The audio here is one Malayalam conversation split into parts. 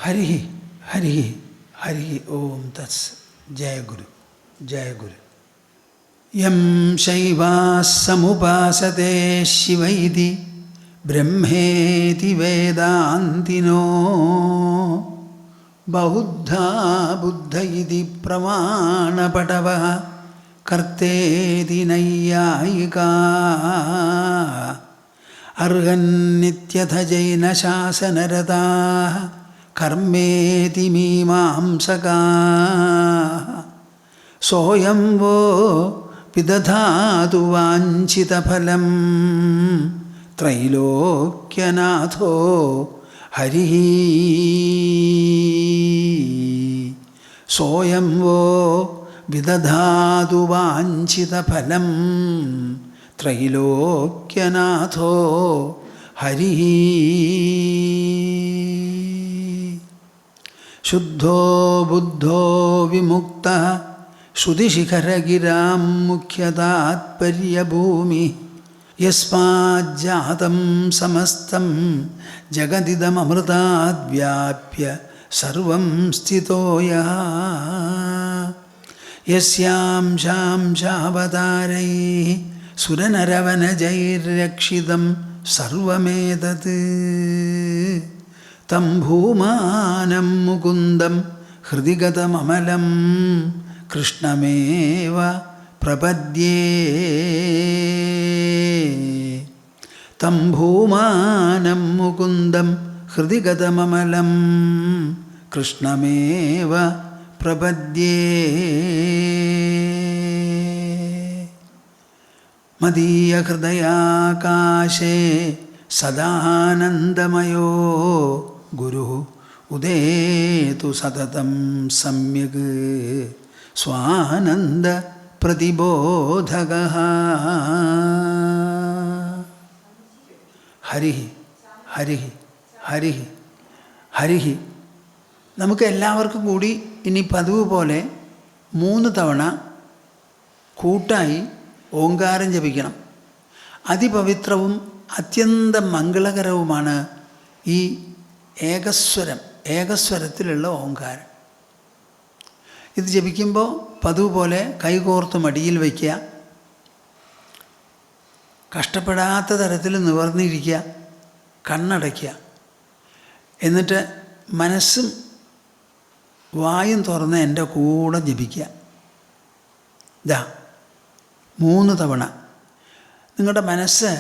ഹരി ഹരി ഹരി ഓം തത്സ്. ജയ ഗുരു ജയ ഗുരു. യം ശൈവാസമുപാസതേ ശിവൈതി ബ്രഹ്മേതി വേദാന്തിനോ ബൗദ്ധാ ബുദ്ധ ഇതി പ്രമാണപടവഃ കർത്തേതി നൈയായികാ അർഹന്നിത്യഥ ജൈനശാസനരതാഃ കർമ്മേതി മീമാംസകാഃ സോയം വോ വിദധാതു വാഞ്ചിതഫലം ത്രൈലോക്യനാഥോ ഹരിഃ. സോയം വോ വിദധാതു വാഞ്ചിതഫലം ത്രൈലോക്യനാഥോ ഹരിഃ. ശുദ്ധോ ബുദ്ധോ വിമുക്തഃ ശ്രുതിശിഖരഗിരാം മുഖ്യതാത്പര്യഭൂമി യസ്മാജ്ജാതം സമസ്തം ജഗദിദമമൃതാദ്വ്യാപ്യ സർവം സ്ഥിതോ യഃ യസ്യാംശാംശാവതാരൈഃ സുരനരവനജൈർരക്ഷിതം സർവമേതത് തം ഭൂമാനം മുകുന്ദം ഹൃദി ഗതമമലം കൃഷ്ണമേവ പ്രപദ്യേ. തം ഭൂമാനം മുകുന്ദം ഹൃദി ഗതമമലം കൃഷ്ണമേവ പ്രപദ്യേ. മദീയ ഹൃദയാകാശേ സദാനന്ദമയോ ഗുരുഃ ഉദേതു സതതം സമ്യക് സ്വാനന്ദ പ്രതിബോധകഃ. ഹരിഃ ഹരിഃ ഹരിഃ ഹരിഃ. നമുക്ക് എല്ലാവർക്കും കൂടി ഇനി പതിവ് പോലെ 3 തവണ കൂട്ടായി ഓങ്കാരം ജപിക്കണം. അതിപവിത്രവും അത്യന്തം മംഗളകരവുമാണ് ഈ ഏകസ്വരത്തിലുള്ള ഓങ്കാരം. ഇത് ജപിക്കുമ്പോൾ പതിവ് പോലെ കൈകോർത്ത് മടിയിൽ വയ്ക്കുക, കഷ്ടപ്പെടാത്ത തരത്തിൽ നിവർന്നിരിക്കുക, കണ്ണടയ്ക്കുക. എന്നിട്ട് മനസ്സും വായും തുറന്ന് എൻ്റെ കൂടെ ജപിക്കുക. 3 തവണ നിങ്ങളുടെ മനസ്സ്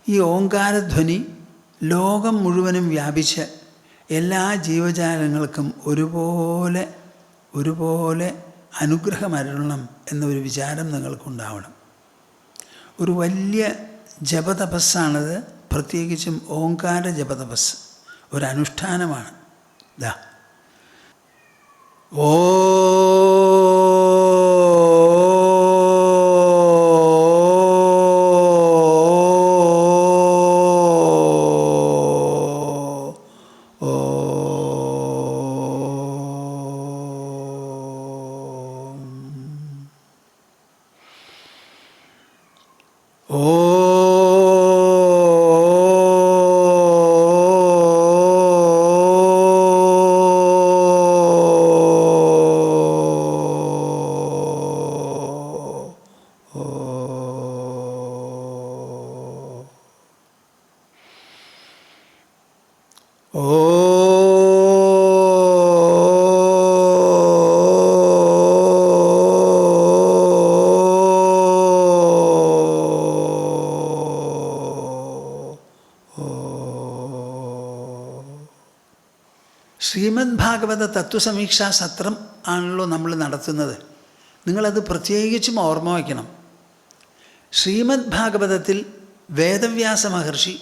ഈ ഓങ്കാരധ്വനി ലോകം മുഴുവനും വ്യാപിച്ച് എല്ലാ ജീവജാലങ്ങൾക്കും ഒരുപോലെ അനുഗ്രഹമരുളണം എന്നൊരു വിചാരം നിങ്ങൾക്കുണ്ടാവണം. ഒരു വലിയ ജപതപസ്സാണത്. പ്രത്യേകിച്ചും ഓങ്കാര ജപതപസ് ഒരു അനുഷ്ഠാനമാണ്. ഓ ശ്രീമദ് ഭാഗവത തത്വസമീക്ഷാ സത്രം ആണല്ലോ നമ്മൾ നടത്തുന്നത്. നിങ്ങളത് പ്രത്യേകിച്ചും ഓർമ്മ വയ്ക്കണം. ശ്രീമദ് ഭാഗവതത്തിൽ വേദവ്യാസ മഹർഷി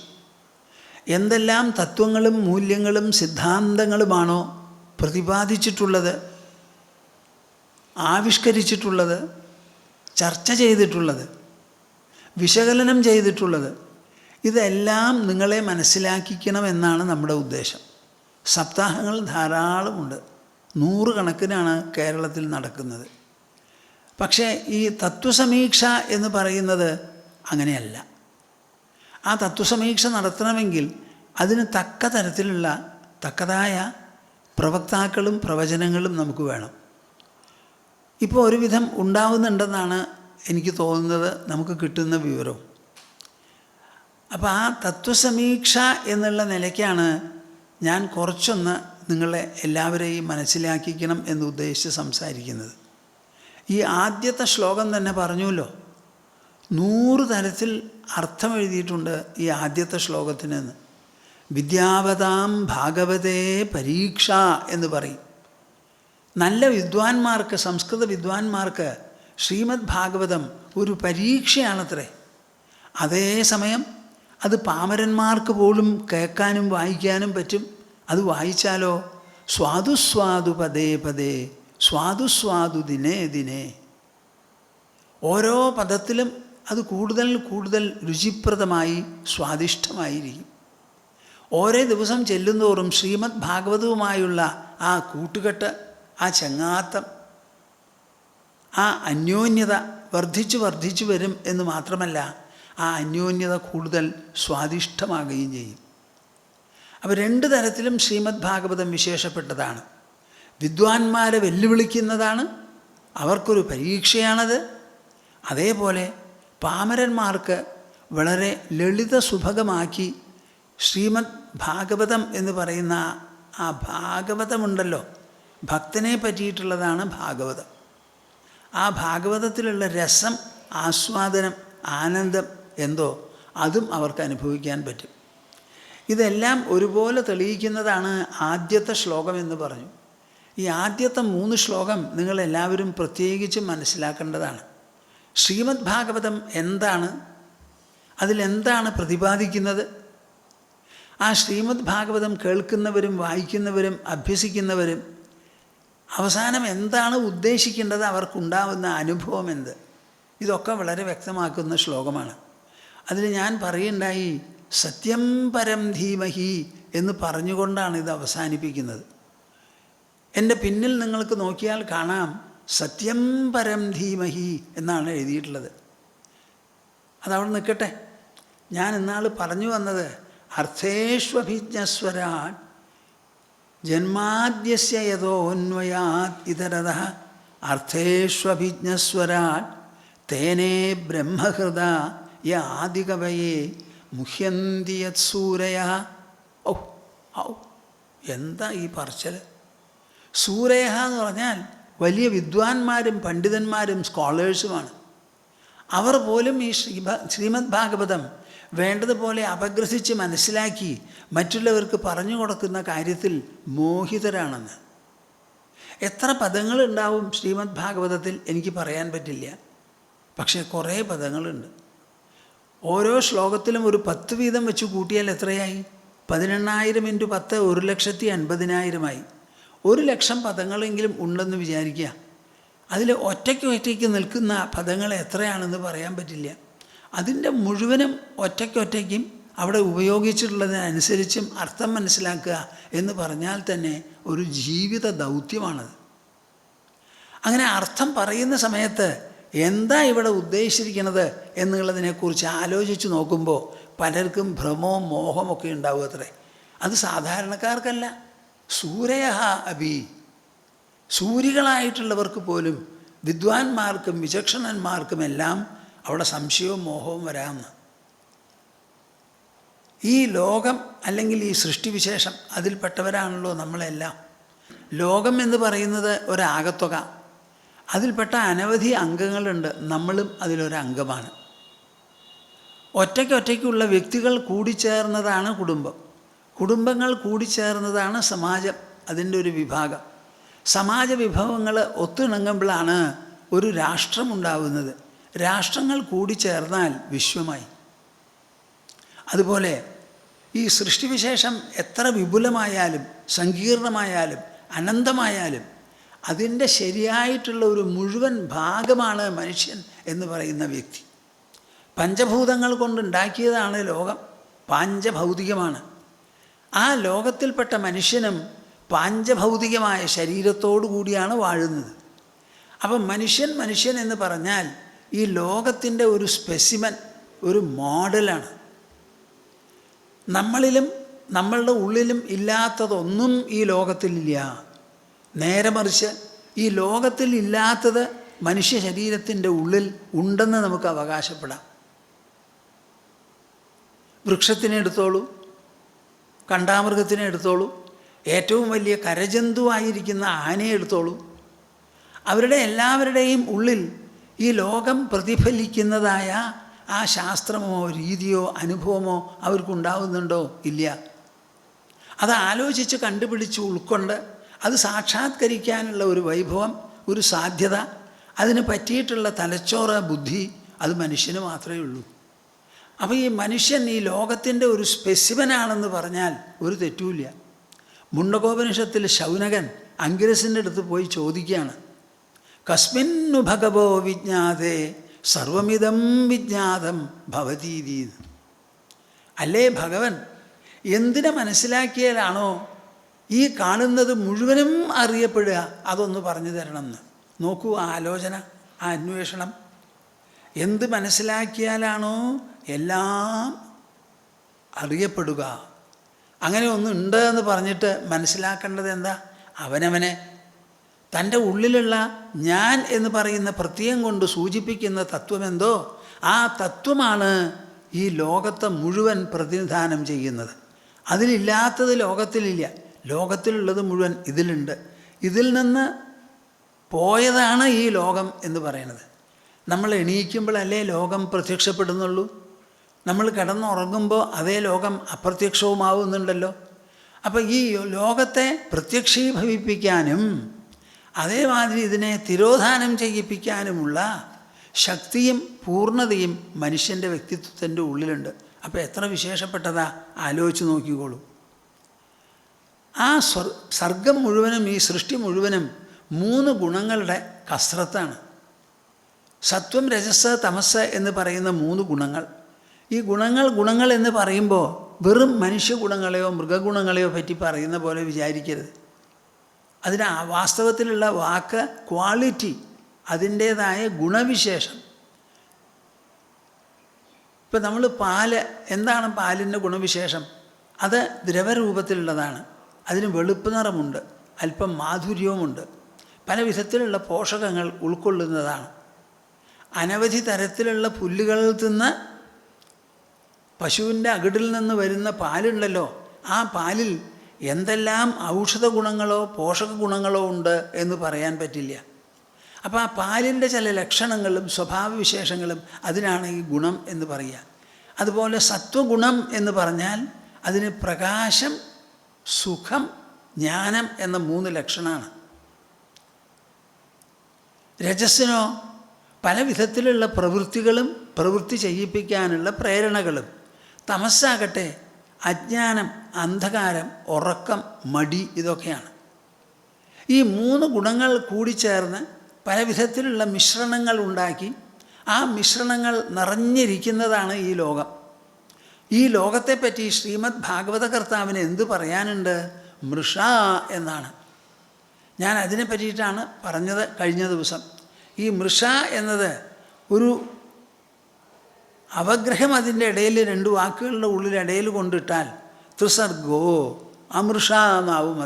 എന്തെല്ലാം തത്വങ്ങളും മൂല്യങ്ങളും സിദ്ധാന്തങ്ങളുമാണോ പ്രതിപാദിച്ചിട്ടുള്ളത്, ആവിഷ്കരിച്ചിട്ടുള്ളത്, ചർച്ച ചെയ്തിട്ടുള്ളത്, വിശകലനം ചെയ്തിട്ടുള്ളത്, ഇതെല്ലാം നിങ്ങളെ മനസ്സിലാക്കിക്കണമെന്നാണ് നമ്മുടെ ഉദ്ദേശം. സപ്താഹങ്ങൾ ധാരാളമുണ്ട്, 100 കണക്കിനാണ് കേരളത്തിൽ നടക്കുന്നത്. പക്ഷേ ഈ തത്വസമീക്ഷ എന്ന് പറയുന്നത് അങ്ങനെയല്ല. ആ തത്വസമീക്ഷ നടത്തണമെങ്കിൽ അതിന് തക്ക തരത്തിലുള്ള തക്കതായ പ്രവക്താക്കളും പ്രവചനങ്ങളും നമുക്ക് വേണം. ഇപ്പോൾ ഒരുവിധം ഉണ്ടാവുന്നുണ്ടെന്നാണ് എനിക്ക് തോന്നുന്നത്, നമുക്ക് കിട്ടുന്ന വിവരം. അപ്പോൾ ആ തത്വസമീക്ഷ എന്നുള്ള നിലയ്ക്കാണ് ഞാൻ കുറച്ചൊന്ന് നിങ്ങളെ എല്ലാവരെയും മനസ്സിലാക്കിക്കണം എന്ന് ഉദ്ദേശിച്ച് സംസാരിക്കുന്നത്. ഈ ആദ്യത്തെ ശ്ലോകം തന്നെ പറഞ്ഞുവല്ലോ, 100 തരത്തിൽ അർത്ഥം എഴുതിയിട്ടുണ്ട് ഈ ആദ്യത്തെ ശ്ലോകത്തിന്. വിദ്യാവതാം ഭാഗവതേ പരീക്ഷ എന്ന് പറയും. നല്ല വിദ്വാൻമാർക്ക്, സംസ്കൃത വിദ്വാൻമാർക്ക് ശ്രീമദ് ഭാഗവതം ഒരു പരീക്ഷയാണത്രേ. അതേസമയം അത് പാമരന്മാർക്ക് പോലും കേൾക്കാനും വായിക്കാനും പറ്റും. അത് വായിച്ചാലോ സ്വാദുസ്വാദു പദേ പദേ സ്വാദുസ്വാദു ദിനേ ദിനേ. ഓരോ പദത്തിലും അത് കൂടുതൽ കൂടുതൽ രുചിപ്രദമായി സ്വാദിഷ്ടമായിരിക്കും. ഓരോ ദിവസം ചെല്ലുന്തോറും ശ്രീമദ് ഭാഗവതവുമായുള്ള ആ കൂട്ടുകെട്ട്, ആ ചങ്ങാത്തം, ആ അന്യോന്യത വർദ്ധിച്ചു വരും എന്ന് മാത്രമല്ല, ആ അന്യോന്യത കൂടുതൽ സ്വാദിഷ്ടമാകുകയും ചെയ്യും. അപ്പോൾ 2 തരത്തിലും ശ്രീമദ് ഭാഗവതം വിശേഷപ്പെട്ടതാണ്. വിദ്വാൻമാരെ വെല്ലുവിളിക്കുന്നതാണ്, അവർക്കൊരു പരീക്ഷയാണത്. അതേപോലെ പാമരന്മാർക്ക് വളരെ ലളിത സുഭഗമാക്കി ശ്രീമദ് ഭാഗവതം എന്ന് പറയുന്ന ആ ഭാഗവതമുണ്ടല്ലോ, ഭക്തനെ പറ്റിയിട്ടുള്ളതാണ് ഭാഗവതം. ആ ഭാഗവതത്തിലുള്ള രസം, ആസ്വാദനം, ആനന്ദം എന്തോ അതും അവർക്ക് അനുഭവിക്കാൻ പറ്റും. ഇതെല്ലാം ഒരുപോലെ തെളിയിക്കുന്നതാണ് ആദ്യത്തെ ശ്ലോകം എന്ന് പറഞ്ഞു. ഈ ആദ്യത്തെ 3 ശ്ലോകം നിങ്ങളെല്ലാവരും പ്രത്യേകിച്ച് മനസ്സിലാക്കേണ്ടതാണ്. ശ്രീമദ് ഭാഗവതം എന്താണ്, അതിലെന്താണ് പ്രതിപാദിക്കുന്നത്, ആ ശ്രീമദ് ഭാഗവതം കേൾക്കുന്നവരും വായിക്കുന്നവരും അഭ്യസിക്കുന്നവരും അവസാനം എന്താണ് ഉദ്ദേശിക്കേണ്ടത്, അവർക്കുണ്ടാവുന്ന അനുഭവം എന്ത്, ഇതൊക്കെ വളരെ വ്യക്തമാക്കുന്ന ശ്ലോകമാണ്. അതിൽ ഞാൻ പറയുണ്ടായി, സത്യം പരം ധീമഹി എന്ന് പറഞ്ഞുകൊണ്ടാണ് ഇത് അവസാനിപ്പിക്കുന്നത്. എൻ്റെ പിന്നിൽ നിങ്ങൾക്ക് നോക്കിയാൽ കാണാം, സത്യം പരം ധീമഹി എന്നാണ് എഴുതിയിട്ടുള്ളത്. അതവിടെ നിൽക്കട്ടെ. ഞാൻ ഇന്നാൾ പറഞ്ഞു വന്നത് അർത്ഥേഷ്വഭിജ്ഞസ്വരാൻ ജന്മാദ്യസ്യ യതോന്വയാത് ഇതരതഃ അർത്ഥേഷ്വഭിജ്ഞസ്വരാൻ തേനേ ബ്രഹ്മഹൃദ യാദികവയേ മുഹ്യന്തി യത്സൂരയ. ഔ ഔ എന്താ ഈ പറച്ചൽ! സൂരയ എന്ന് പറഞ്ഞാൽ വലിയ വിദ്വാൻമാരും പണ്ഡിതന്മാരും സ്കോളേഴ്സുമാണ്. അവർ പോലും ഈ ശ്രീമദ് ഭാഗവതം വേണ്ടതുപോലെ അപഗ്രഥിച്ച് മനസ്സിലാക്കി മറ്റുള്ളവർക്ക് പറഞ്ഞു കൊടുക്കുന്ന കാര്യത്തിൽ മോഹിതരാണെന്ന്. എത്ര പദങ്ങളുണ്ടാവും ശ്രീമദ് ഭാഗവതത്തിൽ എനിക്ക് പറയാൻ പറ്റില്ല, പക്ഷേ കുറേ പദങ്ങളുണ്ട്. ഓരോ ശ്ലോകത്തിലും ഒരു 10 വീതം വെച്ച് കൂട്ടിയാൽ എത്രയായി? 18,000 × 10 1,50,000 1,00,000 പദങ്ങളെങ്കിലും ഉണ്ടെന്ന് വിചാരിക്കുക. അതിൽ ഒറ്റയ്ക്ക് നിൽക്കുന്ന പദങ്ങൾ എത്രയാണെന്ന് പറയാൻ പറ്റില്ല. അതിൻ്റെ മുഴുവനും ഒറ്റയ്ക്കും അവിടെ ഉപയോഗിച്ചിട്ടുള്ളതിനനുസരിച്ചും അർത്ഥം മനസ്സിലാക്കുക എന്ന് പറഞ്ഞാൽ തന്നെ ഒരു ജീവിത ദൗത്യമാണത്. അങ്ങനെ അർത്ഥം പറയുന്ന സമയത്ത് എന്താ ഇവിടെ ഉദ്ദേശിച്ചിരിക്കുന്നത് എന്നുള്ളതിനെക്കുറിച്ച് ആലോചിച്ച് നോക്കുമ്പോൾ പലർക്കും ഭ്രമവും മോഹമൊക്കെ ഉണ്ടാവും അത്രേ. അത് സാധാരണക്കാർക്കല്ല, സൂരയ അഭി, സൂരികളായിട്ടുള്ളവർക്ക് പോലും, വിദ്വാൻമാർക്കും വിചക്ഷണന്മാർക്കുമെല്ലാം അവിടെ സംശയവും മോഹവും വരാമെന്ന്. ഈ ലോകം അല്ലെങ്കിൽ ഈ സൃഷ്ടിവിശേഷം അതിൽപ്പെട്ടവരാണല്ലോ നമ്മളെല്ലാം. ലോകം എന്ന് പറയുന്നത് ഒരാകത്തുക, അതിൽപ്പെട്ട അനവധി അംഗങ്ങളുണ്ട്, നമ്മളും അതിലൊരംഗമാണ്. ഒറ്റയ്ക്കുള്ള വ്യക്തികൾ കൂടിച്ചേർന്നതാണ് കുടുംബം, കുടുംബങ്ങൾ കൂടിച്ചേർന്നതാണ് സമാജം, അതിൻ്റെ ഒരു വിഭാഗം. സമാജ വിഭവങ്ങൾ ഒത്തിണങ്ങുമ്പോഴാണ് ഒരു രാഷ്ട്രമുണ്ടാവുന്നത്. രാഷ്ട്രങ്ങൾ കൂടിച്ചേർന്നാൽ വിശ്വമായി. അതുപോലെ ഈ സൃഷ്ടിവിശേഷം എത്ര വിപുലമായാലും സങ്കീർണമായാലും അനന്തമായാലും അതിൻ്റെ ശരിയായിട്ടുള്ള ഒരു മുഴുവൻ ഭാഗമാണ് മനുഷ്യൻ എന്ന് പറയുന്ന വ്യക്തി. പഞ്ചഭൂതങ്ങൾ കൊണ്ടുണ്ടാക്കിയതാണ് ലോകം, പാഞ്ചഭൗതികമാണ്. ആ ലോകത്തിൽപ്പെട്ട മനുഷ്യനും പാഞ്ചഭൗതികമായ ശരീരത്തോടു കൂടിയാണ് വാഴുന്നത്. അപ്പം മനുഷ്യൻ എന്ന് പറഞ്ഞാൽ ഈ ലോകത്തിൻ്റെ ഒരു സ്പെസിമൻ, ഒരു മോഡലാണ്. നമ്മളിലും നമ്മളുടെ ഉള്ളിലും ഇല്ലാത്തതൊന്നും ഈ ലോകത്തിലില്ല. നേരെ മറിച്ച് ഈ ലോകത്തിൽ ഇല്ലാത്തത് മനുഷ്യ ശരീരത്തിൻ്റെ ഉള്ളിൽ ഉണ്ടെന്ന് നമുക്ക് അവകാശപ്പെടാം. വൃക്ഷത്തിനെ എടുത്തോളൂ, കണ്ടാമൃഗത്തിനെ എടുത്തോളൂ, ഏറ്റവും വലിയ കരജന്തുവായിരിക്കുന്ന ആനയെ എടുത്തോളൂ. അവരുടെ എല്ലാവരുടെയും ഉള്ളിൽ ഈ ലോകം പ്രതിഫലിക്കുന്നതായ ആ ശാസ്ത്രമോ രീതിയോ അനുഭവമോ അവർക്കുണ്ടാവുന്നുണ്ടോ? ഇല്ല. അത് ആലോചിച്ച് കണ്ടുപിടിച്ച് ഉൾക്കൊണ്ട് അത് സാക്ഷാത്കരിക്കാനുള്ള ഒരു വൈഭവം, ഒരു സാധ്യത, അതിന് പറ്റിയിട്ടുള്ള തലച്ചോറ്, ബുദ്ധി അത് മനുഷ്യന് മാത്രമേ ഉള്ളൂ. അപ്പോൾ ഈ മനുഷ്യൻ ഈ ലോകത്തിൻ്റെ ഒരു സ്പെസിമനാണെന്ന് പറഞ്ഞാൽ ഒരു തെറ്റുമില്ല. മുണ്ടകോപനിഷത്തിൽ ശൗനകൻ അങ്കിരസിൻ്റെ അടുത്ത് പോയി ചോദിക്കുകയാണ്, കസ്മിന്നു ഭഗവോ വിജ്ഞാതേ സർവമിതം വിജ്ഞാതം ഭവതീതി. അല്ലേ ഭഗവൻ, എന്തിനെ മനസ്സിലാക്കിയാലാണോ ഈ കാണുന്നത് മുഴുവനും അറിയപ്പെടുക? അതൊന്ന് പറഞ്ഞു തരണമെന്ന്. നോക്കൂ ആ ആലോചന, ആ അന്വേഷണം. എന്ത് മനസ്സിലാക്കിയാലാണോ എല്ലാം അറിയപ്പെടുക? അങ്ങനെ ഒന്നുണ്ട് എന്ന് പറഞ്ഞിട്ട് മനസ്സിലാക്കേണ്ടത് എന്താ? അവനവനെ, തൻ്റെ ഉള്ളിലുള്ള ഞാൻ എന്ന് പറയുന്ന പ്രത്യയം കൊണ്ട് സൂചിപ്പിക്കുന്ന തത്വമെന്തോ ആ തത്വമാണ് ഈ ലോകത്തെ മുഴുവൻ പ്രതിനിധാനം ചെയ്യുന്നത്. അതിലില്ലാത്തത് ലോകത്തിലില്ല, ലോകത്തിലുള്ളത് മുഴുവൻ ഇതിലുണ്ട്. ഇതിൽ നിന്ന് പോയതാണ് ഈ ലോകം എന്ന് പറയുന്നത്. നമ്മൾ എണീക്കുമ്പോഴല്ലേ ലോകം പ്രത്യക്ഷപ്പെടുന്നുള്ളൂ. നമ്മൾ കിടന്നുറങ്ങുമ്പോൾ അതേ ലോകം അപ്രത്യക്ഷവുമാവുന്നുണ്ടല്ലോ. അപ്പോൾ ഈ ലോകത്തെ പ്രത്യക്ഷീഭവിപ്പിക്കാനും അതേമാതിരി ഇതിനെ തിരോധാനം ചെയ്യിപ്പിക്കാനുമുള്ള ശക്തിയും പൂർണ്ണതയും മനുഷ്യൻ്റെ വ്യക്തിത്വത്തിൻ്റെ ഉള്ളിലുണ്ട്. അപ്പോൾ എത്ര വിശേഷപ്പെട്ടതാ, ആലോചിച്ച് നോക്കിക്കോളൂ. ആ സർഗം മുഴുവനും, ഈ സൃഷ്ടി മുഴുവനും 3 ഗുണങ്ങളുടെ കസ്രത്താണ്. സത്വം, രജസ്, തമസ് എന്ന് പറയുന്ന 3 ഗുണങ്ങൾ. ഈ ഗുണങ്ങൾ എന്ന് പറയുമ്പോൾ വെറും മനുഷ്യ ഗുണങ്ങളെയോ മൃഗഗുണങ്ങളെയോ പറ്റി പറയുന്ന പോലെ വിചാരിക്കരുത്. അതിന് വാസ്തവത്തിലുള്ള വാക്ക് ക്വാളിറ്റി, അതിൻ്റേതായ ഗുണവിശേഷം. ഇപ്പം നമ്മൾ പാല്, എന്താണ് പാലിൻ്റെ ഗുണവിശേഷം? അത് ദ്രവരൂപത്തിലുള്ളതാണ്. അതിന് വെളുപ്പ് നിറമുണ്ട്, അല്പം മാധുര്യവുമുണ്ട്, പല വിധത്തിലുള്ള പോഷകങ്ങൾ ഉൾക്കൊള്ളുന്നതാണ്. അനവധി തരത്തിലുള്ള പുല്ലുകളിൽ നിന്ന്, പശുവിൻ്റെ അകിടിൽ നിന്ന് വരുന്ന പാലുണ്ടല്ലോ, ആ പാലിൽ എന്തെല്ലാം ഔഷധ ഗുണങ്ങളോ പോഷക ഗുണങ്ങളോ ഉണ്ട് എന്ന് പറയാൻ പറ്റില്ല. അപ്പോൾ ആ പാലിൻ്റെ ചില ലക്ഷണങ്ങളും സ്വഭാവവിശേഷങ്ങളും അതിനാണ് ഈ ഗുണം എന്ന് പറയുക. അതുപോലെ സത്വഗുണം എന്ന് പറഞ്ഞാൽ അതിന് പ്രകാശം, സുഖം, ജ്ഞാനം എന്ന 3 ലക്ഷണമാണ്. രജസ്സിനോ പല വിധത്തിലുള്ള പ്രവൃത്തികളും പ്രവൃത്തി ചെയ്യിപ്പിക്കാനുള്ള പ്രേരണകളും. തമസ്സാകട്ടെ അജ്ഞാനം, അന്ധകാരം, ഉറക്കം, മടി, ഇതൊക്കെയാണ്. ഈ 3 ഗുണങ്ങൾ കൂടിച്ചേർന്ന് പല വിധത്തിലുള്ള മിശ്രണങ്ങൾ ഉണ്ടാക്കി ആ മിശ്രണങ്ങൾ നിറഞ്ഞിരിക്കുന്നതാണ് ഈ ലോകം. ഈ ലോകത്തെപ്പറ്റി ശ്രീമദ് ഭാഗവത കർത്താവിന് എന്ത് പറയാനുണ്ട്? മൃഷ എന്നാണ്. ഞാൻ അതിനെ പറ്റിയിട്ടാണ് പറഞ്ഞത് കഴിഞ്ഞ ദിവസം. ഈ മൃഷ എന്നത് ഒരു അവഗ്രഹം, അതിൻ്റെ ഇടയിൽ 2 വാക്കുകളുടെ ഉള്ളിൽ ഇടയിൽ കൊണ്ടിട്ടാൽ ത്രിസർഗോ അമൃഷ എന്നാവും.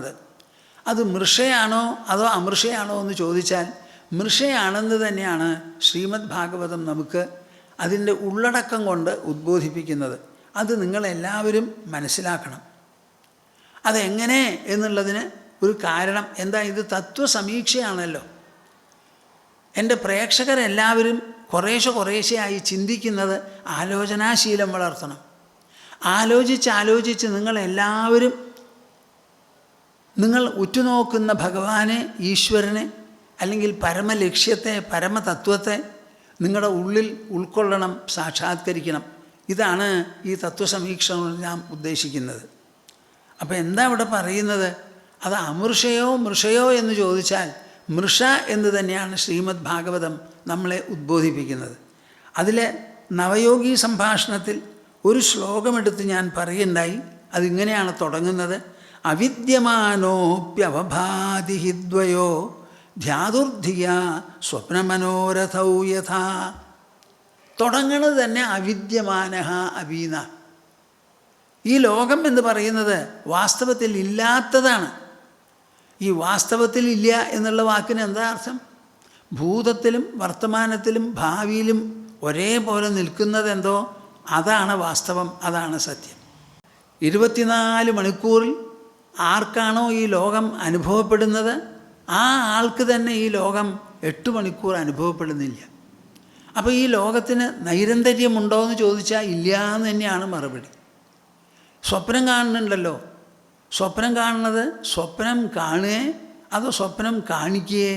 അത് മൃഷയാണോ അതോ അമൃഷയാണോ എന്ന് ചോദിച്ചാൽ മൃഷയാണെന്ന് തന്നെയാണ് ശ്രീമദ് ഭാഗവതം നമുക്ക് അതിൻ്റെ ഉള്ളടക്കം കൊണ്ട് ഉദ്ബോധിപ്പിക്കുന്നത്. അത് നിങ്ങളെല്ലാവരും മനസ്സിലാക്കണം. അതെങ്ങനെ എന്നുള്ളതിന് ഒരു കാരണം എന്താ? ഇത് തത്വസമീക്ഷയാണല്ലോ. എൻ്റെ പ്രേക്ഷകരെല്ലാവരും കുറേശ്ശെയായി ചിന്തിക്കുന്നത് ആലോചനാശീലം വളർത്തണം. ആലോചിച്ച് നിങ്ങളെല്ലാവരും നിങ്ങൾ ഉറ്റുനോക്കുന്ന ഭഗവാനെ, ഈശ്വരനെ, അല്ലെങ്കിൽ പരമലക്ഷ്യത്തെ, പരമതത്വത്തെ നിങ്ങളുടെ ഉള്ളിൽ ഉൾക്കൊള്ളണം, സാക്ഷാത്കരിക്കണം. ഇതാണ് ഈ തത്വസമീക്ഷണം ഉദ്ദേശിക്കുന്നത്. അപ്പോൾ എന്താ ഇവിടെ പറയുന്നത്? അത് അമൃഷയോ മൃഷയോ എന്ന് ചോദിച്ചാൽ മൃഷ എന്ന് തന്നെയാണ് ശ്രീമദ് ഭാഗവതം നമ്മളെ ഉദ്ബോധിപ്പിക്കുന്നത്. അതിലെ നവയോഗി സംഭാഷണത്തിൽ ഒരു ശ്ലോകമെടുത്ത് ഞാൻ പറയുണ്ടായി. അതിങ്ങനെയാണ് തുടങ്ങുന്നത്: അവിദ്യമാനോപ്യവഭാതി ദ്വയോ ധ്യാതുർധിയ സ്വപ്നമനോരഥൗ യഥാ. തുടങ്ങുന്നത് തന്നെ അവിദ്യമാനഃ അവീന. ഈ ലോകം എന്ന് പറയുന്നത് വാസ്തവത്തിൽ ഇല്ലാത്തതാണ്. ഈ വാസ്തവത്തിൽ ഇല്ല എന്നുള്ള വാക്കിന് എന്താ അർത്ഥം? ഭൂതത്തിലും വർത്തമാനത്തിലും ഭാവിയിലും ഒരേപോലെ നിൽക്കുന്നതെന്തോ അതാണ് വാസ്തവം, അതാണ് സത്യം. 24 മണിക്കൂറിൽ ആർക്കാണോ ഈ ലോകം അനുഭവപ്പെടുന്നത് ആ ആൾക്ക് തന്നെ ഈ ലോകം 8 മണിക്കൂർ അനുഭവപ്പെടുന്നില്ല. അപ്പോൾ ഈ ലോകത്തിന് നൈരന്തര്യമുണ്ടോ എന്ന് ചോദിച്ചാൽ ഇല്ല എന്ന് തന്നെയാണ് മറുപടി. സ്വപ്നം കാണുന്നുണ്ടല്ലോ, സ്വപ്നം കാണുന്നത് സ്വപ്നം കാണുകയെ അതോ സ്വപ്നം കാണിക്കുകയെ?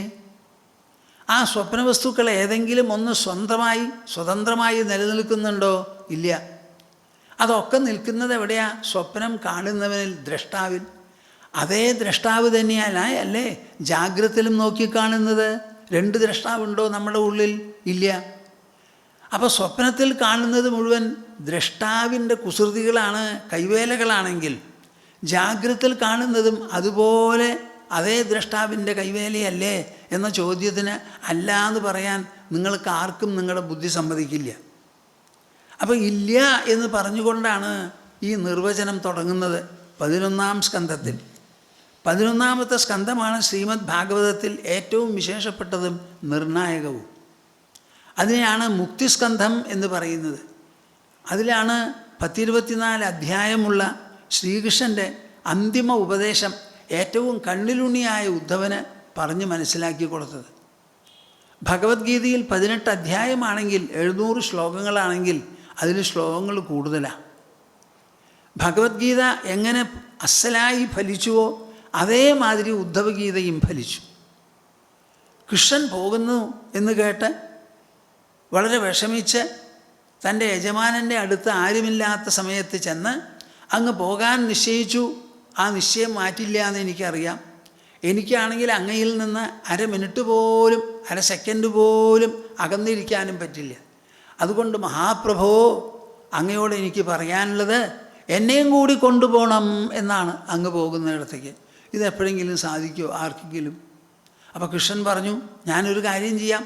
ആ സ്വപ്ന വസ്തുക്കൾ ഏതെങ്കിലും ഒന്ന് സ്വതന്ത്രമായി നിലനിൽക്കുന്നുണ്ടോ? ഇല്ല. അതൊക്കെ നിൽക്കുന്നത് എവിടെയാ? സ്വപ്നം കാണുന്നവനിൽ, ദ്രഷ്ടാവിൽ. അതേ ദ്രഷ്ടാവ് തന്നെയല്ലേ ജാഗ്രതയിലും നോക്കിക്കാണുന്നത്? 2 ദ്രഷ്ടാവുണ്ടോ നമ്മുടെ ഉള്ളിൽ? ഇല്ല. അപ്പോൾ സ്വപ്നത്തിൽ കാണുന്നത് മുഴുവൻ ദ്രഷ്ടാവിൻ്റെ കുസൃതികളാണ്, കൈവേലകളാണെങ്കിൽ ജാഗ്രതയിൽ കാണുന്നതും അതുപോലെ അതേ ദ്രഷ്ടാവിൻ്റെ കൈവേലയല്ലേ എന്ന ചോദ്യത്തിന് അല്ല എന്ന് പറയാൻ നിങ്ങൾക്ക് ആർക്കും നിങ്ങളുടെ ബുദ്ധി സമ്മതിക്കില്ല. അപ്പോൾ ഇല്ല എന്ന് പറഞ്ഞുകൊണ്ടാണ് ഈ നിർവചനം തുടങ്ങുന്നത് 11-ാം സ്കന്ധത്തിൽ. 11-ാമത്തെ സ്കന്ധമാണ് ശ്രീമദ് ഭാഗവതത്തിൽ ഏറ്റവും വിശേഷപ്പെട്ടതും നിർണായകവും. അതിനെയാണ് മുക്തിസ്കന്ധം എന്ന് പറയുന്നത്. അതിലാണ് 10-24 അധ്യായമുള്ള ശ്രീകൃഷ്ണൻ്റെ അന്തിമ ഉപദേശം ഏറ്റവും കണ്ണിലുണ്ണിയായ ഉദ്ധവന് പറഞ്ഞ് മനസ്സിലാക്കി കൊടുത്തത്. ഭഗവത്ഗീതയിൽ 18 അധ്യായമാണെങ്കിൽ 700 ശ്ലോകങ്ങളാണെങ്കിൽ അതിൽ ശ്ലോകങ്ങൾ കൂടുതലാണ്. ഭഗവത്ഗീത എങ്ങനെ അസലായി ഫലിച്ചുവോ അതേമാതിരി ഉദ്ധവഗീതയും ഫലിച്ചു. കൃഷ്ണൻ പോകുന്നു എന്ന് കേട്ട് വളരെ വിഷമിച്ച് തൻ്റെ യജമാനൻ്റെ അടുത്ത് ആരുമില്ലാത്ത സമയത്ത് ചെന്ന് അങ്ങ് പോകാൻ നിശ്ചയിച്ചു. ആ നിശ്ചയം മാറ്റില്ല എന്ന് എനിക്കറിയാം. എനിക്കാണെങ്കിൽ അങ്ങയിൽ നിന്ന് 1/2 മിനിറ്റ് പോലും 1/2 സെക്കൻഡ് പോലും അകന്നിരിക്കാനും പറ്റില്ല. അതുകൊണ്ട് മഹാപ്രഭോ, അങ്ങയോട് എനിക്ക് പറയാനുള്ളത് എന്നെയും കൂടി കൊണ്ടുപോകണം എന്നാണ് അങ്ങ് പോകുന്നിടത്തേക്ക്. ഇതെപ്പോഴെങ്കിലും സാധിക്കുമോ ആർക്കെങ്കിലും? അപ്പോൾ കൃഷ്ണൻ പറഞ്ഞു, ഞാനൊരു കാര്യം ചെയ്യാം.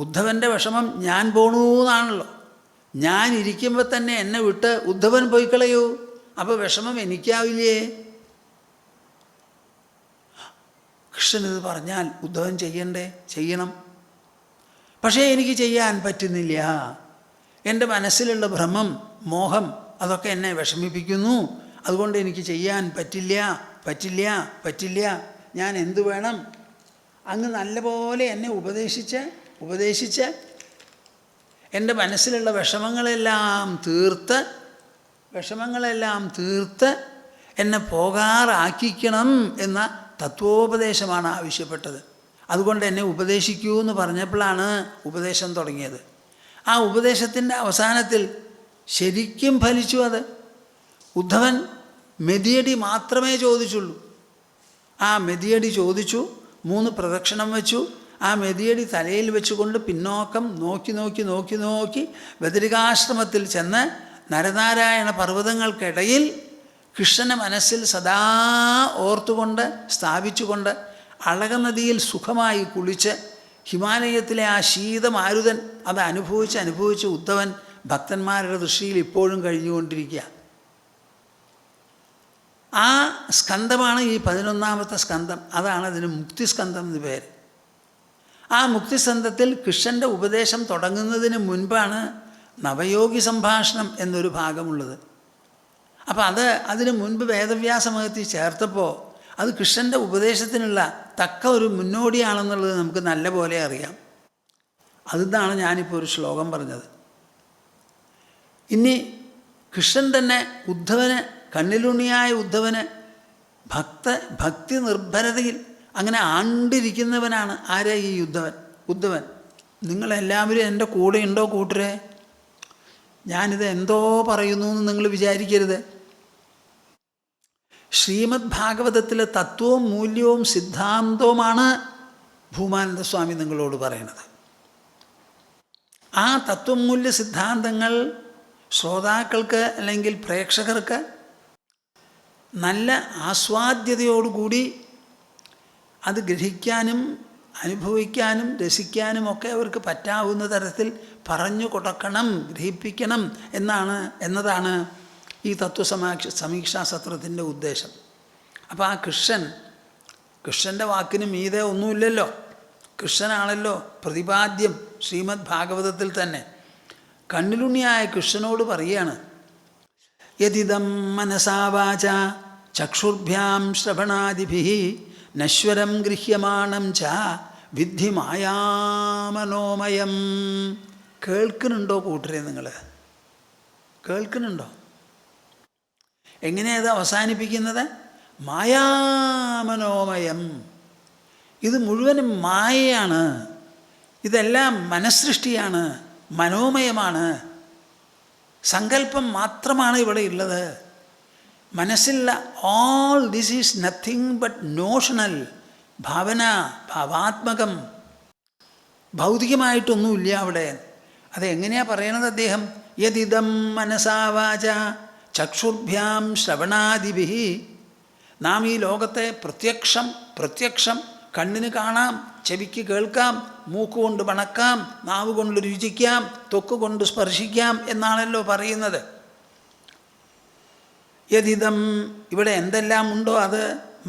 ഉദ്ധവൻ്റെ വിഷമം ഞാൻ പോണൂ എന്നാണല്ലോ. ഞാൻ ഇരിക്കുമ്പോൾ തന്നെ എന്നെ വിട്ട് ഉദ്ധവൻ പോയി കളയൂ. അപ്പോൾ വിഷമം എനിക്കാവില്ലേ? കൃഷ്ണൻ ഇത് പറഞ്ഞാൽ ഉദ്ധവൻ ചെയ്യണം. പക്ഷേ എനിക്ക് ചെയ്യാൻ പറ്റുന്നില്ല. എൻ്റെ മനസ്സിലുള്ള ഭ്രമം, മോഹം അതൊക്കെ എന്നെ വിഷമിപ്പിക്കുന്നു. അതുകൊണ്ട് എനിക്ക് ചെയ്യാൻ പറ്റില്ല. ഞാൻ എന്തു വേണം? അങ്ങ് നല്ലപോലെ എന്നെ ഉപദേശിച്ച് എൻ്റെ മനസ്സിലുള്ള വിഷമങ്ങളെല്ലാം തീർത്ത് എന്നെ പോകാറാക്കിക്കണം എന്ന തത്വോപദേശമാണ് ആവശ്യപ്പെട്ടത്. അതുകൊണ്ട് എന്നെ ഉപദേശിക്കൂ എന്ന് പറഞ്ഞപ്പോഴാണ് ഉപദേശം തുടങ്ങിയത്. ആ ഉപദേശത്തിൻ്റെ അവസാനത്തിൽ ശരിക്കും ഫലിച്ചു. അത് ഉദ്ധവൻ മെതിയടി മാത്രമേ ചോദിച്ചുള്ളൂ. ആ മെതിയടി ചോദിച്ചു, 3 പ്രദക്ഷിണം വെച്ചു. ആ മെതിയടി തലയിൽ വെച്ചുകൊണ്ട് പിന്നോക്കം നോക്കി ബദരികാശ്രമത്തിൽ ചെന്ന് നരനാരായണ പർവ്വതങ്ങൾക്കിടയിൽ കൃഷ്ണനെ മനസ്സിൽ സദാ ഓർത്തുകൊണ്ട് സ്ഥാപിച്ചുകൊണ്ട് അളകനദിയിൽ സുഖമായി കുളിച്ച് ഹിമാലയത്തിലെ ആ ശീതമാരുതൻ അത് അനുഭവിച്ച് ഉദ്ധവൻ ഭക്തന്മാരുടെ ദൃഷ്ടിയിൽ ഇപ്പോഴും കഴിഞ്ഞുകൊണ്ടിരിക്കുക. ആ സ്കന്ധമാണ് ഈ 11-ാമത്തെ സ്കന്ധം. അതാണ് അതിന് മുക്തിസ്കന്ധം എന്ന് പേര്. ആ മുക്തിസ്കന്ധത്തിൽ കൃഷ്ണൻ്റെ ഉപദേശം തുടങ്ങുന്നതിന് മുൻപാണ് നവയോഗി സംഭാഷണം എന്നൊരു ഭാഗമുള്ളത്. അപ്പോൾ അതിന് മുൻപ് വേദവ്യാസ മഹർഷി ചേർത്തപ്പോൾ അത് കൃഷ്ണൻ്റെ ഉപദേശത്തിനുള്ള തക്ക ഒരു മുന്നോടിയാണെന്നുള്ളത് നമുക്ക് നല്ല പോലെ അറിയാം. അതിന്നാണ് ഞാനിപ്പോൾ ഒരു ശ്ലോകം പറഞ്ഞത്. ഇനി കൃഷ്ണൻ തന്നെ കണ്ണിലുണ്ണിയായ ഉദ്ധവന് ഭക്തി നിർഭരതയിൽ അങ്ങനെ ആണ്ടിരിക്കുന്നവനാണ്. ആരെ? ഈ ഉദ്ധവൻ. നിങ്ങളെല്ലാവരും എൻ്റെ കൂടെ ഉണ്ടോ കൂട്ടരെ? ഞാനിത് എന്തോ പറയുന്നു എന്ന് നിങ്ങൾ വിചാരിക്കരുത്. ശ്രീമദ് ഭാഗവതത്തിലെ തത്വവും മൂല്യവും സിദ്ധാന്തവുമാണ് ഭൂമാനന്ദ സ്വാമി നിങ്ങളോട് പറയണത്. ആ തത്വമൂല്യ സിദ്ധാന്തങ്ങൾ ശ്രോതാക്കൾക്ക് അല്ലെങ്കിൽ പ്രേക്ഷകർക്ക് നല്ല ആസ്വാദ്യതയോടുകൂടി അത് ഗ്രഹിക്കാനും അനുഭവിക്കാനും രസിക്കാനും ഒക്കെ അവർക്ക് പറ്റാവുന്ന തരത്തിൽ പറഞ്ഞു കൊടുക്കണം, ഗ്രഹിപ്പിക്കണം എന്നതാണ് ഈ സമീക്ഷാ സത്രത്തിൻ്റെ ഉദ്ദേശം. അപ്പോൾ ആ കൃഷ്ണൻ്റെ വാക്കിന് മീതെ ഒന്നുമില്ലല്ലോ. കൃഷ്ണനാണല്ലോ പ്രതിപാദ്യം. ശ്രീമദ് ഭാഗവതത്തിൽ തന്നെ കണ്ണിലുണ്ണിയായ കൃഷ്ണനോട് പറയുകയാണ്, യതിദം മനസാ വാച ചക്ഷുർഭ്യാം ശ്രവണാദിഭിः നശ്വരം ഗൃഹ്യമാണം ച വിദ്ധി മായാമനോമയം. കേൾക്കുന്നുണ്ടോ കൂട്ടരെ? നിങ്ങൾ കേൾക്കുന്നുണ്ടോ? എങ്ങനെയത് അവസാനിപ്പിക്കുന്നത്? മായാമനോമയം. ഇത് മുഴുവനും മായയാണ്. ഇതെല്ലാം മനഃസൃഷ്ടിയാണ്, മനോമയമാണ്. സങ്കല്പം മാത്രമാണ് ഇവിടെ ഉള്ളത്. മനസ്സില്ല. All this is nothing but notional. ഭാവന, ഭാവാത്മകം, ഭൗതികമായിട്ടൊന്നുമില്ല അവിടെ. അതെങ്ങനെയാണ് പറയണത് അദ്ദേഹം? യതിദം മനസാ വാച ചക്ഷുർഭ്യാം ശ്രവണാദിഭിः. നാം ഈ ലോകത്തെ പ്രത്യക്ഷം കണ്ണിന് കാണാം, ചെവിക്ക് കേൾക്കാം, മൂക്കുകൊണ്ട് മണക്കാം, നാവ് കൊണ്ട് രുചിക്കാം, ത്വക്ക് കൊണ്ട് സ്പർശിക്കാം എന്നാണല്ലോ പറയുന്നത്. യതിദം, ഇവിടെ എന്തെല്ലാം ഉണ്ടോ അത്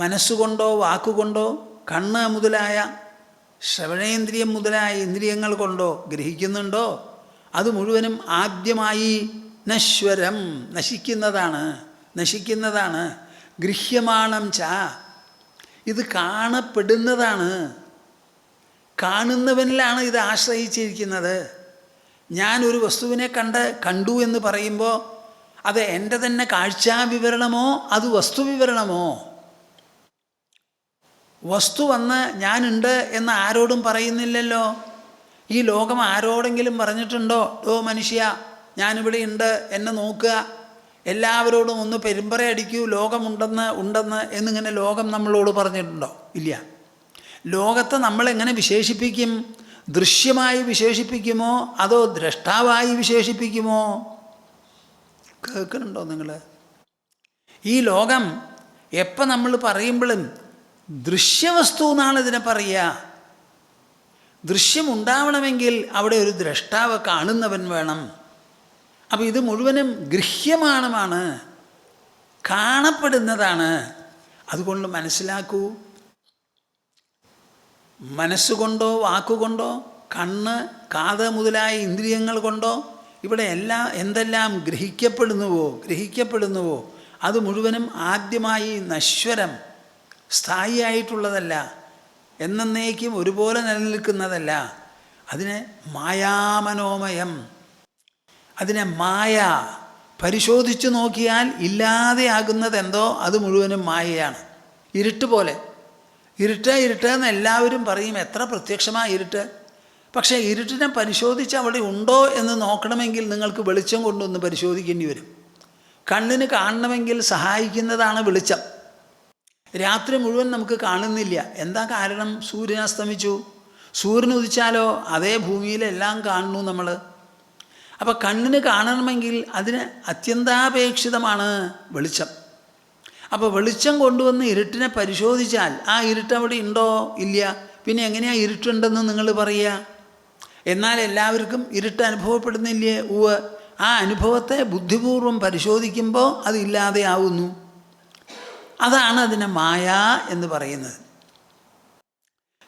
മനസ്സുകൊണ്ടോ വാക്കുകൊണ്ടോ കണ്ണ് മുതലായ ശ്രവണേന്ദ്രിയം മുതലായ ഇന്ദ്രിയങ്ങൾ കൊണ്ടോ ഗ്രഹിക്കുന്നുണ്ടോ, അത് മുഴുവനും ആദ്യമായി നശ്വരം, നശിക്കുന്നതാണ്. ഗൃഹ്യമാണം ച, ഇത് കാണപ്പെടുന്നതാണ്. കാണുന്നവനിലാണ് ഇത് ആശ്രയിച്ചിരിക്കുന്നത്. ഞാനൊരു വസ്തുവിനെ കണ്ടു എന്ന് പറയുമ്പോൾ അത് എൻ്റെ തന്നെ കാഴ്ചാവിവരണമോ അത് വസ്തുവിവരണമോ? വസ്തു വന്ന് ഞാനുണ്ട് എന്ന് ആരോടും പറയുന്നില്ലല്ലോ. ഈ ലോകം ആരോടെങ്കിലും പറഞ്ഞിട്ടുണ്ടോ, ഓ മനുഷ്യ ഞാനിവിടെ ഉണ്ട്, എന്നെ നോക്കുക, എല്ലാവരോടും ഒന്ന് പെരുമ്പറ അടിക്കൂ, ഉണ്ടെന്ന് എന്നിങ്ങനെ ലോകം നമ്മളോട് പറഞ്ഞിട്ടുണ്ടോ? ഇല്ല. ലോകത്തെ നമ്മളെങ്ങനെ വിശേഷിപ്പിക്കും? ദൃശ്യമായി വിശേഷിപ്പിക്കുമോ അതോ ദ്രഷ്ടാവായി വിശേഷിപ്പിക്കുമോ? കേൾക്കുന്നുണ്ടോ നിങ്ങൾ? ഈ ലോകം എപ്പോൾ നമ്മൾ പറയുമ്പോഴും ദൃശ്യവസ്തു എന്നാണ് ഇതിനെ പറയുക. ദൃശ്യമുണ്ടാവണമെങ്കിൽ അവിടെ ഒരു ദ്രഷ്ടാവ്, കാണുന്നവൻ വേണം. അപ്പം ഇത് മുഴുവനും ഗൃഹ്യമാണമാണ്, കാണപ്പെടുന്നതാണ്. അതുകൊണ്ട് മനസ്സിലാക്കൂ, മനസ്സുകൊണ്ടോ വാക്കുകൊണ്ടോ കണ്ണ് കാത് മുതലായ ഇന്ദ്രിയങ്ങൾ കൊണ്ടോ ഇവിടെ എന്തെല്ലാം ഗ്രഹിക്കപ്പെടുന്നുവോ അത് മുഴുവനും ആദ്യമായി നശ്വരം, സ്ഥായിയായിട്ടുള്ളതല്ല, എന്നേക്കും ഒരുപോലെ നിലനിൽക്കുന്നതല്ല. അതിനെ മായാമനോമയം, അതിനെ മായ, പരിശോധിച്ചു നോക്കിയാൽ ഇല്ലാതെയാകുന്നതെന്തോ അത് മുഴുവനും മായയാണ്. ഇരുട്ട് പോലെ. ഇരുട്ട് എന്ന് എല്ലാവരും പറയും. എത്ര പ്രത്യക്ഷമായ ഇരുട്ട്! പക്ഷേ ഇരുട്ടിനെ പരിശോധിച്ച് അവിടെ ഉണ്ടോ എന്ന് നോക്കണമെങ്കിൽ നിങ്ങൾക്ക് വെളിച്ചം കൊണ്ടൊന്ന് പരിശോധിക്കേണ്ടി വരും. കണ്ണിന് കാണണമെങ്കിൽ സഹായിക്കുന്നതാണ് വെളിച്ചം. രാത്രി മുഴുവൻ നമുക്ക് കാണുന്നില്ല. എന്താ കാരണം? സൂര്യൻ അസ്തമിച്ചു. സൂര്യൻ ഉദിച്ചാലോ അതേ ഭൂമിയിലെല്ലാം കാണുന്നു നമ്മൾ. അപ്പോൾ കണ്ണിന് കാണണമെങ്കിൽ അതിന് അത്യന്താപേക്ഷിതമാണ് വെളിച്ചം. അപ്പോൾ വെളിച്ചം കൊണ്ടുവന്ന് ഇരുട്ടിനെ പരിശോധിച്ചാൽ ആ ഇരുട്ട് അവിടെ ഉണ്ടോ? ഇല്ല. പിന്നെ എങ്ങനെയാണ് ഇരുട്ടുണ്ടെന്ന് നിങ്ങൾ പറയുക? എന്നാൽ എല്ലാവർക്കും ഇരുട്ട് അനുഭവപ്പെടുന്നില്ലേ? ഉവ്വ്. ആ അനുഭവത്തെ ബുദ്ധിപൂർവം പരിശോധിക്കുമ്പോൾ അതില്ലാതെ ആവുന്നു. അതാണ് അതിനെ മായ എന്ന് പറയുന്നത്.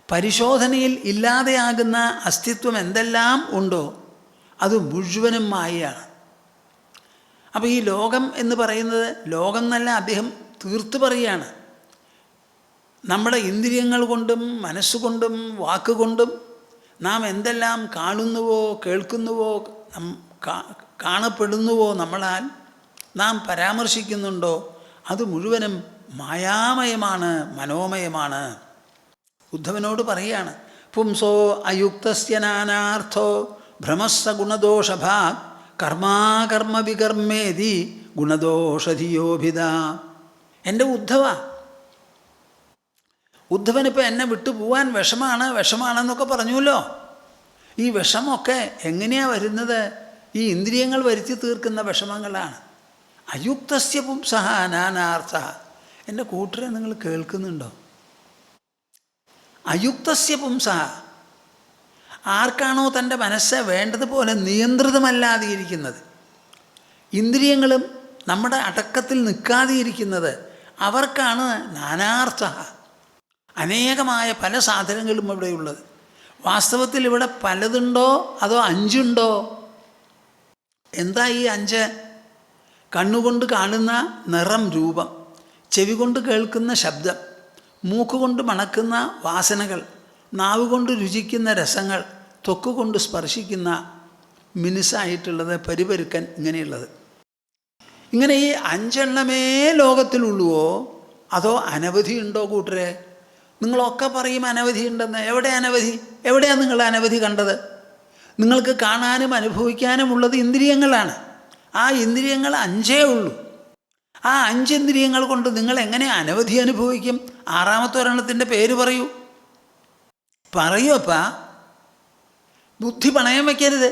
പരിശോധനയിൽ ഇല്ലാതെയാകുന്ന അസ്തിത്വം എന്തെല്ലാം ഉണ്ടോ അത് മുഴുവനും മായയാണ്. അപ്പോൾ ഈ ലോകം എന്ന് പറയുന്നത്, ലോകം എന്നല്ല അദ്ദേഹം തീർത്ത് പറയുകയാണ്, നമ്മുടെ ഇന്ദ്രിയങ്ങൾ കൊണ്ടും മനസ്സുകൊണ്ടും വാക്കുകൊണ്ടും നാം എന്തെല്ലാം കാണുന്നുവോ കേൾക്കുന്നുവോ കാണപ്പെടുന്നുവോ നമ്മളാൽ നാം പരാമർശിക്കുന്നുണ്ടോ അത് മുഴുവനും മായാമയമാണ്, മനോമയമാണ്. ഉദ്ധവനോട് പറയുകയാണ്, പുംസോ അയുക്തസ്യ നാനാർത്ഥോ ഭ്രമസ്സ ഗുണദോഷഭാഗ് കർമാകർമ്മ വികർമ്മേതി ഗുണദോഷധിയോഭിത. എൻ്റെ ഉദ്ധവനിപ്പോൾ എന്നെ വിട്ടു പോവാൻ വിഷമാണെന്നൊക്കെ പറഞ്ഞുല്ലോ. ഈ വിഷമൊക്കെ എങ്ങനെയാണ് വരുന്നത്? ഈ ഇന്ദ്രിയങ്ങൾ വരുത്തി തീർക്കുന്ന വിഷമങ്ങളാണ്. അയുക്തസ്യ പുംസഃ നാനാർത്ഥ. എൻ്റെ കൂട്ടരെ നിങ്ങൾ കേൾക്കുന്നുണ്ടോ? അയുക്തസ്യ പുംസഃ, ആർക്കാണോ തൻ്റെ മനസ്സ് വേണ്ടതുപോലെ നിയന്ത്രിതമല്ലാതെ ഇരിക്കുന്നത്, ഇന്ദ്രിയങ്ങളും നമ്മുടെ അടക്കത്തിൽ നിൽക്കാതെ ഇരിക്കുന്നത് അവർക്കാണ് നാനാർത്ഥ, അനേകമായ പല സാധനങ്ങളും ഇവിടെയുള്ളത്. വാസ്തവത്തിൽ ഇവിടെ പലതുണ്ടോ അതോ അഞ്ചുണ്ടോ? എന്താ ഈ അഞ്ച്? കണ്ണുകൊണ്ട് കാണുന്ന നിറം, രൂപം, ചെവി കൊണ്ട് കേൾക്കുന്ന ശബ്ദം, മൂക്കുകൊണ്ട് മണക്കുന്ന വാസനകൾ, നാവുകൊണ്ട് രുചിക്കുന്ന രസങ്ങൾ, ത്വക്കുകൊണ്ട് സ്പർശിക്കുന്ന മിനുസായിട്ടുള്ളത്, പരിപരുക്കൻ, ഇങ്ങനെയുള്ളത്. ഇങ്ങനെ ഈ അഞ്ചെണ്ണമേ ലോകത്തിലുള്ളുവോ അതോ അനവധി ഉണ്ടോ കൂട്ടരെ? നിങ്ങളൊക്കെ പറയും അനവധി ഉണ്ടെന്ന്. എവിടെ അനവധി? എവിടെയാണ് നിങ്ങൾ അനവധി കണ്ടത്? നിങ്ങൾക്ക് കാണാനും അനുഭവിക്കാനും ഉള്ളത് ഇന്ദ്രിയങ്ങളാണ്. ആ ഇന്ദ്രിയങ്ങൾ അഞ്ചേ ഉള്ളൂ. ആ അഞ്ചിന്ദ്രിയങ്ങൾ കൊണ്ട് നിങ്ങൾ എങ്ങനെ അനവധി അനുഭവിക്കും? ആറാമത്തെ ഒരെണ്ണത്തിൻ്റെ പേര് പറയൂ. പറയൂപ്പാ. ബുദ്ധി പണയം വയ്ക്കരുത്.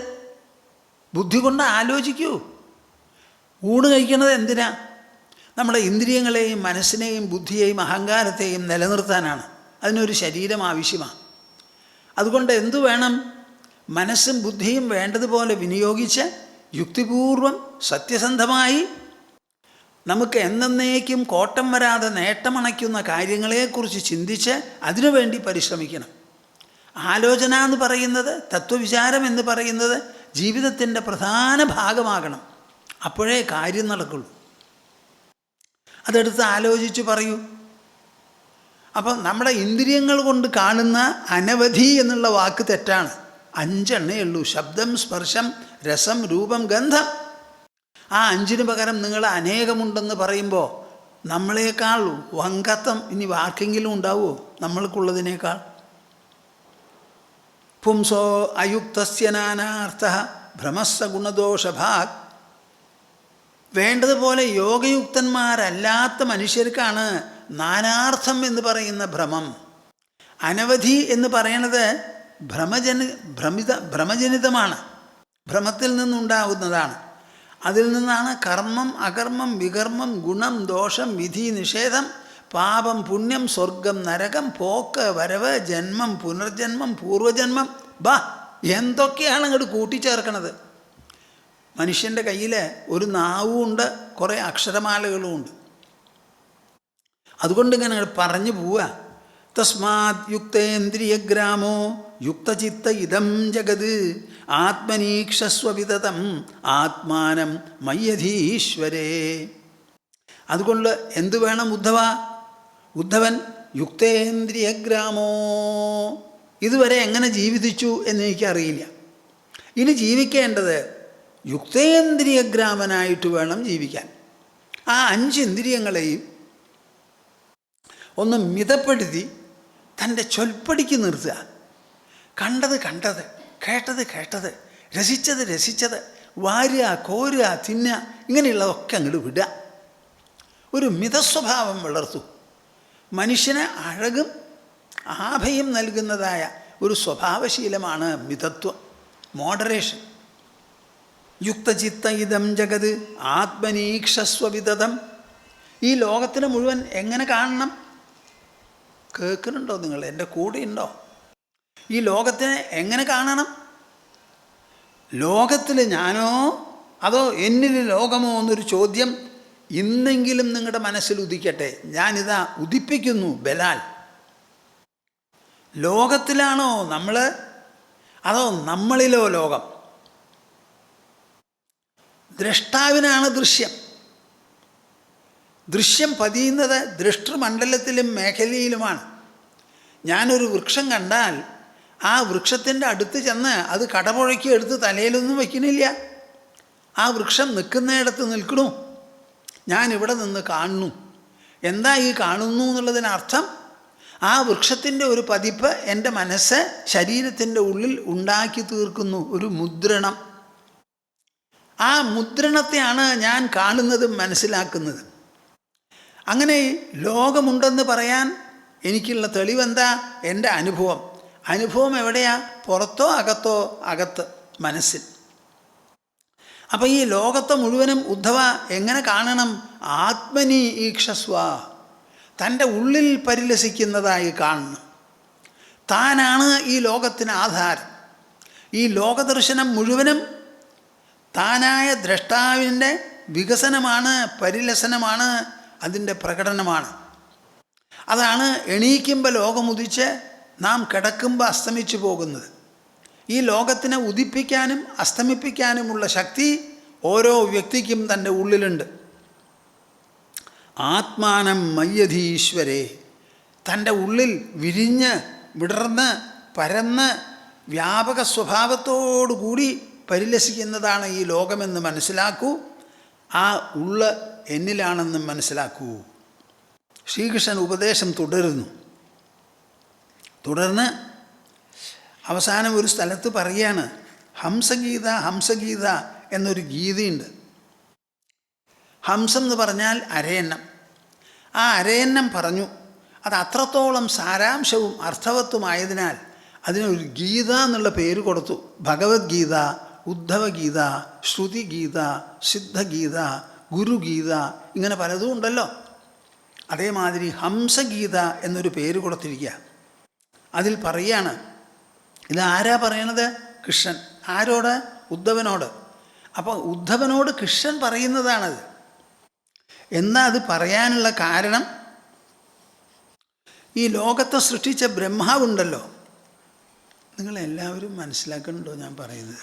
ബുദ്ധി കൊണ്ട് ആലോചിക്കൂ. ഊണ് കഴിക്കുന്നത് എന്തിനാ? നമ്മുടെ ഇന്ദ്രിയങ്ങളെയും മനസ്സിനെയും ബുദ്ധിയെയും അഹങ്കാരത്തെയും നിലനിർത്താനാണ്. അതിനൊരു ശരീരം ആവശ്യമാണ്. അതുകൊണ്ട് എന്തു വേണം? മനസ്സും ബുദ്ധിയും വേണ്ടതുപോലെ വിനിയോഗിച്ച് യുക്തിപൂർവം സത്യസന്ധമായി നമുക്ക് എന്നേക്കും കോട്ടം വരാതെ നേട്ടമണയ്ക്കുന്ന കാര്യങ്ങളെക്കുറിച്ച് ചിന്തിച്ച് അതിനുവേണ്ടി പരിശ്രമിക്കണം. ആലോചന എന്ന് പറയുന്നത്, തത്വവിചാരം എന്ന് പറയുന്നത് ജീവിതത്തിൻ്റെ പ്രധാന ഭാഗമാകണം. അപ്പോഴേ കാര്യം നടക്കുള്ളൂ. അതെടുത്ത് ആലോചിച്ച് പറയൂ. അപ്പം നമ്മുടെ ഇന്ദ്രിയങ്ങൾ കൊണ്ട് കാണുന്ന അനവധി എന്നുള്ള വാക്ക് തെറ്റാണ്. അഞ്ചെണ്ണേ ഉള്ളൂ: ശബ്ദം, സ്പർശം, രസം, രൂപം, ഗന്ധം. ആ അഞ്ചിന് പകരം നിങ്ങൾ അനേകമുണ്ടെന്ന് പറയുമ്പോൾ നമ്മളെക്കാൾ വങ്കത്തം ഇനി ആർക്കെങ്കിലും ഉണ്ടാവുമോ നമ്മൾക്കുള്ളതിനേക്കാൾ? പുംസോ അയുക്തസ്യ നാനാർത്ഥ ഭ്രമസ്സ ഗുണദോഷഭാഗ്. വേണ്ടതുപോലെ യോഗയുക്തന്മാരല്ലാത്ത മനുഷ്യർക്കാണ് നാനാർത്ഥം എന്ന് പറയുന്ന ഭ്രമം. അനവധി എന്ന് പറയുന്നത് ഭ്രമജനിതമാണ്, ഭ്രമത്തിൽ നിന്നുണ്ടാകുന്നതാണ്. അതിൽ നിന്നാണ് കർമ്മം, അകർമ്മം, വികർമ്മം, ഗുണം, ദോഷം, വിധി, നിഷേധം, പാപം, പുണ്യം, സ്വർഗം, നരകം, പോക്ക്, വരവ്, ജന്മം, പുനർജന്മം, പൂർവജന്മം, എന്തൊക്കെയാണ് അങ്ങോട്ട് കൂട്ടിച്ചേർക്കണത്. മനുഷ്യൻ്റെ കയ്യിൽ ഒരു നാവുമുണ്ട്, കുറേ അക്ഷരമാലകളുമുണ്ട്. അതുകൊണ്ട് ഇങ്ങനെ പറഞ്ഞു പോവുക. തസ്മാത് യുക്തേന്ദ്രിയഗ്രാമോ യുക്തചിത്ത ഇതം ജഗത് ആത്മനീക്ഷസ്വവിതതം ആത്മാനം മയ്യധീശ്വരേ. അതുകൊണ്ട് എന്തു വേണം ഉദ്ധവൻ യുക്തേന്ദ്രിയഗ്രാമോ. ഇതുവരെ എങ്ങനെ ജീവിച്ചു എന്നെനിക്കറിയില്ല. ഇനി ജീവിക്കേണ്ടത് യുക്തേന്ദ്രിയഗ്രാമനായിട്ട് വേണം ജീവിക്കാൻ. ആ 5 ഇന്ദ്രിയങ്ങളെയും ഒന്ന് മിതപ്പെടുത്തി തൻ്റെ ചൊൽപ്പടിക്ക് നിർത്തുക. കണ്ടത് കണ്ടത്, കേട്ടത് കേട്ടത്, രസിച്ചത് രസിച്ചത്, വാരുക, കോരുക, തിന്നുക, ഇങ്ങനെയുള്ളതൊക്കെ അങ്ങോട്ട് വിടുക. ഒരു മിതസ്വഭാവം വളർത്തു. മനുഷ്യന് അഴകും ആഭയും നൽകുന്നതായ ഒരു സ്വഭാവശീലമാണ് മിതത്വം, മോഡറേഷൻ. യുക്തചിത്ത ഇതം ജഗത് ആത്മനീക്ഷസ്വവിതതം. ഈ ലോകത്തിന് മുഴുവൻ എങ്ങനെ കാണണം? കേൾക്കുന്നുണ്ടോ നിങ്ങൾ? എൻ്റെ കൂടെ ഉണ്ടോ? ഈ ലോകത്തിനെ എങ്ങനെ കാണണം? ലോകത്തിൽ ഞാനോ അതോ എന്നിൽ ലോകമോ എന്നൊരു ചോദ്യം ഇന്നെങ്കിലും നിങ്ങളുടെ മനസ്സിൽ ഉദിക്കട്ടെ. ഞാനിതാ ഉദിപ്പിക്കുന്നു. ബലാൽ, ലോകത്തിലാണോ നമ്മൾ അതോ നമ്മളിലോ ലോകം? ദ്രഷ്ടാവിനാണ് ദൃശ്യം. ദൃശ്യം പതിയുന്നത് ദൃഷ്ടൃമണ്ഡലത്തിലും മേഖലയിലുമാണ്. ഞാനൊരു വൃക്ഷം കണ്ടാൽ ആ വൃക്ഷത്തിൻ്റെ അടുത്ത് ചെന്ന് അത് കടപുഴക്കി എടുത്ത് തലയിലൊന്നും വയ്ക്കുന്നില്ല. ആ വൃക്ഷം നിൽക്കുന്നിടത്ത് നിൽക്കണു. ഞാനിവിടെ നിന്ന് കാണുന്നു. എന്താ ഈ കാണുന്നു എന്നുള്ളതിനർത്ഥം? ആ വൃക്ഷത്തിൻ്റെ ഒരു പതിപ്പ് എൻ്റെ മനസ്സ് ശരീരത്തിൻ്റെ ഉള്ളിൽ ഉണ്ടാക്കി തീർക്കുന്നു, ഒരു മുദ്രണം. ആ മുദ്രണത്തെയാണ് ഞാൻ കാണുന്നതും മനസ്സിലാക്കുന്നതും. അങ്ങനെ ലോകമുണ്ടെന്ന് പറയാൻ എനിക്കുള്ള തെളിവെന്താ? എൻ്റെ അനുഭവം. അനുഭവം എവിടെയാ? പുറത്തോ അകത്തോ? അകത്ത്, മനസ്സിൽ. അപ്പം ഈ ലോകത്തെ മുഴുവനും ഉദ്ധവ എങ്ങനെ കാണണം? ആത്മനി ഈക്ഷസ്വ, തൻ്റെ ഉള്ളിൽ പരിലസിക്കുന്നതായി കാണണം. താനാണ് ഈ ലോകത്തിന് ആധാരം. ഈ ലോകദർശനം മുഴുവനും താനായ ദ്രഷ്ടാവിൻ്റെ വികസനമാണ്, പരിലസനമാണ്, അതിൻ്റെ പ്രകടനമാണ്. അതാണ് എണീക്കുമ്പോൾ ലോകമുദിച്ച് നാം കിടക്കുമ്പോൾ അസ്തമിച്ചു പോകുന്നത്. ഈ ലോകത്തിനെ ഉദിപ്പിക്കാനും അസ്തമിപ്പിക്കാനുമുള്ള ശക്തി ഓരോ വ്യക്തിക്കും തൻ്റെ ഉള്ളിലുണ്ട്. ആത്മാനം മയ്യധീശ്വരേ, തൻ്റെ ഉള്ളിൽ വിരിഞ്ഞ് വിടർന്ന് പരന്ന് വ്യാപക സ്വഭാവത്തോടുകൂടി പരിലസിക്കുന്നതാണ് ഈ ലോകമെന്ന് മനസ്സിലാക്കൂ. ആ ഉള്ള എന്നിലാണെന്നും മനസ്സിലാക്കൂ. ശ്രീകൃഷ്ണൻ ഉപദേശം തുടർന്ന് അവസാനം ഒരു സ്ഥലത്ത് പറയാണ്, ഹംസഗീത ഹംസഗീത എന്നൊരു ഗീതയുണ്ട്. ഹംസം എന്ന് പറഞ്ഞാൽ അരയന്നം. ആ അരയന്നം പറഞ്ഞു. അത് അത്രത്തോളം സാരാംശവും അർത്ഥവത്വമായതിനാൽ അതിനൊരു ഗീത എന്നുള്ള പേര് കൊടുത്തു. ഭഗവത്ഗീത, ഉദ്ധവഗീത, ശ്രുതിഗീത, സിദ്ധഗീത, ഗുരുഗീത, ഇങ്ങനെ പലതും ഉണ്ടല്ലോ. അതേമാതിരി ഹംസഗീത എന്നൊരു പേര് കൊടുത്തിരിക്കുക. അതിൽ പറയാണ്, ഇതാരാ പറയണത്? കൃഷ്ണൻ. ആരോട്? ഉദ്ധവനോട്. അപ്പോൾ ഉദ്ധവനോട് കൃഷ്ണൻ പറയുന്നതാണത്. എന്നാ അത് പറയാനുള്ള കാരണം, ഈ ലോകത്തെ സൃഷ്ടിച്ച ബ്രഹ്മാവുണ്ടല്ലോ, നിങ്ങളെല്ലാവരും മനസ്സിലാക്കുന്നുണ്ടോ ഞാൻ പറയുന്നത്?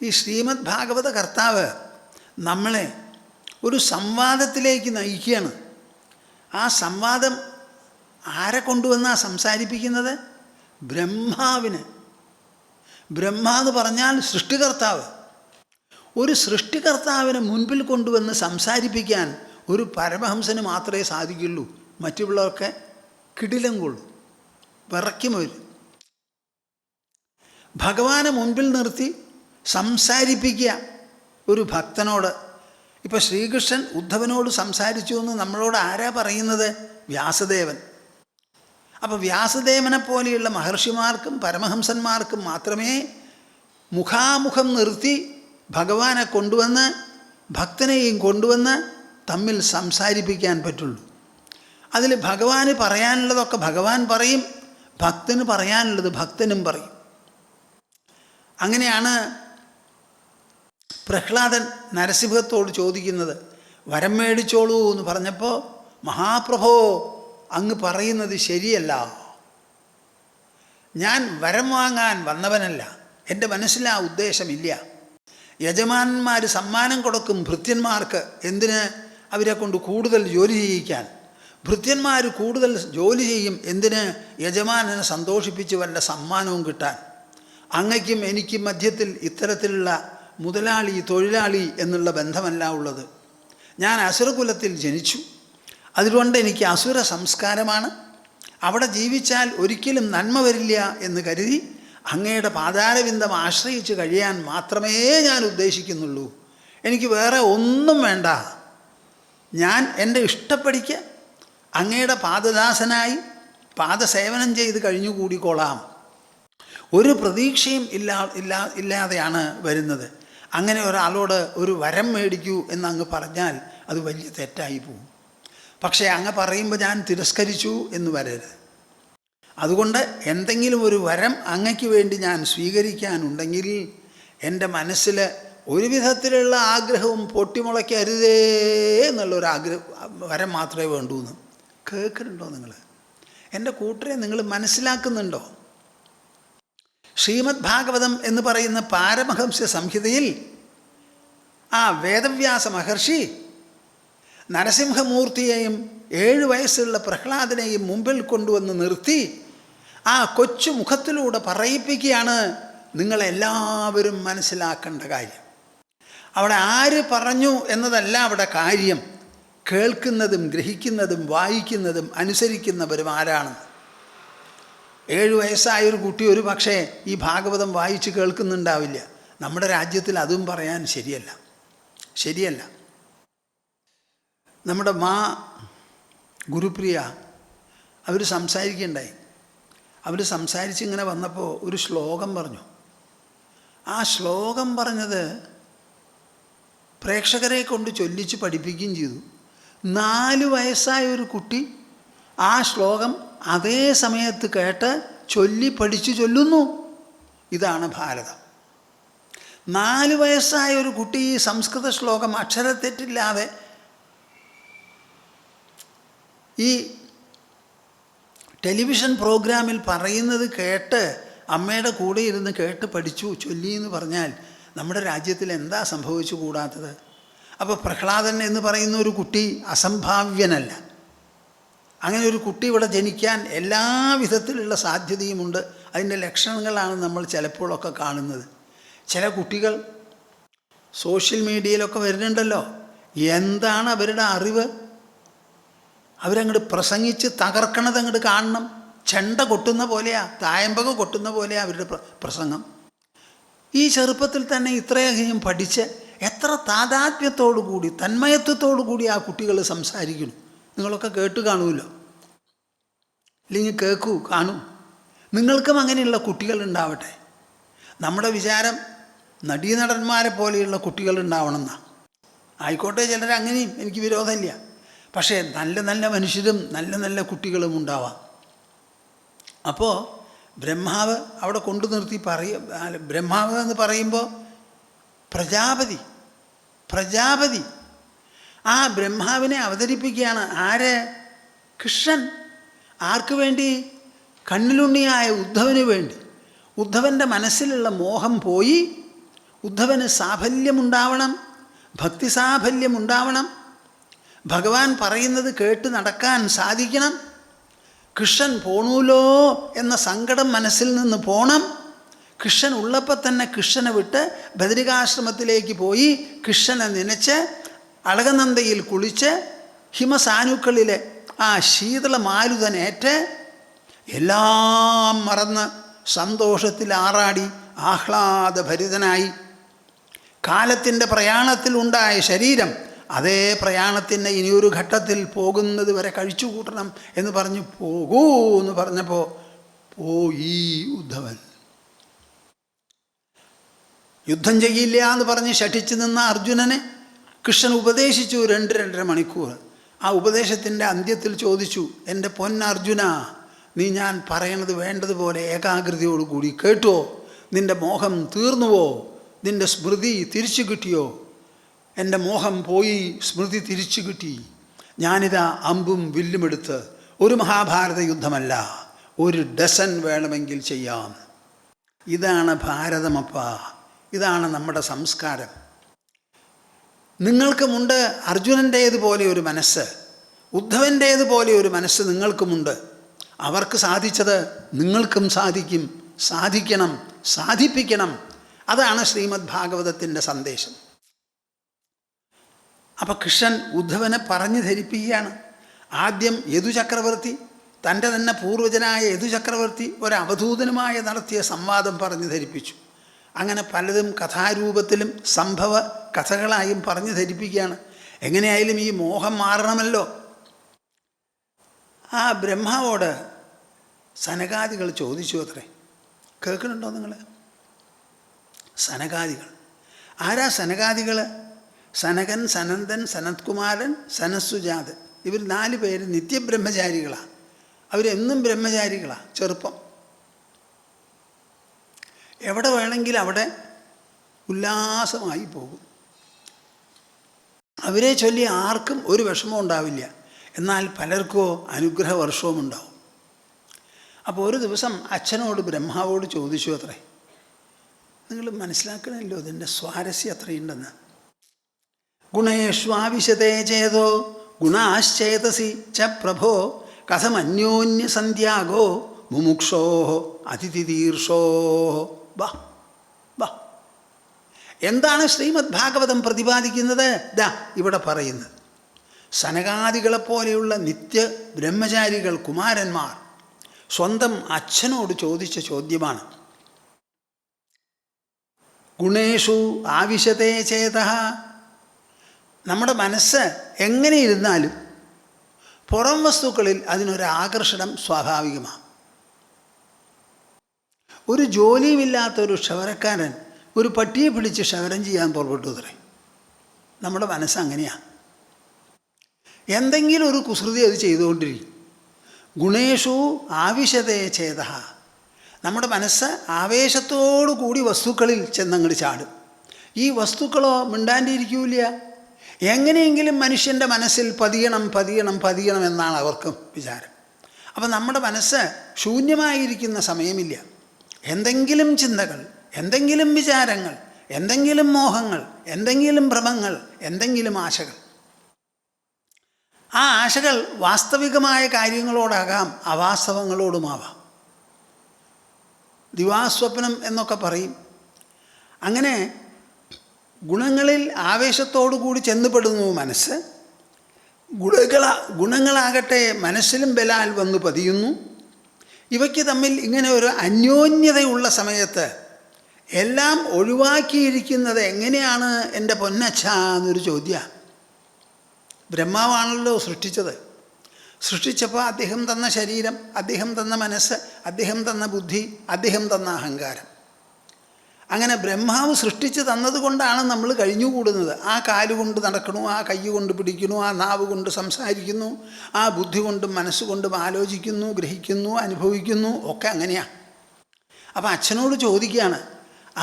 ഈ ശ്രീമദ് ഭാഗവത കർത്താവ് നമ്മളെ ഒരു സംവാദത്തിലേക്ക് നയിക്കുകയാണ്. ആ സംവാദം ആരെ കൊണ്ടുവന്നാ സംസാരിപ്പിക്കുന്നത്? ബ്രഹ്മാവിന്. ബ്രഹ്മ എന്ന് പറഞ്ഞാൽ സൃഷ്ടികർത്താവ്. ഒരു സൃഷ്ടികർത്താവിനെ മുൻപിൽ കൊണ്ടുവന്ന് സംസാരിപ്പിക്കാൻ ഒരു പരമഹംസന് മാത്രമേ സാധിക്കുള്ളൂ. മറ്റുള്ളവർക്ക് കിടിലം കൊള്ളും, വിറയ്ക്കും വരും. ഭഗവാനെ മുൻപിൽ നിർത്തി സംസാരിപ്പിക്കുക ഒരു ഭക്തനോട്. ഇപ്പോൾ ശ്രീകൃഷ്ണൻ ഉദ്ധവനോട് സംസാരിച്ചു എന്ന് നമ്മളോട് ആരാ പറയുന്നത്? വ്യാസദേവൻ. അപ്പോൾ വ്യാസദേവനെ പോലെയുള്ള മഹർഷിമാർക്കും പരമഹംസന്മാർക്കും മാത്രമേ മുഖാമുഖം നിർത്തി ഭഗവാനെ കൊണ്ടുവന്ന് ഭക്തനെയും കൊണ്ടുവന്ന് തമ്മിൽ സംസാരിപ്പിക്കാൻ പറ്റുള്ളൂ. അതിൽ ഭഗവാന് പറയാനുള്ളതൊക്കെ ഭഗവാൻ പറയും, ഭക്തന് പറയാനുള്ളത് ഭക്തനും പറയും. അങ്ങനെയാണ് പ്രഹ്ലാദൻ നരസിംഹത്തോട് ചോദിക്കുന്നത്. വരം മേടിച്ചോളൂ എന്ന് പറഞ്ഞപ്പോൾ, മഹാപ്രഭോ അങ്ങ് പറയുന്നത് ശരിയല്ല, ഞാൻ വരം വാങ്ങാൻ വന്നവനല്ല, എൻ്റെ മനസ്സിൽ ആ ഉദ്ദേശമില്ല. യജമാനന്മാർ സമ്മാനം കൊടുക്കും ഭൃത്യന്മാർക്ക്. എന്തിന്? അവരെ കൊണ്ട് കൂടുതൽ ജോലി ചെയ്യിക്കാൻ. ഭൃത്യന്മാർ കൂടുതൽ ജോലി ചെയ്യും. എന്തിന്? യജമാനനെ സന്തോഷിപ്പിച്ച് വല്ല സമ്മാനവും കിട്ടാൻ. അങ്ങയ്ക്കും എനിക്കും മധ്യത്തിൽ ഇത്തരത്തിലുള്ള മുതലാളി തൊഴിലാളി എന്നുള്ള ബന്ധമല്ല ഉള്ളത്. ഞാൻ അസുരകുലത്തിൽ ജനിച്ചു, അതുകൊണ്ട് എനിക്ക് അസുര സംസ്കാരമാണ്. അവിടെ ജീവിച്ചാൽ ഒരിക്കലും നന്മ വരില്ല എന്ന് കരുതി അങ്ങയുടെ പാതാരവിന്ദം ആശ്രയിച്ച് കഴിയാൻ മാത്രമേ ഞാൻ ഉദ്ദേശിക്കുന്നുള്ളൂ. എനിക്ക് വേറെ ഒന്നും വേണ്ട. ഞാൻ എൻ്റെ ഇഷ്ടപ്പടിക്ക് അങ്ങയുടെ പാദദാസനായി പാദസേവനം ചെയ്ത് കഴിഞ്ഞുകൂടിക്കോളാം. ഒരു പ്രതീക്ഷയും ഇല്ലാതെയാണ് വരുന്നത്. അങ്ങനെ ഒരാളോട് ഒരു വരം മേടിക്കൂ എന്നങ്ങ് പറഞ്ഞാൽ അത് വലിയ തെറ്റായി പോകും. പക്ഷേ അങ്ങ് പറയുമ്പോൾ ഞാൻ തിരസ്കരിച്ചു എന്ന് വരരുത്. അതുകൊണ്ട് എന്തെങ്കിലും ഒരു വരം അങ്ങയ്ക്ക് വേണ്ടി ഞാൻ സ്വീകരിക്കാനുണ്ടെങ്കിൽ എൻ്റെ മനസ്സിൽ ഒരു വിധത്തിലുള്ള ആഗ്രഹവും പൊട്ടിമുളയ്ക്കരുതേ എന്നുള്ളൊരു വരം മാത്രമേ വേണ്ടൂ എന്ന്. കേൾക്കുന്നുണ്ടോ നിങ്ങൾ? എൻ്റെ കൂട്ടരെ നിങ്ങൾ മനസ്സിലാക്കുന്നുണ്ടോ? ശ്രീമദ് ഭാഗവതം എന്ന് പറയുന്ന പാരമഹംസ്യ സംഹിതയിൽ ആ വേദവ്യാസ മഹർഷി നരസിംഹമൂർത്തിയെയും 7 വയസ്സുള്ള പ്രഹ്ലാദനെയും മുമ്പിൽ കൊണ്ടുവന്ന് നിർത്തി ആ കൊച്ചു മുഖത്തിലൂടെ പറയിപ്പിക്കുകയാണ്, നിങ്ങളെല്ലാവരും മനസ്സിലാക്കേണ്ട കാര്യം. അവിടെ ആര് പറഞ്ഞു എന്നതല്ല അവിടെ കാര്യം, കേൾക്കുന്നതും ഗ്രഹിക്കുന്നതും വായിക്കുന്നതും അനുസരിക്കുന്നവരും ആരാണ്. 7 വയസ്സായൊരു കുട്ടി ഒരു പക്ഷേ ഈ ഭാഗവതം വായിച്ച് കേൾക്കുന്നുണ്ടാവില്ല. നമ്മുടെ രാജ്യത്തിൽ അതും പറയാൻ ശരിയല്ല. നമ്മുടെ മാ ഗുരുപ്രിയ അവർ സംസാരിക്കുകയുണ്ടായി. അവർ സംസാരിച്ചിങ്ങനെ വന്നപ്പോൾ ഒരു ശ്ലോകം പറഞ്ഞു. ആ ശ്ലോകം പറഞ്ഞത് പ്രേക്ഷകരെ കൊണ്ട് ചൊല്ലിച്ച് പഠിപ്പിക്കുകയും ചെയ്തു. 4 വയസ്സായ ഒരു കുട്ടി ആ ശ്ലോകം അതേ സമയത്ത് കേട്ട് ചൊല്ലി പഠിച്ചു ചൊല്ലുന്നു. ഇതാണ് ഭാരതം. 4 വയസ്സായ ഒരു കുട്ടി ഈ സംസ്കൃത ശ്ലോകം അക്ഷരത്തെറ്റില്ലാതെ ഈ ടെലിവിഷൻ പ്രോഗ്രാമിൽ പറയുന്നത് കേട്ട് അമ്മയുടെ കൂടെ ഇരുന്ന് കേട്ട് പഠിച്ചു ചൊല്ലി എന്ന് പറഞ്ഞാൽ നമ്മുടെ രാജ്യത്തിൽ എന്താ സംഭവിച്ചു കൂടാത്തത്? അപ്പോൾ പ്രഹ്ലാദൻ എന്ന് പറയുന്ന ഒരു കുട്ടി അസംഭാവ്യനല്ല. അങ്ങനെ ഒരു കുട്ടി ഇവിടെ ജനിക്കാൻ എല്ലാ വിധത്തിലുള്ള സാധ്യതയുമുണ്ട്. അതിൻ്റെ ലക്ഷണങ്ങളാണ് നമ്മൾ ചിലപ്പോഴൊക്കെ കാണുന്നത്. ചില കുട്ടികൾ സോഷ്യൽ മീഡിയയിലൊക്കെ വരുന്നുണ്ടല്ലോ, എന്താണ് അവരുടെ അറിവ്! അവരങ്ങോട്ട് പ്രസംഗിച്ച് തകർക്കണത് അങ്ങോട്ട് കാണണം. ചെണ്ട കൊട്ടുന്ന പോലെയാ, തായമ്പക കൊട്ടുന്ന പോലെയാ അവരുടെ പ്രസംഗം. ഈ ചെറുപ്പത്തിൽ തന്നെ ഇത്രയധികം പഠിച്ച് എത്ര താതാത്മ്യത്തോടു കൂടി തന്മയത്വത്തോടു കൂടി ആ കുട്ടികൾ സംസാരിക്കുന്നു. നിങ്ങളൊക്കെ കേട്ട് കാണുമല്ലോ, അല്ലെങ്കിൽ കേൾക്കൂ കാണൂ. നിങ്ങൾക്കും അങ്ങനെയുള്ള കുട്ടികളുണ്ടാവട്ടെ. നമ്മുടെ വിചാരം നടീനടന്മാരെ പോലെയുള്ള കുട്ടികളുണ്ടാവണം എന്നാണ്. ആയിക്കോട്ടെ, ചിലരങ്ങനെയും എനിക്ക് വിരോധമില്ല. പക്ഷേ നല്ല നല്ല മനുഷ്യരും നല്ല നല്ല കുട്ടികളും ഉണ്ടാവാം. അപ്പോൾ ബ്രഹ്മാവ് അവിടെ കൊണ്ടു നിർത്തി ബ്രഹ്മാവ് എന്ന് പറയുമ്പോൾ പ്രജാപതി ആ ബ്രഹ്മാവിനെ അവതരിപ്പിക്കുകയാണ്. ആര്? കൃഷ്ണൻ. ആർക്ക് വേണ്ടി? കണ്ണിലുണ്ണിയായ ഉദ്ധവന് വേണ്ടി. ഉദ്ധവൻ്റെ മനസ്സിലുള്ള മോഹം പോയി ഉദ്ധവന് സാഫല്യമുണ്ടാവണം, ഭക്തി സാഫല്യമുണ്ടാവണം, ഭഗവാൻ പറയുന്നത് കേട്ട് നടക്കാൻ സാധിക്കണം. കൃഷ്ണൻ പോണൂലോ എന്ന സങ്കടം മനസ്സിൽ നിന്ന് പോണം. കൃഷ്ണൻ ഉള്ളപ്പോൾ തന്നെ കൃഷ്ണനെ വിട്ട് ബദരികാശ്രമത്തിലേക്ക് പോയി കൃഷ്ണനെ നനച്ച് അളകനന്ദയിൽ കുളിച്ച് ഹിമസാനുക്കളിലെ ആ ശീതള മാരുതനേറ്റ് എല്ലാം മറന്ന് സന്തോഷത്തിൽ ആറാടി ആഹ്ലാദഭരിതനായി കാലത്തിൻ്റെ പ്രയാണത്തിലുണ്ടായ ശരീരം അതേ പ്രയാണത്തിൻ്റെ ഇനിയൊരു ഘട്ടത്തിൽ പോകുന്നത് വരെ കഴിച്ചു കൂട്ടണം എന്ന് പറഞ്ഞ് പോകൂ എന്ന് പറഞ്ഞപ്പോൾ പോയി ഉദ്ധവൻ. യുദ്ധം ചെയ്യില്ല എന്ന് പറഞ്ഞ് ശഠിച്ചു നിന്ന അർജുനനെ കൃഷ്ണൻ ഉപദേശിച്ചു 2-2.5 മണിക്കൂർ. ആ ഉപദേശത്തിൻ്റെ അന്ത്യത്തിൽ ചോദിച്ചു, എൻ്റെ പൊന്നർജുന, നീ ഞാൻ പറയണത് വേണ്ടതുപോലെ ഏകാഗ്രതയോടുകൂടി കേട്ടോ? നിൻ്റെ മോഹം തീർന്നുവോ? നിൻ്റെ സ്മൃതി തിരിച്ചു കിട്ടിയോ? എൻ്റെ മോഹം പോയി, സ്മൃതി തിരിച്ചു കിട്ടി. ഞാനിതാ അമ്പും വില്ലുമെടുത്ത് ഒരു മഹാഭാരത യുദ്ധമല്ല, 1 ഡസൻ വേണമെങ്കിൽ ചെയ്യാം. ഇതാണ് ഭാരതമപ്പ, ഇതാണ് നമ്മുടെ സംസ്കാരം. നിങ്ങൾക്കുമുണ്ട് അർജുനൻ്റേതുപോലെ ഒരു മനസ്സ്, ഉദ്ധവൻ്റേതുപോലെ ഒരു മനസ്സ് നിങ്ങൾക്കുമുണ്ട്. അവർക്ക് സാധിച്ചത് നിങ്ങൾക്കും സാധിക്കും, സാധിക്കണം, സാധിപ്പിക്കണം. അതാണ് ശ്രീമദ് ഭാഗവതത്തിൻ്റെ സന്ദേശം. അപ്പം കൃഷ്ണൻ ഉദ്ധവനെ പറഞ്ഞു ധരിപ്പിക്കുകയാണ്. ആദ്യം യദുചക്രവർത്തി, തൻ്റെ തന്നെ പൂർവജനായ യദുചക്രവർത്തി ഒരവധൂതനുമായി നടത്തിയ സംവാദം പറഞ്ഞു ധരിപ്പിച്ചു. അങ്ങനെ പലതും കഥാരൂപത്തിലും സംഭവ കഥകളായും പറഞ്ഞു ധരിപ്പിക്കുകയാണ്. എങ്ങനെയായാലും ഈ മോഹം മാറണമല്ലോ. ആ ബ്രഹ്മാവോട് സനകാദികൾ ചോദിച്ചു അത്രേ. കേൾക്കുന്നുണ്ടോ നിങ്ങൾ? സനകാദികൾ ആരാ? സനകാദികൾ സനകൻ, സനന്ദൻ, സനത്കുമാരൻ, സനത്സുജാതൻ. ഇവർ 4 പേര് നിത്യബ്രഹ്മചാരികളാണ്. അവരെന്നും ബ്രഹ്മചാരികളാണ്. ചെറുപ്പം എവിടെ വേണമെങ്കിലും അവിടെ ഉല്ലാസമായി പോകും. അവരെ ചൊല്ലി ആർക്കും ഒരു വിഷമവും ഉണ്ടാവില്ല. എന്നാൽ പലർക്കോ അനുഗ്രഹ വർഷവും ഉണ്ടാവും. അപ്പോൾ ഒരു ദിവസം അച്ഛനോട് ബ്രഹ്മാവോട് ചോദിച്ചു അത്രേ. നിങ്ങൾ മനസ്സിലാക്കണമല്ലോ ഇതിൻ്റെ സ്വാരസ്യം അത്രയുണ്ടെന്ന്. ഗുണേഷ്വാവിശതേ ചേതോ ഗുണാശ്ചേതസി ച പ്രഭോ കഥമന്യോന്യ സന്ധ്യാഗോ മുമുക്ഷോ അതിഥിതീർഷോ. വാ വാ, എന്താണ് ശ്രീമദ് ഭാഗവതം പ്രതിപാദിക്കുന്നത്? ദാ ഇവിടെ പറയുന്നത്. സനകാദികളെപ്പോലെയുള്ള നിത്യ ബ്രഹ്മചാരികൾ, കുമാരന്മാർ സ്വന്തം അച്ഛനോട് ചോദിച്ച ചോദ്യമാണ്. ഗുണേഷു ആവിശതേ ചേതഃ. നമ്മുടെ മനസ്സ് എങ്ങനെ ഇരുന്നാലും പുറം വസ്തുക്കളിൽ അതിനൊരാകർഷണം സ്വാഭാവികമാണ്. ഒരു ജോലിയുമില്ലാത്തൊരു ക്ഷവരക്കാരൻ ഒരു പട്ടിയെ പിടിച്ച് ക്ഷവരം ചെയ്യാൻ പുറപ്പെട്ടു അത്രേ. നമ്മുടെ മനസ്സ് അങ്ങനെയാണ്. എന്തെങ്കിലും ഒരു കുസൃതി അത് ചെയ്തുകൊണ്ടിരിക്കും. ഗുണേഷു ആവിശതേ ചേതഃ. നമ്മുടെ മനസ്സ് ആവേശത്തോടു കൂടി വസ്തുക്കളിൽ ചെന്നങ്ങോട്ട് ചാടും. ഈ വസ്തുക്കളോ മിണ്ടാണ്ടിരിക്കൂല. എങ്ങനെയെങ്കിലും മനുഷ്യൻ്റെ മനസ്സിൽ പതിയണം പതിയണം പതിയണം എന്നാണ് അവർക്കും വിചാരം. അപ്പം നമ്മുടെ മനസ്സ് ശൂന്യമായിരിക്കുന്ന സമയമില്ല. എന്തെങ്കിലും ചിന്തകൾ, എന്തെങ്കിലും വിചാരങ്ങൾ, എന്തെങ്കിലും മോഹങ്ങൾ, എന്തെങ്കിലും ഭ്രമങ്ങൾ, എന്തെങ്കിലും ആശകൾ. ആ ആശകൾ വാസ്തവികമായ കാര്യങ്ങളോടാകാം, അവാസ്തവങ്ങളോടുമാവാം. ദിവാസ്വപ്നം എന്നൊക്കെ പറയും. അങ്ങനെ ഗുണങ്ങളിൽ ആവേശത്തോടു കൂടി ചെന്നുപെടുന്നു മനസ്സ്. ഗുണങ്ങളാകട്ടെ മനസ്സിലും ബലാൽ വന്നു പതിയുന്നു. ഇവയ്ക്ക് തമ്മിൽ ഇങ്ങനെ ഒരു അന്യോന്യതയുള്ള സമയത്ത് എല്ലാം ഒഴിവാക്കിയിരിക്കുന്നത് എങ്ങനെയാണ് എൻ്റെ പൊന്നച്ഛ എന്നൊരു ചോദ്യമാണ്. ബ്രഹ്മാവാണല്ലോ സൃഷ്ടിച്ചത്. സൃഷ്ടിച്ചപ്പോൾ അദ്ദേഹം തന്ന ശരീരം, അദ്ദേഹം തന്ന മനസ്സ്, അദ്ദേഹം തന്ന ബുദ്ധി, അദ്ദേഹം തന്ന അഹങ്കാരം. അങ്ങനെ ബ്രഹ്മാവ് സൃഷ്ടിച്ച് തന്നതുകൊണ്ടാണ് നമ്മൾ കഴിഞ്ഞുകൂടുന്നത്. ആ കാലുകൊണ്ട് നടക്കണു, ആ കൈ കൊണ്ട് പിടിക്കുന്നു, ആ നാവ് കൊണ്ട് സംസാരിക്കുന്നു, ആ ബുദ്ധി കൊണ്ടും മനസ്സുകൊണ്ടും ആലോചിക്കുന്നു, ഗ്രഹിക്കുന്നു, അനുഭവിക്കുന്നു, ഒക്കെ അങ്ങനെയാണ്. അപ്പം അച്ഛനോട് ചോദിക്കുകയാണ്,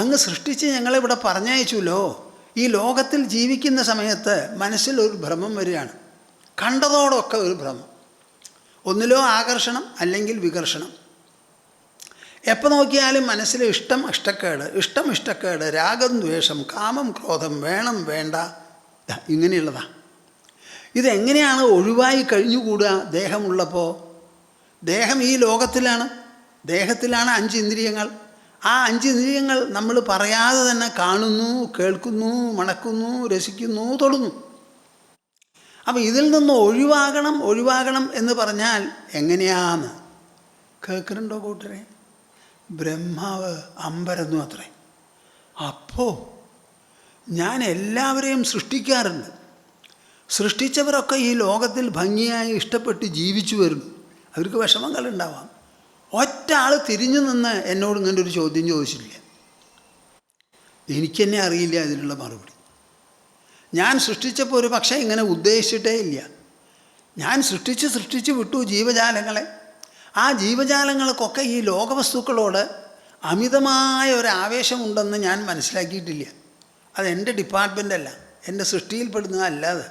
അങ്ങ് സൃഷ്ടിച്ച് ഞങ്ങളിവിടെ പറഞ്ഞയച്ചുല്ലോ, ഈ ലോകത്തിൽ ജീവിക്കുന്ന സമയത്ത് മനസ്സിലൊരു ഭ്രമം വരികയാണ്. കണ്ടതോടൊക്കെ ഒരു ഭ്രമം. ഒന്നിലോ ആകർഷണം അല്ലെങ്കിൽ വികർഷണം. എപ്പോൾ നോക്കിയാലും മനസ്സിൽ ഇഷ്ടം ഇഷ്ടക്കേട്, ഇഷ്ടം ഇഷ്ടക്കേട്, രാഗം ദ്വേഷം, കാമം ക്രോധം, വേണം വേണ്ട, ഇങ്ങനെയുള്ളതാണ്. ഇതെങ്ങനെയാണ് ഒഴിവായി കഴിഞ്ഞുകൂടുക ദേഹമുള്ളപ്പോൾ? ദേഹം ഈ ലോകത്തിലാണ്, ദേഹത്തിലാണ് 5 ഇന്ദ്രിയങ്ങൾ. ആ 5 ഇന്ദ്രിയങ്ങൾ നമ്മൾ പറയാതെ തന്നെ കാണുന്നു, കേൾക്കുന്നു, മണക്കുന്നു, രസിക്കുന്നു, തൊടുന്നു. അപ്പം ഇതിൽ നിന്ന് ഒഴിവാകണം ഒഴിവാകണം എന്ന് പറഞ്ഞാൽ എങ്ങനെയാന്ന് കേൾക്കുന്നുണ്ടോ കൂട്ടരെ? ബ്രഹ്മാവ് അമ്പരന്നു അത്രേ. അപ്പോൾ ഞാൻ എല്ലാവരെയും സൃഷ്ടിക്കാറുണ്ട്. സൃഷ്ടിച്ചവരൊക്കെ ഈ ലോകത്തിൽ ഭംഗിയായി ഇഷ്ടപ്പെട്ട് ജീവിച്ചു വരുന്നു. അവർക്ക് വിഷമങ്ങളുണ്ടാവാം. ഒറ്റ ആൾ തിരിഞ്ഞു നിന്ന് എന്നോട് ഇങ്ങനെ ഒരു ചോദ്യം ചോദിച്ചില്ല. എനിക്കെന്നെ അറിയില്ല അതിനുള്ള മറുപടി. ഞാൻ സൃഷ്ടിച്ചപ്പോൾ ഒരു പക്ഷേ ഇങ്ങനെ ഉദ്ദേശിച്ചിട്ടേ ഇല്ല. ഞാൻ സൃഷ്ടിച്ച് വിട്ടു ജീവജാലങ്ങളെ. ആ ജീവജാലങ്ങൾക്കൊക്കെ ഈ ലോകവസ്തുക്കളോട് അമിതമായ ഒരു ആവേശമുണ്ടെന്ന് ഞാൻ മനസ്സിലാക്കിയിട്ടില്ല. അതെൻ്റെ ഡിപ്പാർട്ട്മെൻ്റല്ല, എൻ്റെ സൃഷ്ടിയിൽപ്പെടുന്നതല്ലാതെ.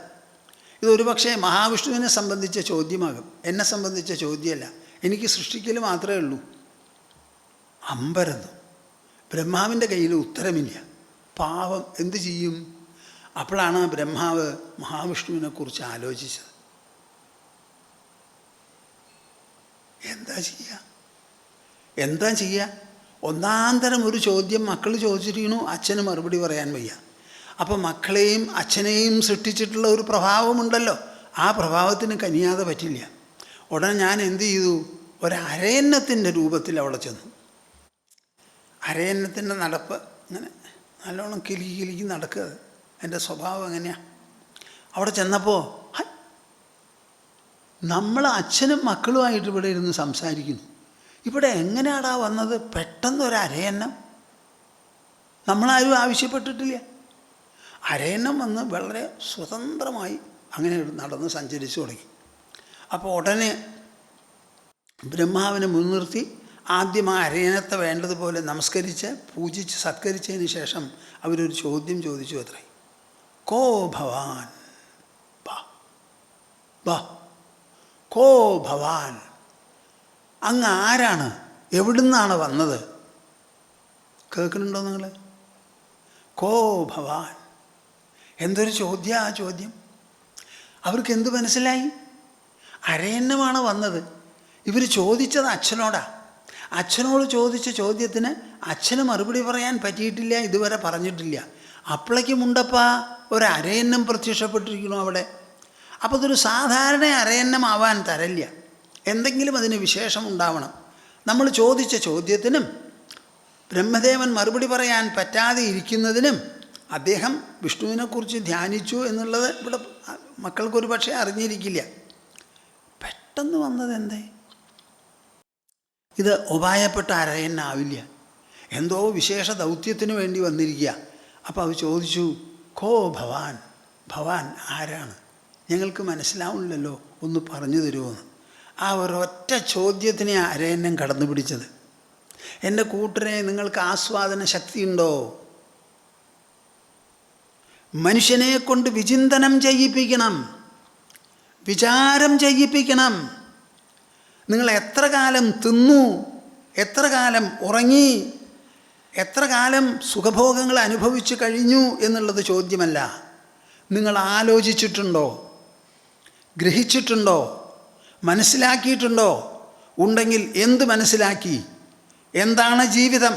ഇതൊരു പക്ഷേ മഹാവിഷ്ണുവിനെ സംബന്ധിച്ച ചോദ്യമാകും, എന്നെ സംബന്ധിച്ച ചോദ്യമല്ല. എനിക്ക് സൃഷ്ടിക്കൽ മാത്രമേ ഉള്ളൂ. അമ്പരന്നു. ബ്രഹ്മാവിൻ്റെ കയ്യിൽ ഉത്തരമില്ല. പാവം എന്തു ചെയ്യും? അപ്പോഴാണ് ബ്രഹ്മാവ് മഹാവിഷ്ണുവിനെക്കുറിച്ച് ആലോചിച്ചത്. എന്താ ചെയ്യുക? ഒന്നാന്തരം ഒരു ചോദ്യം മക്കൾ ചോദിച്ചിരിക്കണു, അച്ഛന് മറുപടി പറയാൻ വയ്യ. അപ്പോൾ മക്കളെയും അച്ഛനെയും സൃഷ്ടിച്ചിട്ടുള്ള ഒരു പ്രഭാവമുണ്ടല്ലോ, ആ പ്രഭാവത്തിന് കനിയാതെ പറ്റില്ല. ഉടനെ ഞാൻ എന്തു ചെയ്തു? ഒരരയന്നത്തിൻ്റെ രൂപത്തിൽ അവിടെ ചെന്നു. അരയന്നത്തിൻ്റെ നടപ്പ് ഇങ്ങനെ നല്ലോണം കിലുക്കി നടക്കുക. എൻ്റെ സ്വഭാവം എങ്ങനെയാണ്? അവിടെ ചെന്നപ്പോൾ നമ്മൾ അച്ഛനും മക്കളുമായിട്ട് ഇവിടെ ഇരുന്ന് സംസാരിക്കുന്നു. ഇവിടെ എങ്ങനെയാടാ വന്നത്? പെട്ടെന്നൊരു അരയന്നം. നമ്മളാരും ആവശ്യപ്പെട്ടിട്ടില്ല. അരയന്നം വന്ന് വളരെ സ്വതന്ത്രമായി അങ്ങനെ നടന്ന് സഞ്ചരിച്ചു തുടങ്ങി. അപ്പോൾ ഉടനെ ബ്രഹ്മാവിനെ മുൻനിർത്തി ആദ്യം ആ അരയനത്തെ വേണ്ടതുപോലെ നമസ്കരിച്ച് പൂജിച്ച് സത്കരിച്ചതിന് ശേഷം അവരൊരു ചോദ്യം ചോദിച്ചു അത്രേ. കോ ഭവാൻ? കോ ഭവാൻ? അങ്ങ് ആരാണ്? എവിടുന്നാണ് വന്നത്? കേൾക്കുന്നുണ്ടോ നിങ്ങൾ? കോ ഭവാൻ? എന്തൊരു ചോദ്യം ആ ചോദ്യം! അവർക്ക് എന്ത് മനസ്സിലായി? അരയന്നമാണ് വന്നത്. ഇവർ ചോദിച്ചത് അച്ഛനോടാണ്. അച്ഛനോട് ചോദിച്ച ചോദ്യത്തിന് അച്ഛന് മറുപടി പറയാൻ പറ്റിയിട്ടില്ല, ഇതുവരെ പറഞ്ഞിട്ടില്ല. അപ്പോഴേക്കും ഉണ്ടപ്പാ ഒരു അരയന്നം പ്രത്യക്ഷപ്പെട്ടിരിക്കണു അവിടെ. അപ്പോൾ ഇതൊരു സാധാരണ അരയന്നമാവാൻ തരല്ല, എന്തെങ്കിലും അതിന് വിശേഷം ഉണ്ടാവണം. നമ്മൾ ചോദിച്ച ചോദ്യത്തിനും ബ്രഹ്മദേവൻ മറുപടി പറയാൻ പറ്റാതെ ഇരിക്കുന്നതിനും അദ്ദേഹം വിഷ്ണുവിനെക്കുറിച്ച് ധ്യാനിച്ചു എന്നുള്ളത് ഇവിടെ മക്കൾക്കൊരു പക്ഷേ അറിഞ്ഞിരിക്കില്ല. പെട്ടെന്ന് വന്നത് എന്തേ? ഇത് ഉപായപ്പെട്ട അരയന്നാവില്ല, എന്തോ വിശേഷ ദൗത്യത്തിന് വേണ്ടി വന്നിരിക്കുക. അപ്പോൾ അവർ ചോദിച്ചു, കോ ഭവാൻ? ഭവാൻ ആരാണ്? ഞങ്ങൾക്ക് മനസ്സിലാവുന്നില്ലല്ലോ, ഒന്ന് പറഞ്ഞു തരുമോന്ന്. ആ ഒരൊറ്റ ചോദ്യത്തിനെ അരയന്നം കടന്നു പിടിച്ചത്. എൻ്റെ കൂട്ടരെ, നിങ്ങൾക്ക് ആസ്വാദന ശക്തിയുണ്ടോ? മനുഷ്യനെ കൊണ്ട് വിചിന്തനം ചെയ്യിപ്പിക്കണം, വിചാരം ചെയ്യിപ്പിക്കണം. നിങ്ങൾ എത്ര കാലം തിന്നു, എത്ര കാലം ഉറങ്ങി, എത്ര കാലം സുഖഭോഗങ്ങൾ അനുഭവിച്ചു കഴിഞ്ഞു എന്നുള്ളത് ചോദ്യമല്ല. നിങ്ങൾ ആലോചിച്ചിട്ടുണ്ടോ? ഗ്രഹിച്ചിട്ടുണ്ടോ? മനസ്സിലാക്കിയിട്ടുണ്ടോ? ഉണ്ടെങ്കിൽ എന്ത് മനസ്സിലാക്കി? എന്താണ് ജീവിതം?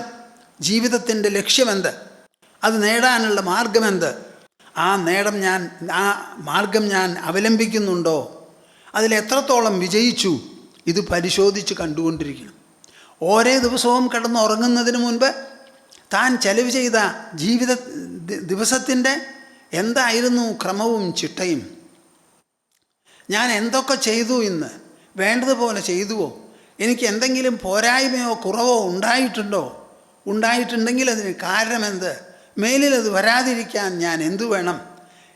ജീവിതത്തിൻ്റെ ലക്ഷ്യമെന്ത്? അത് നേടാനുള്ള മാർഗമെന്ത്? ആ മാർഗം ഞാൻ അവലംബിക്കുന്നുണ്ടോ? അതിലെത്രത്തോളം വിജയിച്ചു? ഇത് പരിശോധിച്ച് കണ്ടുകൊണ്ടിരിക്കണം. ഓരോ ദിവസവും കിടന്നുറങ്ങുന്നതിന് മുൻപ് താൻ ചെലവ് ചെയ്ത ദിവസത്തിൻ്റെ എന്തായിരുന്നു ക്രമവും ചിട്ടയും? ഞാൻ എന്തൊക്കെ ചെയ്തു, ഇന്ന് വേണ്ടതുപോലെ ചെയ്തുവോ? എനിക്ക് എന്തെങ്കിലും പോരായ്മയോ കുറവോ ഉണ്ടായിട്ടുണ്ടോ? ഉണ്ടായിട്ടുണ്ടെങ്കിൽ അതിന് കാരണമെന്ത്? മേലിൽ അത് വരാതിരിക്കാൻ ഞാൻ എന്തു വേണം?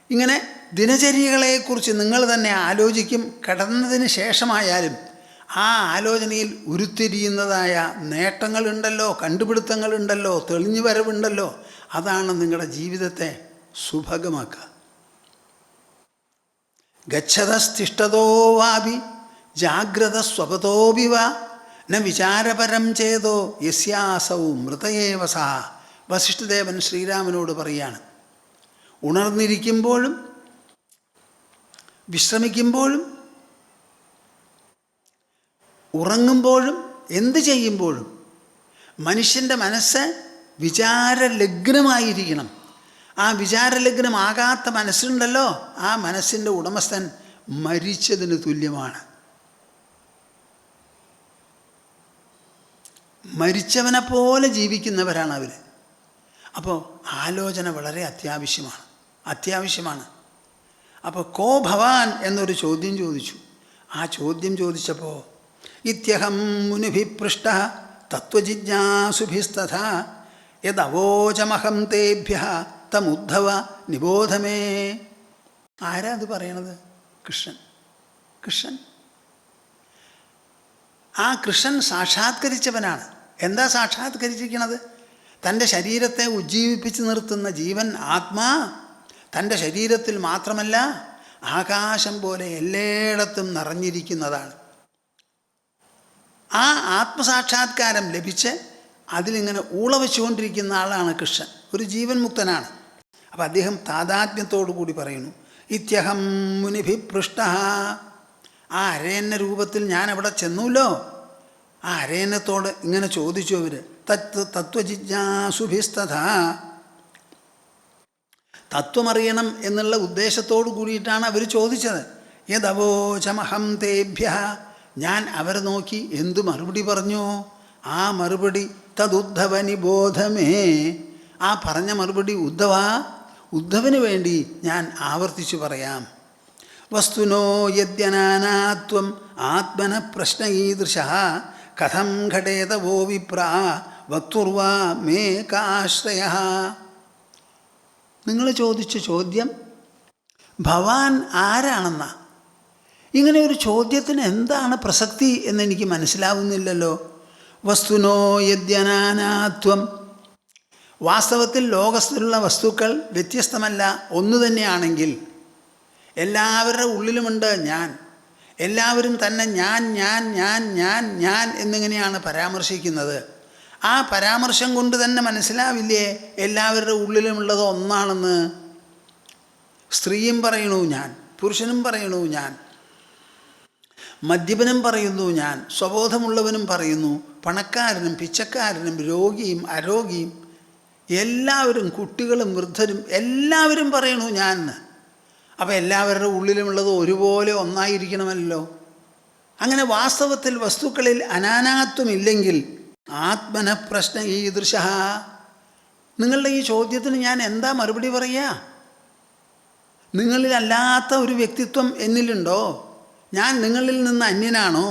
ഇങ്ങനെ ദിനചര്യകളെക്കുറിച്ച് നിങ്ങൾ തന്നെ ആലോചിക്കും. കിടന്നതിന് ശേഷമായാലും ആ ആലോചനയിൽ ഉരുത്തിരിയുന്നതായ നേട്ടങ്ങളുണ്ടല്ലോ, കണ്ടുപിടുത്തങ്ങളുണ്ടല്ലോ, തെളിഞ്ഞു വരവുണ്ടല്ലോ. അതാണ് നിങ്ങളുടെ ജീവിതത്തെ സുഭഗമാക്കുക. ഗച്ഛതസ്തിഷ്ഠതോ വാപി ജാഗ്രത സ്വപതോപിവ ന വിചാരപരം ചേതോ യസ്യാസൗ മൃതയേവ സഹ. വസിഷ്ഠദേവൻ ശ്രീരാമനോട് പറയാണ്, ഉണർന്നിരിക്കുമ്പോഴും വിശ്രമിക്കുമ്പോഴും ഉറങ്ങുമ്പോഴും എന്ത് ചെയ്യുമ്പോഴും മനുഷ്യൻ്റെ മനസ്സ് വിചാരലഗ്നമായിരിക്കണം. ആ വിചാരലഗ്നമാകാത്ത മനസ്സുണ്ടല്ലോ, ആ മനസ്സിൻ്റെ ഉടമസ്ഥൻ മരിച്ചതിന് തുല്യമാണ്. മരിച്ചവനെ പോലെ ജീവിക്കുന്നവരാണ് അവർ. അപ്പോൾ ആലോചന വളരെ അത്യാവശ്യമാണ്. അപ്പോൾ കോ ഭവാൻ എന്നൊരു ചോദ്യം ചോദിച്ചു. ആ ചോദ്യം ചോദിച്ചപ്പോൾ ഇത്യഹം മുനിഭിപൃഷ്ട തത്വജിജ്ഞാസുഭിസ്തഥാ യദവോചമഹം തേഭ്യ തമുദ്ധവ നിബോധമേ. ആരാ അത് പറയണത്? കൃഷ്ണൻ. ആ കൃഷ്ണൻ സാക്ഷാത്കരിച്ചവനാണ്. എന്താ സാക്ഷാത്കരിച്ചിരിക്കണത്? തൻ്റെ ശരീരത്തെ ഉജ്ജീവിപ്പിച്ച് നിർത്തുന്ന ജീവൻ ആത്മാ തൻ്റെ ശരീരത്തിൽ മാത്രമല്ല ആകാശം പോലെ എല്ലായിടത്തും നിറഞ്ഞിരിക്കുന്നതാണ്. ആ ആത്മസാക്ഷാത്കാരം ലഭിച്ച് അതിലിങ്ങനെ ഊളവെച്ചുകൊണ്ടിരിക്കുന്ന ആളാണ് കൃഷ്ണൻ. ഒരു ജീവൻ മുക്തനാണ്. അപ്പം അദ്ദേഹം താതാത്മ്യത്തോടു കൂടി പറയുന്നു, ഇത്യഹം മുനിഭിപൃഷ്ട. ആ അരയന്ന രൂപത്തിൽ ഞാൻ അവിടെ ചെന്നൂല്ലോ. ആ അരയന്നത്തോട് ഇങ്ങനെ ചോദിച്ചു അവർ, തത്വജിജ്ഞാസുഭിസ്തഥാ. തത്വമറിയണം എന്നുള്ള ഉദ്ദേശത്തോടു കൂടിയിട്ടാണ് അവർ ചോദിച്ചത്. യദവോചമഹം തേഭ്യ. ഞാൻ അവരെ നോക്കി എന്തു മറുപടി പറഞ്ഞു? ആ മറുപടി തദുദ്ധവ നിബോധമേ. ആ പറഞ്ഞ മറുപടി ഉദ്ധവന് വേണ്ടി ഞാൻ ആവർത്തിച്ചു പറയാം. വസ്തുനോ യദ്യനാനാത്വം ആത്മന പ്രശ്നഈദൃശ കഥം ഘടേതവോ വിപ്ര വക്തുർവാ മേ കാശ്രയ. നിങ്ങൾ ചോദിച്ച ചോദ്യം ഭവാൻ ആരാണെന്നാ. ഇങ്ങനെ ഒരു ചോദ്യത്തിന് എന്താണ് പ്രസക്തി എന്നെനിക്ക് മനസ്സിലാവുന്നില്ലല്ലോ. വസ്തുനോ യദ്യനാനാത്വം. വാസ്തവത്തിൽ ലോകത്തിലുള്ള വസ്തുക്കൾ വ്യത്യസ്തമല്ല, ഒന്നു തന്നെയാണെങ്കിൽ എല്ലാവരുടെ ഉള്ളിലുമുണ്ട് ഞാൻ. എല്ലാവരും തന്നെ ഞാൻ ഞാൻ ഞാൻ ഞാൻ ഞാൻ എന്നിങ്ങനെയാണ് പരാമർശിക്കുന്നത്. ആ പരാമർശം കൊണ്ട് തന്നെ മനസ്സിലാവില്ലേ എല്ലാവരുടെ ഉള്ളിലുമുള്ളത് ഒന്നാണെന്ന്? സ്ത്രീയും പറയണു ഞാൻ, പുരുഷനും പറയണു ഞാൻ, മദ്യപനും പറയുന്നു ഞാൻ, സ്വബോധമുള്ളവനും പറയുന്നു, പണക്കാരനും പിച്ചക്കാരനും രോഗിയും അരോഗിയും എല്ലാവരും, കുട്ടികളും വൃദ്ധരും എല്ലാവരും പറയണു ഞാൻ. അപ്പോൾ എല്ലാവരുടെ ഉള്ളിലുമുള്ളത് ഒരുപോലെ ഒന്നായിരിക്കണമല്ലോ. അങ്ങനെ വാസ്തവത്തിൽ വസ്തുക്കളിൽ അനാനാത്വമില്ലെങ്കിൽ ആത്മന പ്രശ്ന ഈദൃശ. നിങ്ങളുടെ ഈ ചോദ്യത്തിന് ഞാൻ എന്താ മറുപടി പറയുക? നിങ്ങളിലല്ലാത്ത ഒരു വ്യക്തിത്വം എന്നിലുണ്ടോ? ഞാൻ നിങ്ങളിൽ നിന്ന് അന്യനാണോ?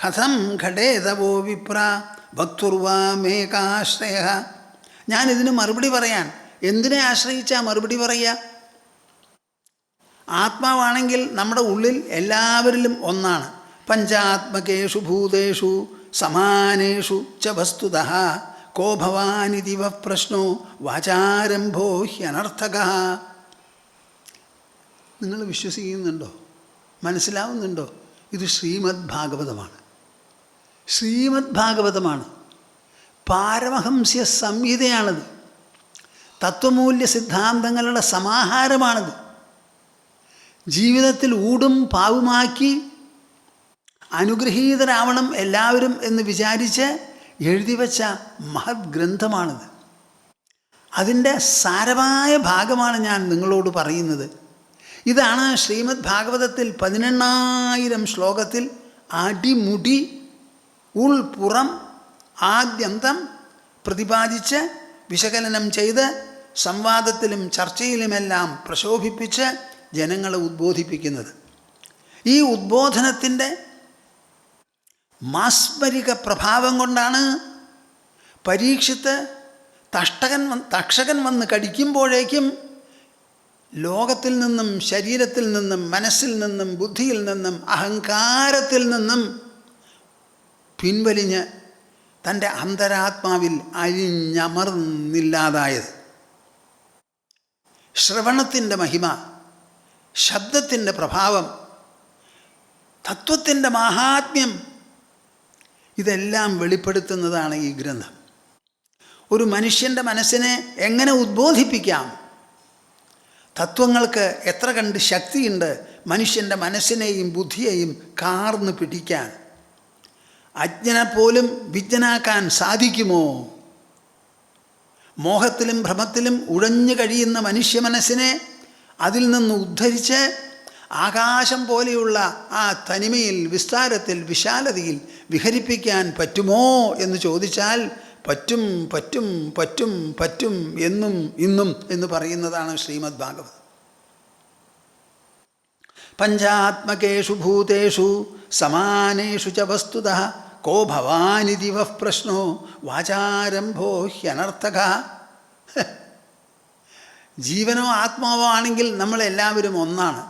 കഥം ഘടേതവോ വിപ്ര ഭക്തുർവാ മേകാശ്രയ. ഞാനിതിന് മറുപടി പറയാൻ എന്തിനെ ആശ്രയിച്ചാ മറുപടി പറയുക? ആത്മാവാണെങ്കിൽ നമ്മുടെ ഉള്ളിൽ എല്ലാവരിലും ഒന്നാണ്. പഞ്ചാത്മകേഷു ഭൂതേഷു സമാനേഷു ച വസ്തുതഃ കോ ഭവാനിതി വ പ്രശ്നോ വാചാരംഭോ ഹ്യനർത്ഥകഃ. നിങ്ങൾ വിശ്വസിക്കുന്നുണ്ടോ? മനസ്സിലാവുന്നുണ്ടോ? ഇത് ശ്രീമദ് ഭാഗവതമാണ്. ശ്രീമദ് ഭാഗവതമാണ്. പാരമഹംസ്യ സംഹിതയാണിത്. തത്വമൂല്യ സിദ്ധാന്തങ്ങളുടെ സമാഹാരമാണിത്. ജീവിതത്തിൽ ഊടും പാവുമാക്കി അനുഗ്രഹീതരാവണം എല്ലാവരും എന്ന് വിചാരിച്ച് എഴുതി വച്ച മഹത് ഗ്രന്ഥമാണിത്. അതിൻ്റെ സാരമായ ഭാഗമാണ് ഞാൻ നിങ്ങളോട് പറയുന്നത്. ഇതാണ് ശ്രീമദ് ഭാഗവതത്തിൽ 18,000 ശ്ലോകത്തിൽ അടിമുടി ഉൾപുറം ആദ്യന്തം പ്രതിപാദിച്ച് വിശകലനം ചെയ്ത് സംവാദത്തിലും ചർച്ചയിലുമെല്ലാം പ്രശോഭിപ്പിച്ച് ജനങ്ങളെ ഉദ്ബോധിപ്പിക്കുന്നത്. ഈ ഉദ്ബോധനത്തിൻ്റെ മാസ്മരിക പ്രഭാവം കൊണ്ടാണ് പരീക്ഷിത്ത് തക്ഷകൻ വന്ന് കടിക്കുമ്പോഴേക്കും ലോകത്തിൽ നിന്നും, ശരീരത്തിൽ നിന്നും, മനസ്സിൽ നിന്നും, ബുദ്ധിയിൽ നിന്നും, അഹങ്കാരത്തിൽ നിന്നും പിൻവലിഞ്ഞ് തൻ്റെ അന്തരാത്മാവിൽ അഴിഞ്ഞമർന്നില്ലാതായത്. ശ്രവണത്തിൻ്റെ മഹിമ, ശബ്ദത്തിൻ്റെ പ്രഭാവം, തത്വത്തിൻ്റെ മാഹാത്മ്യം ഇതെല്ലാം വെളിപ്പെടുത്തുന്നതാണ് ഈ ഗ്രന്ഥം. ഒരു മനുഷ്യൻ്റെ മനസ്സിനെ എങ്ങനെ ഉദ്ബോധിപ്പിക്കാം? തത്വങ്ങൾക്ക് എത്ര കണ്ട് ശക്തിയുണ്ട് മനുഷ്യൻ്റെ മനസ്സിനെയും ബുദ്ധിയെയും കാർന്ന് പിടിക്കാൻ. അജ്ഞനെപ്പോലും വിജ്ഞനാക്കാൻ സാധിക്കുമോ? മോഹത്തിലും ഭ്രമത്തിലും ഉഴഞ്ഞു കഴിയുന്ന മനുഷ്യ മനസ്സിനെ അതിൽ നിന്ന് ഉദ്ധരിച്ച് ആകാശം പോലെയുള്ള ആ തനിമയിൽ, വിസ്താരത്തിൽ, വിശാലതയിൽ വിഹരിപ്പിക്കാൻ പറ്റുമോ എന്ന് ചോദിച്ചാൽ പറ്റും, പറ്റും, പറ്റും, പറ്റും എന്നും ഇന്നും എന്ന് പറയുന്നതാണ് ശ്രീമദ് ഭാഗവതം. പഞ്ചാത്മകേഷു ഭൂതേഷു സമാനേഷു ച വസ്തുതഃ കോ ഭവാനിതി വഃ പ്രശ്നോ വാചാരംഭോ ഹ്യനർത്ഥകഃ. ജീവനോ ആത്മാവോ ആണെങ്കിൽ നമ്മളെല്ലാവരും ഒന്നാണ്.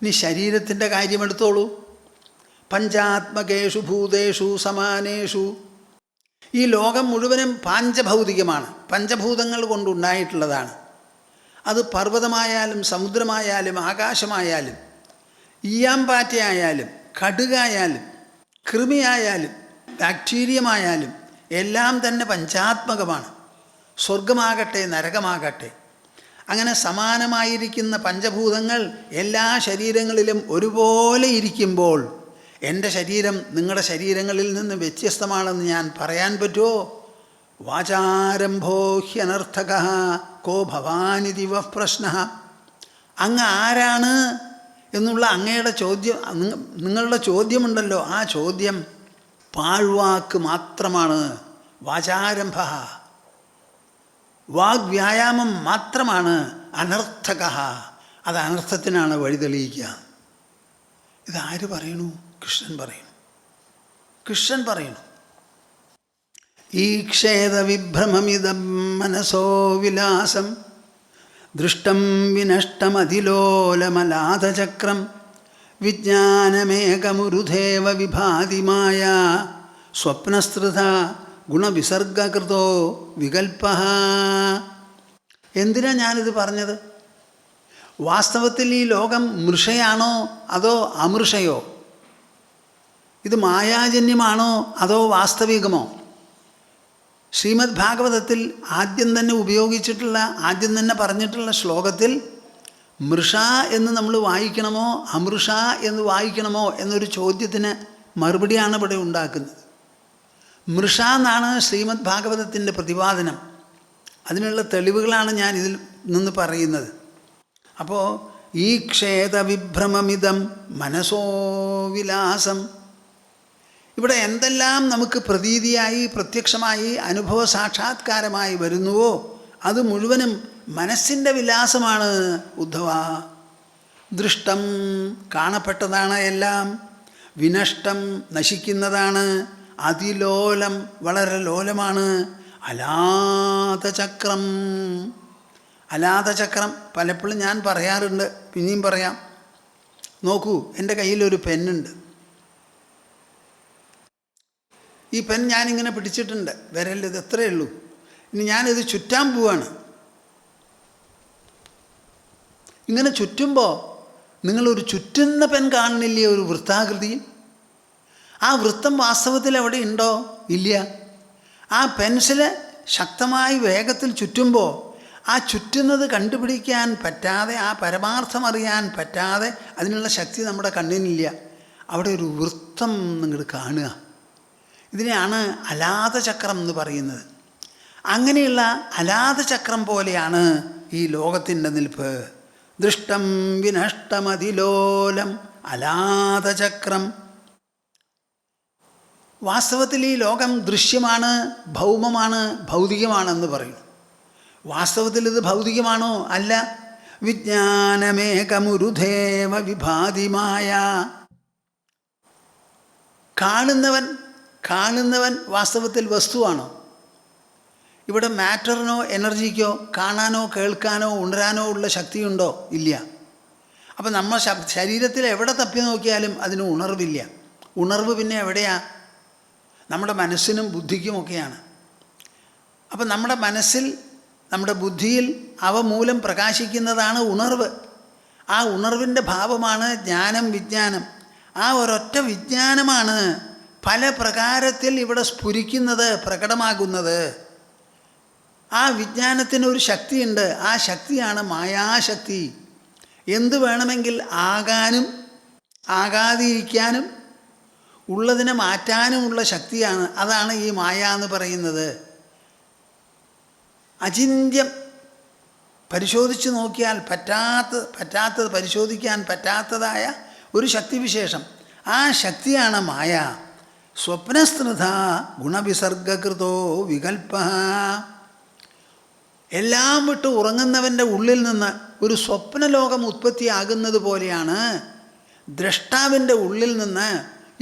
ഇനി ശരീരത്തിൻ്റെ കാര്യമെടുത്തോളൂ. പഞ്ചാത്മകേഷു ഭൂതേഷു സമാനേഷു. ഈ ലോകം മുഴുവനും പാഞ്ചഭൗതികമാണ്, പഞ്ചഭൂതങ്ങൾ കൊണ്ടുണ്ടായിട്ടുള്ളതാണ്. അത് പർവ്വതമായാലും സമുദ്രമായാലും ആകാശമായാലും ഈയാമ്പാറ്റയായാലും കടുകായാലും കൃമിയായാലും ബാക്ടീരിയമായാലും എല്ലാം തന്നെ പഞ്ചാത്മകമാണ്. സ്വർഗമാകട്ടെ നരകമാകട്ടെ, അങ്ങനെ സമാനമായിരിക്കുന്ന പഞ്ചഭൂതങ്ങൾ എല്ലാ ശരീരങ്ങളിലും ഒരുപോലെ ഇരിക്കുമ്പോൾ എൻ്റെ ശരീരം നിങ്ങളുടെ ശരീരങ്ങളിൽ നിന്ന് വ്യത്യസ്തമാണെന്ന് ഞാൻ പറയാൻ പറ്റുമോ? വാചാരംഭോ ഹ്യനർത്ഥകഃ കോ ഭവാനിതി വഃ പ്രശ്നഃ. അങ്ങ് ആരാണ് എന്നുള്ള അങ്ങയുടെ ചോദ്യം, നിങ്ങളുടെ ചോദ്യമുണ്ടല്ലോ, ആ ചോദ്യം പാഴ്വാക്ക് മാത്രമാണ്. വാചാരംഭ, വാഗ്വ്യായാമം മാത്രമാണ്. അനർത്ഥക, അത് അനർത്ഥത്തിനാണ് വഴിതെളിയിക്കുക. ഇതാര് പറയണു? കൃഷ്ണൻ പറയണു. കൃഷ്ണൻ പറയണു. ഈക്ഷേത വിഭ്രമമിദം മനസോ വിലാസം ദൃഷ്ടം വിനഷ്ടമതിലോലമലാതചക്രം വിജ്ഞാനമേകമുരുധേവ വിഭാതിമായ സ്വപ്നസ്തൃത ഗുണവിസർഗകൃതോ വികൽപ്പ. എന്തിനാ ഞാനിത് പറഞ്ഞത്? വാസ്തവത്തിൽ ഈ ലോകം മൃഷയാണോ അതോ അമൃഷയോ? ഇത് മായാജന്യമാണോ അതോ വാസ്തവികമോ? ശ്രീമദ് ഭാഗവതത്തിൽ ആദ്യം തന്നെ പറഞ്ഞിട്ടുള്ള ശ്ലോകത്തിൽ മൃഷ എന്ന് നമ്മൾ വായിക്കണമോ അമൃഷ എന്ന് വായിക്കണമോ എന്നൊരു ചോദ്യത്തിന് മറുപടിയാണ് ഇവിടെ ഉണ്ടാക്കുന്നത്. മൃഷ എന്നാണ് ശ്രീമദ് ഭാഗവതത്തിൻ്റെ പ്രതിപാദനം. അതിനുള്ള തെളിവുകളാണ് ഞാൻ ഇതിൽ നിന്ന് പറയുന്നത്. അപ്പോൾ ഈ ക്ഷേത വിഭ്രമമിതം മനസോ വിലാസം, ഇവിടെ എന്തെല്ലാം നമുക്ക് പ്രതീതിയായി പ്രത്യക്ഷമായി അനുഭവ സാക്ഷാത്കാരമായി വരുന്നുവോ അത് മുഴുവനും മനസ്സിൻ്റെ വിലാസമാണ് ഉദ്ധവ. ദൃഷ്ടം കാണപ്പെട്ടതാണ് എല്ലാം, വിനഷ്ടം നശിക്കുന്നതാണ്, അതിലോലം വളരെ ലോലമാണ്, അലാതചക്രം. അലാതചക്രം പലപ്പോഴും ഞാൻ പറയാറുണ്ട്, പിന്നെയും പറയാം. നോക്കൂ, എൻ്റെ കയ്യിലൊരു പെന്നുണ്ട്. ഈ പെൻ ഞാനിങ്ങനെ പിടിച്ചിട്ടുണ്ട്, വിരലിൽ ഇത് എത്രയേ ഉള്ളൂ. ഇനി ഞാനിത് ചുറ്റാൻ പോവാണ്. ഇങ്ങനെ ചുറ്റുമ്പോൾ നിങ്ങളൊരു ചുറ്റുന്ന പെൻ കാണുന്നില്ലേ, ഒരു വൃത്താകൃതിയിൽ? ആ വൃത്തം വാസ്തവത്തിൽ എവിടെ ഉണ്ടോ? ഇല്ല. ആ പെൻസില് ശക്തമായി വേഗത്തിൽ ചുറ്റുമ്പോൾ ആ ചുറ്റുന്നത് കണ്ടുപിടിക്കാൻ പറ്റാതെ, ആ പരമാർത്ഥം അറിയാൻ പറ്റാതെ അതിനുള്ള ശക്തി നമ്മുടെ കണ്ണിനില്ല. അവിടെ ഒരു വൃത്തം നിങ്ങൾ കാണുക. ഇതിനെയാണ് അലാതചക്രം എന്ന് പറയുന്നത്. അങ്ങനെയുള്ള അലാതചക്രം പോലെയാണ് ഈ ലോകത്തിൻ്റെ നിൽപ്പ്. ദൃഷ്ടം വിനഷ്ടമതിലോലം അലാതചക്രം. വാസ്തവത്തിൽ ഈ ലോകം ദൃശ്യമാണ്, ഭൗമമാണ്, ഭൗതികമാണെന്ന് പറയും. വാസ്തവത്തിൽ ഇത് ഭൗതികമാണോ? അല്ല. വിജ്ഞാനമേകമുരുധേവ വിഭാതിമായ. കാണുന്നവൻ വാസ്തവത്തിൽ വസ്തുവാണോ? ഇവിടെ മാറ്ററിനോ എനർജിക്കോ കാണാനോ കേൾക്കാനോ ഉണരാനോ ഉള്ള ശക്തിയുണ്ടോ? ഇല്ല. അപ്പം നമ്മൾ ശരീരത്തിൽ എവിടെ തപ്പി നോക്കിയാലും അതിന് ഉണർവില്ല. ഉണർവ് പിന്നെ എവിടെയാ? നമ്മുടെ മനസ്സിനും ബുദ്ധിക്കുമൊക്കെയാണ്. അപ്പം നമ്മുടെ മനസ്സിൽ, നമ്മുടെ ബുദ്ധിയിൽ അവ മൂലം പ്രകാശിക്കുന്നതാണ് ഉണർവ്. ആ ഉണർവിൻ്റെ ഭാവമാണ് ജ്ഞാനം, വിജ്ഞാനം. ആ ഒരൊറ്റ വിജ്ഞാനമാണ് പല പ്രകാരത്തിൽ ഇവിടെ സ്ഫുരിക്കുന്നത്, പ്രകടമാകുന്നത്. ആ വിജ്ഞാനത്തിനൊരു ശക്തിയുണ്ട്. ആ ശക്തിയാണ് മായാശക്തി. എന്ത് വേണമെങ്കിൽ ആകാനും ആകാതിരിക്കാനും ഉള്ളതിനെ മാറ്റാനുമുള്ള ശക്തിയാണ്. അതാണ് ഈ മായ എന്ന് പറയുന്നത്. അചിന്യം. പരിശോധിച്ച് നോക്കിയാൽ പറ്റാത്തത് പരിശോധിക്കാൻ പറ്റാത്തതായ ഒരു ശക്തിവിശേഷം. ആ ശക്തിയാണ് മായ. സ്വപ്നസ്തൃത ഗുണവിസർഗകൃതോ വികൽപ്പ. എല്ലാം വിട്ട് ഉറങ്ങുന്നവൻ്റെ ഉള്ളിൽ നിന്ന് ഒരു സ്വപ്നലോകം ഉത്പത്തിയാകുന്നത് പോലെയാണ് ദ്രഷ്ടാവിൻ്റെ ഉള്ളിൽ നിന്ന്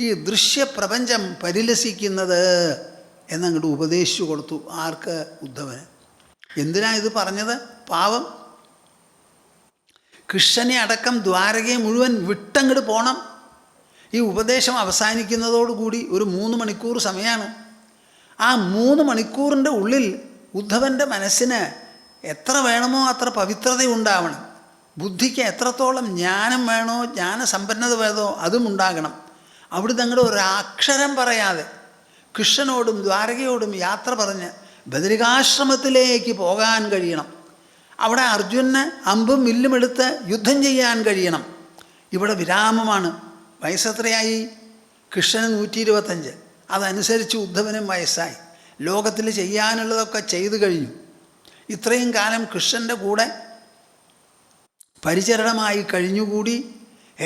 ഈ ദൃശ്യപ്രപഞ്ചം പരിലസിക്കുന്നത് എന്നങ്ങോട്ട് ഉപദേശിച്ചു കൊടുത്തു. ആർക്ക്? ഉദ്ധവന്. എന്തിനാ ഇത് പറഞ്ഞത്? പാവം കൃഷ്ണനെ അടക്കം ദ്വാരകയെ മുഴുവൻ വിട്ടങ്ങോട്ട് പോകണം. ഈ ഉപദേശം അവസാനിക്കുന്നതോടുകൂടി ഒരു 3 മണിക്കൂർ സമയമാണ്. ആ 3 മണിക്കൂറിൻ്റെ ഉള്ളിൽ ഉദ്ധവൻ്റെ മനസ്സിന് എത്ര വേണമോ അത്ര പവിത്രതയുണ്ടാവണം. ബുദ്ധിക്ക് എത്രത്തോളം ജ്ഞാനം വേണോ, ജ്ഞാനസമ്പന്നത വേണോ അതും ഉണ്ടാകണം. അവിടുന്ന് അങ്ങോട്ട് ഒരക്ഷരം പറയാതെ കൃഷ്ണനോടും ദ്വാരകയോടും യാത്ര പറഞ്ഞ് ബദരികാശ്രമത്തിലേക്ക് പോകാൻ കഴിയണം. അവിടെ അർജുനന് അമ്പും വില്ലും എടുത്ത് യുദ്ധം ചെയ്യാൻ കഴിയണം. ഇവിടെ വിരാമമാണ്. വയസ്സെത്രയായി? കൃഷ്ണന് 125. അതനുസരിച്ച് ഉദ്ധവനും വയസ്സായി. ലോകത്തിൽ ചെയ്യാനുള്ളതൊക്കെ ചെയ്തു കഴിഞ്ഞു. ഇത്രയും കാലം കൃഷ്ണൻ്റെ കൂടെ പരിചരണമായി കഴിഞ്ഞുകൂടി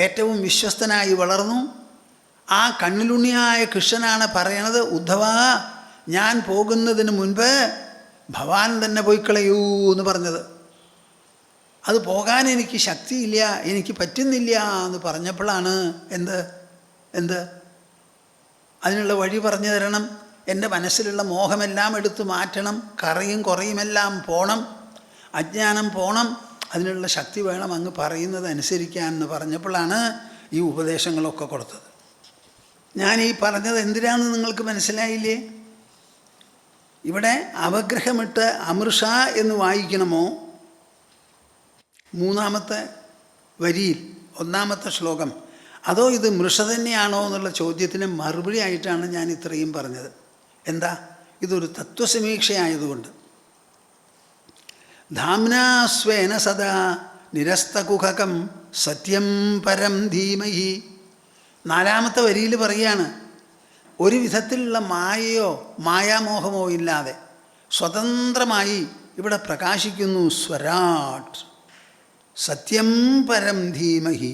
ഏറ്റവും വിശ്വസ്തനായി വളർന്നു. ആ കണ്ണിലുണ്ണിയായ കൃഷ്ണനാണ് പറയണത്, ഉദ്ധവ, ഞാൻ പോകുന്നതിന് മുൻപ് ഭവാൻ തന്നെ പോയിക്കളയൂ എന്ന് പറഞ്ഞത്. അത് പോകാൻ എനിക്ക് ശക്തിയില്ല, എനിക്ക് പറ്റുന്നില്ല എന്ന് പറഞ്ഞപ്പോഴാണ് എന്ത് അതിനുള്ള വഴി പറഞ്ഞു തരണം. എൻ്റെ മനസ്സിലുള്ള മോഹമെല്ലാം എടുത്തു മാറ്റണം. കറയും കുറയുമെല്ലാം പോണം. അജ്ഞാനം പോണം. അതിനുള്ള ശക്തി വേണം അങ്ങ് പറയുന്നത് അനുസരിക്കാൻ എന്ന് പറഞ്ഞപ്പോഴാണ് ഈ ഉപദേശങ്ങളൊക്കെ കൊടുത്തത്. ഞാൻ ഈ പറഞ്ഞത് എന്തിനാണെന്ന് നിങ്ങൾക്ക് മനസ്സിലായില്ലേ? ഇവിടെ അവഗ്രഹമിട്ട് അമൃഷ എന്ന് വായിക്കണമോ? 3-ാമത്തെ വരിയിൽ 1-ാമത്തെ ശ്ലോകം. അതോ ഇത് മൃഷ തന്നെയാണോ എന്നുള്ള ചോദ്യത്തിന് മറുപടി ആയിട്ടാണ് ഞാൻ ഇത്രയും പറഞ്ഞത്. എന്താ? ഇതൊരു തത്വസമീക്ഷയായതുകൊണ്ട്. ധാംനാസ്വേന സദാ നിരസ്തകുഹകം സത്യം പരം ധീമഹി. 4-ാമത്തെ വരിയിൽ പറയാണ്, ഒരു വിധത്തിലുള്ള മായയോ മായാമോഹമോ ഇല്ലാതെ സ്വതന്ത്രമായി ഇവിടെ പ്രകാശിക്കുന്നു സ്വരാട്ട്. സത്യം പരം ധീമഹി,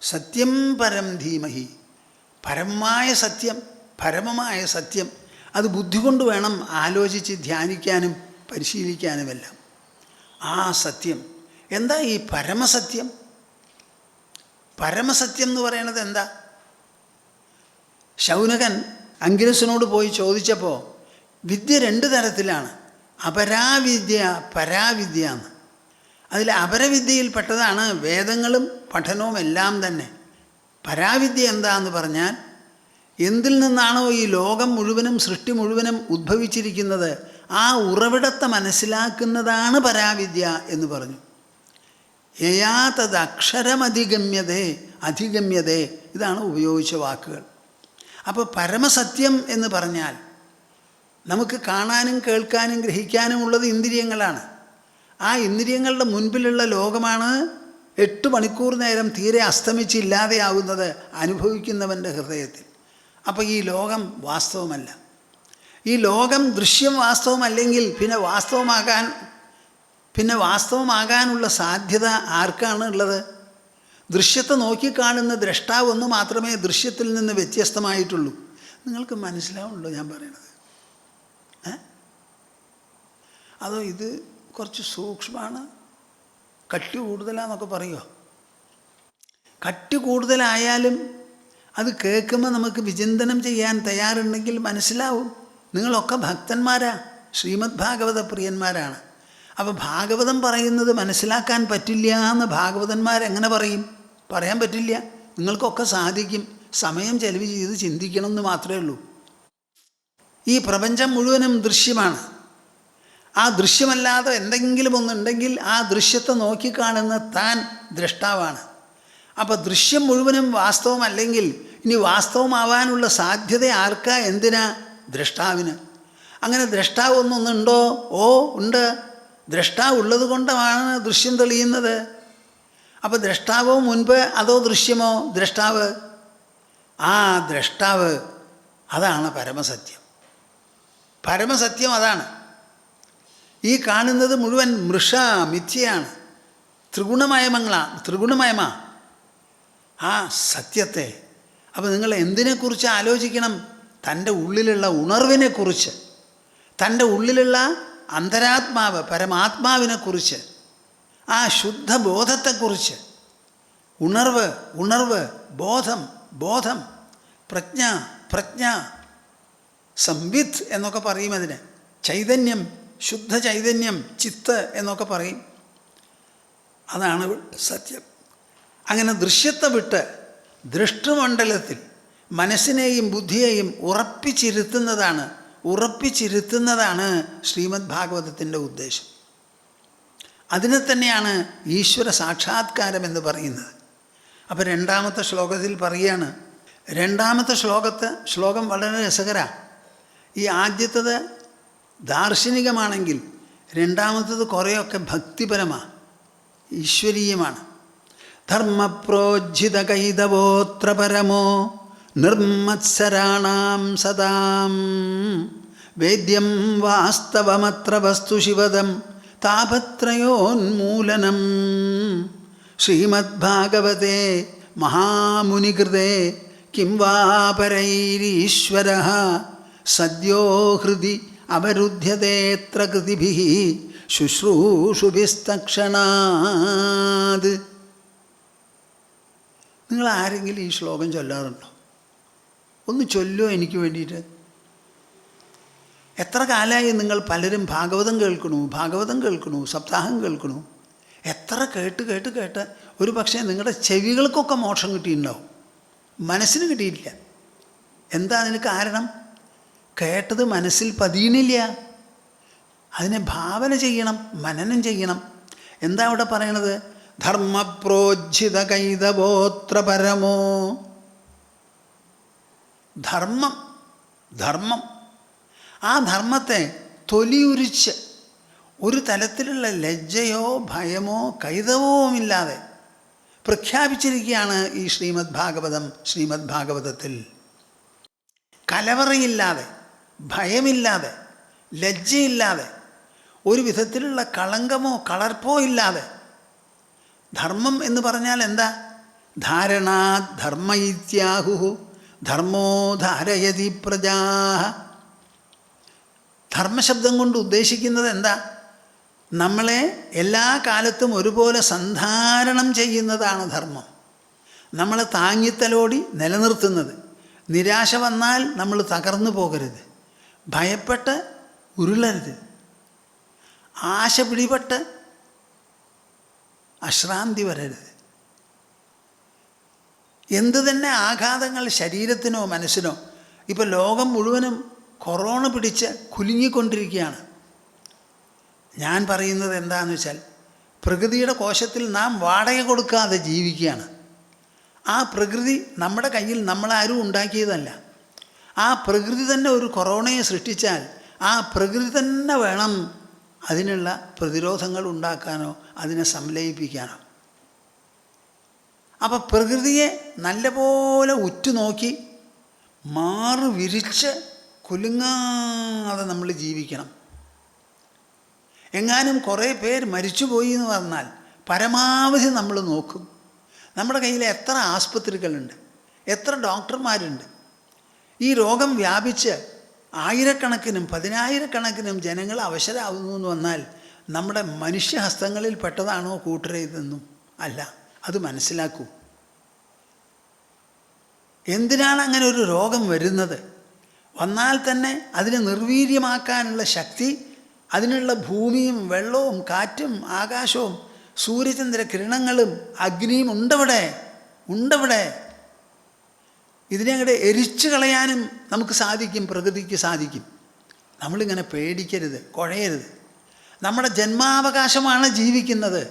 സത്യം പരം ധീമഹി. പരമമായ സത്യം, പരമമായ സത്യം. അത് ബുദ്ധി കൊണ്ട് വേണം ആലോചിച്ച് ധ്യാനിക്കാനും പരിശീലിക്കാനുമെല്ലാം. ആ സത്യം എന്താ? ഈ പരമസത്യം. പരമസത്യം എന്ന് പറയുന്നത് എന്താ? ശൗനകൻ അങ്കിരസനോട് പോയി ചോദിച്ചപ്പോൾ വിദ്യ 2 തരത്തിലാണ്, അപരാവിദ്യ, പരാവിദ്യ എന്ന്. അതിൽ അപരവിദ്യയിൽപ്പെട്ടതാണ് വേദങ്ങളും പഠനവും എല്ലാം തന്നെ. പരാവിദ്യ എന്താന്ന് പറഞ്ഞാൽ, എന്തിൽ നിന്നാണോ ഈ ലോകം മുഴുവനും സൃഷ്ടി മുഴുവനും ഉദ്ഭവിച്ചിരിക്കുന്നത് ആ ഉറവിടത്തെ മനസ്സിലാക്കുന്നതാണ് പരാവിദ്യ എന്ന് പറഞ്ഞു. യയാ തത് അക്ഷരമധിഗമ്യതേ അധിഗമ്യതേ, ഇതാണ് ഉപയോഗിച്ച വാക്കുകൾ. അപ്പോൾ പരമസത്യം എന്ന് പറഞ്ഞാൽ നമുക്ക് കാണാനും കേൾക്കാനും ഗ്രഹിക്കാനും ഉള്ളത് ഇന്ദ്രിയങ്ങളാണ്. ആ ഇന്ദ്രിയങ്ങളുടെ മുൻപിലുള്ള ലോകമാണ് 8 മണിക്കൂർ നേരം തീരെ അസ്തമിച്ചില്ലാതെയാവുന്നത് അനുഭവിക്കുന്നവൻ്റെ ഹൃദയത്തിൽ. അപ്പോൾ ഈ ലോകം വാസ്തവമല്ല. ഈ ലോകം ദൃശ്യം വാസ്തവമല്ലെങ്കിൽ പിന്നെ വാസ്തവമാകാനുള്ള സാധ്യത ആർക്കാണ് ഉള്ളത്? ദൃശ്യത്തെ നോക്കിക്കാണുന്ന ദ്രഷ്ടാവ് ഒന്ന് മാത്രമേ ദൃശ്യത്തിൽ നിന്ന് വ്യത്യസ്തമായിട്ടുള്ളൂ. നിങ്ങൾക്ക് മനസ്സിലാവുള്ളൂ ഞാൻ പറയണത്? അതോ ഇത് കുറച്ച് സൂക്ഷ്മമാണ്, കട്ടി കൂടുതലാന്നൊക്കെ പറയുമോ? കട്ടി കൂടുതലായാലും അത് കേൾക്കുമ്പോൾ നമുക്ക് വിചിന്തനം ചെയ്യാൻ തയ്യാറുണ്ടെങ്കിൽ മനസ്സിലാവും. നിങ്ങളൊക്കെ ഭക്തന്മാരാ, ശ്രീമദ് ഭാഗവത പ്രിയന്മാരാണ്. അപ്പോൾ ഭാഗവതം പറയുന്നത് മനസ്സിലാക്കാൻ പറ്റില്ല എന്ന് ഭാഗവതന്മാരെങ്ങനെ പറയും? പറയാൻ പറ്റില്ല. നിങ്ങൾക്കൊക്കെ സാധിക്കും. സമയം ചെലവ് ചെയ്ത് ചിന്തിക്കണം എന്ന് മാത്രമേ ഉള്ളൂ. ഈ പ്രപഞ്ചം മുഴുവനും ദൃശ്യമാണ്. ആ ദൃശ്യമല്ലാതെ എന്തെങ്കിലും ഒന്നുണ്ടെങ്കിൽ ആ ദൃശ്യത്തെ നോക്കിക്കാണുന്ന താൻ ദ്രഷ്ടാവാണ്. അപ്പോൾ ദൃശ്യം മുഴുവനും വാസ്തവമല്ലെങ്കിൽ ഇനി വാസ്തവമാവാനുള്ള സാധ്യത ആർക്കാ? എന്തിനാ? ദ്രഷ്ടാവിന്. അങ്ങനെ ദ്രഷ്ടാവ് ഒന്നൊന്നുണ്ടോ? ഓ ഉണ്ട്. ദ്രഷ്ടാവ് ഉള്ളത് കൊണ്ടാണ് ദൃശ്യം തെളിയുന്നത്. അപ്പോൾ ദ്രഷ്ടാവോ മുൻപ് അതോ ദൃശ്യമോ? ദ്രഷ്ടാവ്. ആ ദ്രഷ്ടാവ്, അതാണ് പരമസത്യം. പരമസത്യം അതാണ്. ഈ കാണുന്നത് മുഴുവൻ മിഥ്യയാണ്, ത്രിഗുണമയമാ ആ സത്യത്തെ. അപ്പോൾ നിങ്ങൾ എന്തിനെക്കുറിച്ച് ആലോചിക്കണം? തൻ്റെ ഉള്ളിലുള്ള ഉണർവിനെക്കുറിച്ച്, തൻ്റെ ഉള്ളിലുള്ള അന്തരാത്മാവ് പരമാത്മാവിനെക്കുറിച്ച്, ആ ശുദ്ധബോധത്തെക്കുറിച്ച്. ഉണർവ്, ബോധം, പ്രജ്ഞ, സംവിത്ത് എന്നൊക്കെ പറയും അതിന്. ചൈതന്യം, ശുദ്ധ ചൈതന്യം, ചിത്ത് എന്നൊക്കെ പറയും. അതാണ് സത്യം. അങ്ങനെ ദൃശ്യത്തെ വിട്ട് ദൃഷ്ടമണ്ഡലത്തിൽ മനസ്സിനെയും ബുദ്ധിയെയും ഉറപ്പിച്ചിരുത്തുന്നതാണ് ശ്രീമദ് ഭാഗവതത്തിൻ്റെ ഉദ്ദേശം. അതിനെ തന്നെയാണ് ഈശ്വര സാക്ഷാത്കാരം എന്ന് പറയുന്നത്. അപ്പോൾ 2ാമത്തെ ശ്ലോകത്തിൽ പറയുകയാണ്. 2ാമത്തെ ശ്ലോകം വളരെ രസകരമാണ്. ഈ ആദ്യത്തേത് ദാർശനികമാണെങ്കിൽ 2ാമത്തേത് കുറേയൊക്കെ ഭക്തിപരമാണ്, ഈശ്വരീയമാണ്. ധർമ്മപ്രോജ്ജിത കൈതവോത്ര പരമോ നിർമ്മത്സരാണാം സദാം വേദ്യം വാസ്തവമത്ര വസ്തു ശിവദം താപത്രയോന്മൂലനം ശ്രീമദ്ഭാഗവതേ മഹാമുനികൃതേ കിം വാ പരൈരീശ്വരഃ സദ്യോ ഹൃദി അവരുദ്ധ്യതേത്ര കൃതിഭിഃ ശുശ്രൂഷുഭിസ്തക്ഷണാത്. നിങ്ങൾ ആരെങ്കിലും ഈ ശ്ലോകം ചൊല്ലാറുണ്ടോ? ഒന്ന് ചൊല്ലുമോ എനിക്ക് വേണ്ടിയിട്ട്? എത്ര കാലമായി നിങ്ങൾ പലരും ഭാഗവതം കേൾക്കണു, സപ്താഹം കേൾക്കണു. എത്ര കേട്ട് ഒരു പക്ഷേ നിങ്ങളുടെ ചെവികൾക്കൊക്കെ മോക്ഷം കിട്ടിയിട്ടുണ്ടാവും, മനസ്സിന് കിട്ടിയിട്ടില്ല. എന്താ അതിന് കാരണം? കേട്ടത് മനസ്സിൽ പതിയണില്ല. അതിനെ ഭാവന ചെയ്യണം, മനനം ചെയ്യണം. എന്താ അവിടെ പറയണത്? ധർമ്മപ്രോജ്ജിത കൈതവോത്ര പരമോ. ധർമ്മം ആ ധർമ്മത്തെ തൊലിയുരിച്ച് ഒരു തലത്തിലുള്ള ലജ്ജയോ ഭയമോ കൈതവുമില്ലാതെ പ്രഖ്യാപിച്ചിരിക്കുകയാണ് ഈ ശ്രീമദ് ഭാഗവതത്തിൽ. കലവറയില്ലാതെ, ഭയമില്ലാതെ, ലജ്ജയില്ലാതെ, ഒരു വിധത്തിലുള്ള കളങ്കമോ കളർപ്പോ ഇല്ലാതെ. ധർമ്മം എന്ന് പറഞ്ഞാൽ എന്താ? ധാരണാത് ധർമ്മ ഇത്യാഹു ധർമ്മോ ധാരയതി പ്രജാ. ധർമ്മശബ്ദം കൊണ്ട് ഉദ്ദേശിക്കുന്നത് എന്താ? നമ്മളെ എല്ലാ കാലത്തും ഒരുപോലെ സന്ധാരണം ചെയ്യുന്നതാണ് ധർമ്മം. നമ്മളെ താങ്ങിത്തലോടി നിലനിർത്തുന്നത്. നിരാശ വന്നാൽ നമ്മൾ തകർന്നു പോകരുത്, ഭയപ്പെട്ട് ഉരുളരുത്, ആശ പിടിപെട്ട് അശ്രാന്തി വരരുത്. എന്തു തന്നെ ആഘാതങ്ങൾ ശരീരത്തിനോ മനസ്സിനോ. ഇപ്പോൾ ലോകം മുഴുവനും കൊറോണ പിടിച്ച് കുലുങ്ങിക്കൊണ്ടിരിക്കുകയാണ്. ഞാൻ പറയുന്നത് എന്താണെന്ന് വെച്ചാൽ, പ്രകൃതിയുടെ കോശത്തിൽ നാം വാടക കൊടുക്കാതെ ജീവിക്കുകയാണ്. ആ പ്രകൃതി നമ്മുടെ കയ്യിൽ നമ്മളാരും ഉണ്ടാക്കിയതല്ല. ആ പ്രകൃതി തന്നെ ഒരു കൊറോണയെ സൃഷ്ടിച്ചാൽ ആ പ്രകൃതി തന്നെ വേണം അതിനുള്ള പ്രതിരോധങ്ങൾ ഉണ്ടാക്കാനോ അതിനെ സംലയിപ്പിക്കാനോ. അപ്പം പ്രകൃതിയെ നല്ലപോലെ ഉറ്റുനോക്കി മാറു വിരിച്ച് കുലുങ്ങാതെ നമ്മൾ ജീവിക്കണം. എങ്ങാനും കുറേ പേര് മരിച്ചുപോയി എന്ന് പറഞ്ഞാൽ പരമാവധി നമ്മൾ നോക്കും. നമ്മുടെ കയ്യിൽ എത്ര ആസ്പത്രികളുണ്ട്, എത്ര ഡോക്ടർമാരുണ്ട്. ഈ രോഗം വ്യാപിച്ച് ആയിരക്കണക്കിനും പതിനായിരക്കണക്കിനും ജനങ്ങൾ അവശരാകുന്നു എന്ന് വന്നാൽ നമ്മുടെ മനുഷ്യഹസ്തങ്ങളിൽ പെട്ടതാണോ കൂട്ടരെ ഇതെന്നും അല്ല. അത് മനസ്സിലാക്കൂ. എന്തിനാണ് അങ്ങനെ ഒരു രോഗം വരുന്നത്? വന്നാൽ തന്നെ അതിനെ നിർവീര്യമാക്കാനുള്ള ശക്തി, അതിനുള്ള ഭൂമിയും വെള്ളവും കാറ്റും ആകാശവും സൂര്യചന്ദ്ര കിരണങ്ങളും അഗ്നിയും ഉണ്ടവിടെ. ഇതിനെ അങ്ങോട്ട് എരിച്ചു കളയാനും നമുക്ക് സാധിക്കും, പ്രകൃതിക്ക് സാധിക്കും. നമ്മളിങ്ങനെ പേടിക്കരുത്, കുഴയരുത്. നമ്മുടെ ജന്മാവകാശമാണ് ജീവിക്കുന്നത്.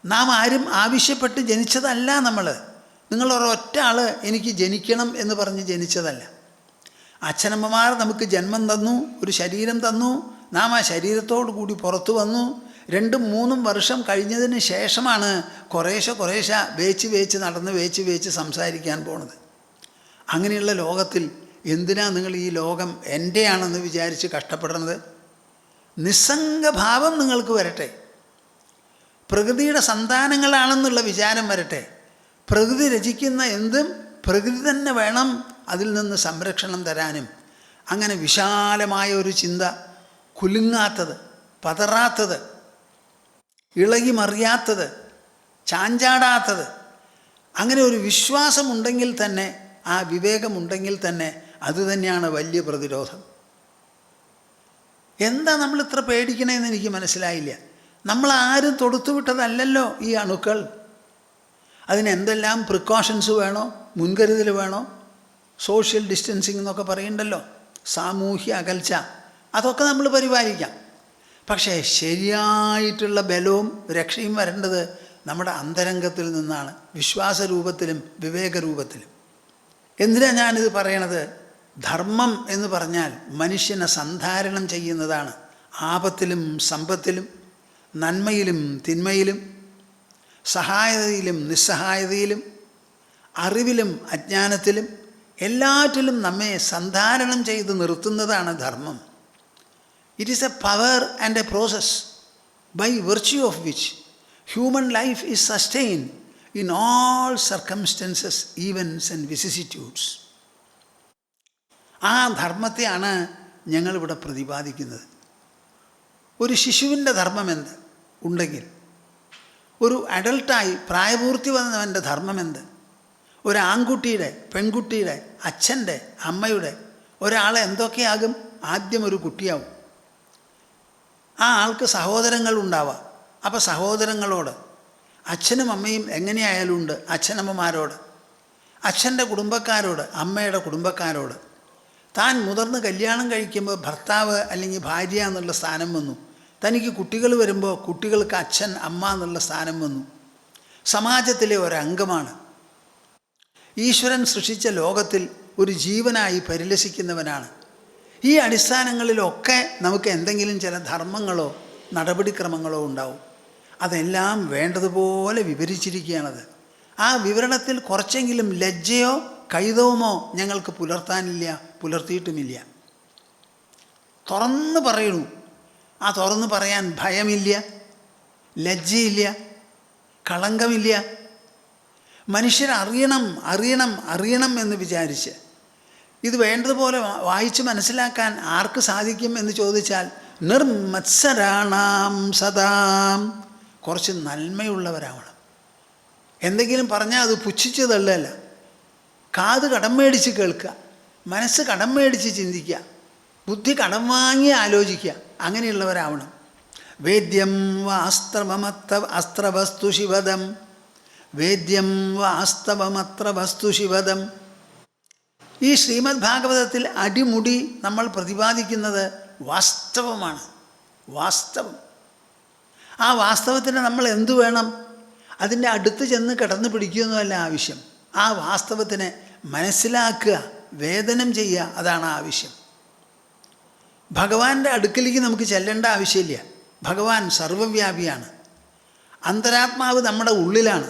നാം ആരും ആവശ്യപ്പെട്ട് ജനിച്ചതല്ല. നിങ്ങൾ ഒരൊറ്റ ആൾ എനിക്ക് ജനിക്കണം എന്ന് പറഞ്ഞ് ജനിച്ചതല്ല. അച്ഛനമ്മമാർ നമുക്ക് ജന്മം തന്നു, ഒരു ശരീരം തന്നു. നാം ആ ശരീരത്തോടു കൂടി പുറത്തു വന്നു. 2-3 വർഷം കഴിഞ്ഞതിന് ശേഷമാണ് കുറേശ്ശെ വേച്ച് നടന്ന് സംസാരിക്കാൻ പോണത്. അങ്ങനെയുള്ള ലോകത്തിൽ എന്തിനാ നിങ്ങൾ ഈ ലോകം എൻ്റെയാണെന്ന് വിചാരിച്ച് കഷ്ടപ്പെടുന്നത്? നിസ്സംഗഭാവം നിങ്ങൾക്ക് വരട്ടെ. പ്രകൃതിയുടെ സന്താനങ്ങളാണെന്നുള്ള വിചാരം വരട്ടെ. പ്രകൃതി രചിക്കുന്ന എന്തും പ്രകൃതി തന്നെ വേണം അതിൽ നിന്ന് സംരക്ഷണം തരാനും. അങ്ങനെ വിശാലമായ ഒരു ചിന്ത, കുലുങ്ങാത്തത്, പതറാത്തത്, ഇളകി മറിയാത്തത്, ചാഞ്ചാടാത്തത്, അങ്ങനെ ഒരു വിശ്വാസമുണ്ടെങ്കിൽ തന്നെ, ആ വിവേകമുണ്ടെങ്കിൽ തന്നെ അതുതന്നെയാണ് വലിയ പ്രതിരോധം. എന്താ നമ്മൾ ഇത്ര പേടിക്കണേന്ന് എനിക്ക് മനസ്സിലായില്ല. നമ്മളാരും തൊടുത്തുവിട്ടതല്ലല്ലോ ഈ അണുക്കൾ. അതിനെന്തെല്ലാം പ്രിക്കോഷൻസ് വേണോ, മുൻകരുതൽ വേണോ, സോഷ്യൽ ഡിസ്റ്റൻസിങ് എന്നൊക്കെ പറയുന്നുണ്ടല്ലോ, സാമൂഹ്യ അകൽച്ച, അതൊക്കെ നമ്മൾ പരിപാലിക്കാം. പക്ഷേ ശരിയായിട്ടുള്ള ബലവും രക്ഷയും വരേണ്ടത് നമ്മുടെ അന്തരംഗത്തിൽ നിന്നാണ്, വിശ്വാസരൂപത്തിലും വിവേകരൂപത്തിലും. എന്തിനാണ് ഞാനിത് പറയണത്? ധർമ്മം എന്ന് പറഞ്ഞാൽ മനുഷ്യനെ സന്ധാരണം ചെയ്യുന്നതാണ്. ആപത്തിലും സമ്പത്തിലും, നന്മയിലും തിന്മയിലും, സഹായതയിലും നിസ്സഹായതയിലും, അറിവിലും അജ്ഞാനത്തിലും, എല്ലാറ്റിലും നമ്മെ സന്ധാരണം ചെയ്ത് നിർത്തുന്നതാണ് ധർമ്മം. It is a power and a process by virtue of which human life is sustained in all circumstances, events and vicissitudes. ആ ധർമ്മത്തെയാണ് ഞങ്ങളിവിടെ പ്രതിപാദിക്കുന്നത്. ഒരു ശിശുവിൻ്റെ ധർമ്മം എന്ത് ഉണ്ടെങ്കിൽ, ഒരു അഡൾട്ടായി പ്രായപൂർത്തി വന്നവൻ്റെ ധർമ്മം എന്ത്, ഒരു ആൺകുട്ടിയുടെ, പെൺകുട്ടിയുടെ, അച്ഛൻ്റെ, അമ്മയുടെ, ഒരാളെ എന്തൊക്കെയാകും? ആദ്യം ഒരു കുട്ടിയാവും. ആ ആൾക്ക് സഹോദരങ്ങൾ ഉണ്ടാവാം. അപ്പോൾ സഹോദരങ്ങളോട്, അച്ഛനും അമ്മയും എങ്ങനെയായാലും ഉണ്ട്, അച്ഛനമ്മമാരോട്, അച്ഛൻ്റെ കുടുംബക്കാരോട്, അമ്മയുടെ കുടുംബക്കാരോട്. താൻ മുതിർന്ന് കല്യാണം കഴിക്കുമ്പോൾ ഭർത്താവ് അല്ലെങ്കിൽ ഭാര്യ എന്നുള്ള സ്ഥാനം വന്നു. തനിക്ക് കുട്ടികൾ വരുമ്പോൾ കുട്ടികൾക്ക് അച്ഛൻ അമ്മ എന്നുള്ള സ്ഥാനം വന്നു. സമാജത്തിലെ ഒരംഗമാണ്. ഈശ്വരൻ സൃഷ്ടിച്ച ലോകത്തിൽ ഒരു ജീവനായി പരിലസിക്കുന്നവനാണ്. ഈ അടിസ്ഥാനങ്ങളിലൊക്കെ നമുക്ക് എന്തെങ്കിലും ചില ധർമ്മങ്ങളോ നടപടിക്രമങ്ങളോ ഉണ്ടാവും. അതെല്ലാം വേണ്ടതുപോലെ വിവരിച്ചിരിക്കുകയാണത്. ആ വിവരണത്തിൽ കുറച്ചെങ്കിലും ലജ്ജയോ കൈതവുമോ ഞങ്ങൾക്ക് പുലർത്തിയിട്ടുമില്ല. തുറന്ന് പറയണു. ആ തുറന്ന് പറയാൻ ഭയമില്ല, ലജ്ജയില്ല, കളങ്കമില്ല. മനുഷ്യർ അറിയണം എന്ന് വിചാരിച്ച് ഇത് വേണ്ടതുപോലെ വായിച്ച് മനസ്സിലാക്കാൻ ആർക്ക് സാധിക്കും എന്ന് ചോദിച്ചാൽ, നിർമത്സരാണാം സദാം, കുറച്ച് നന്മയുള്ളവരാവണം. എന്തെങ്കിലും പറഞ്ഞാൽ അത് പുച്ഛിച്ച് തള്ളല്ല. കാത് കടം മേടിച്ച് കേൾക്കുക, മനസ്സ് കടം മേടിച്ച് ചിന്തിക്കുക, ബുദ്ധി കടം വാങ്ങി ആലോചിക്കുക. അങ്ങനെയുള്ളവരാവണം. വേദ്യം അസ്ത്രവസ്തു ശിവദം, വേദ്യം വാസ്തവമത്ര ശിവദം. ഈ ശ്രീമദ് ഭാഗവതത്തിൽ അടിമുടി നമ്മൾ പ്രതിപാദിക്കുന്നത് വാസ്തവമാണ്. വാസ്തവം. ആ വാസ്തവത്തിന് നമ്മൾ എന്തു വേണം? അതിൻ്റെ അടുത്ത് ചെന്ന് കിടന്ന് പിടിക്കുകയൊന്നുമല്ല ആവശ്യം. ആ വാസ്തവത്തിനെ മനസ്സിലാക്കുക, വേദനം ചെയ്യുക, അതാണ് ആവശ്യം. ഭഗവാന്റെ അടുക്കലേക്ക് നമുക്ക് ചെല്ലേണ്ട ആവശ്യമില്ല. ഭഗവാൻ സർവ്വവ്യാപിയാണ്. അന്തരാത്മാവ് നമ്മുടെ ഉള്ളിലാണ്.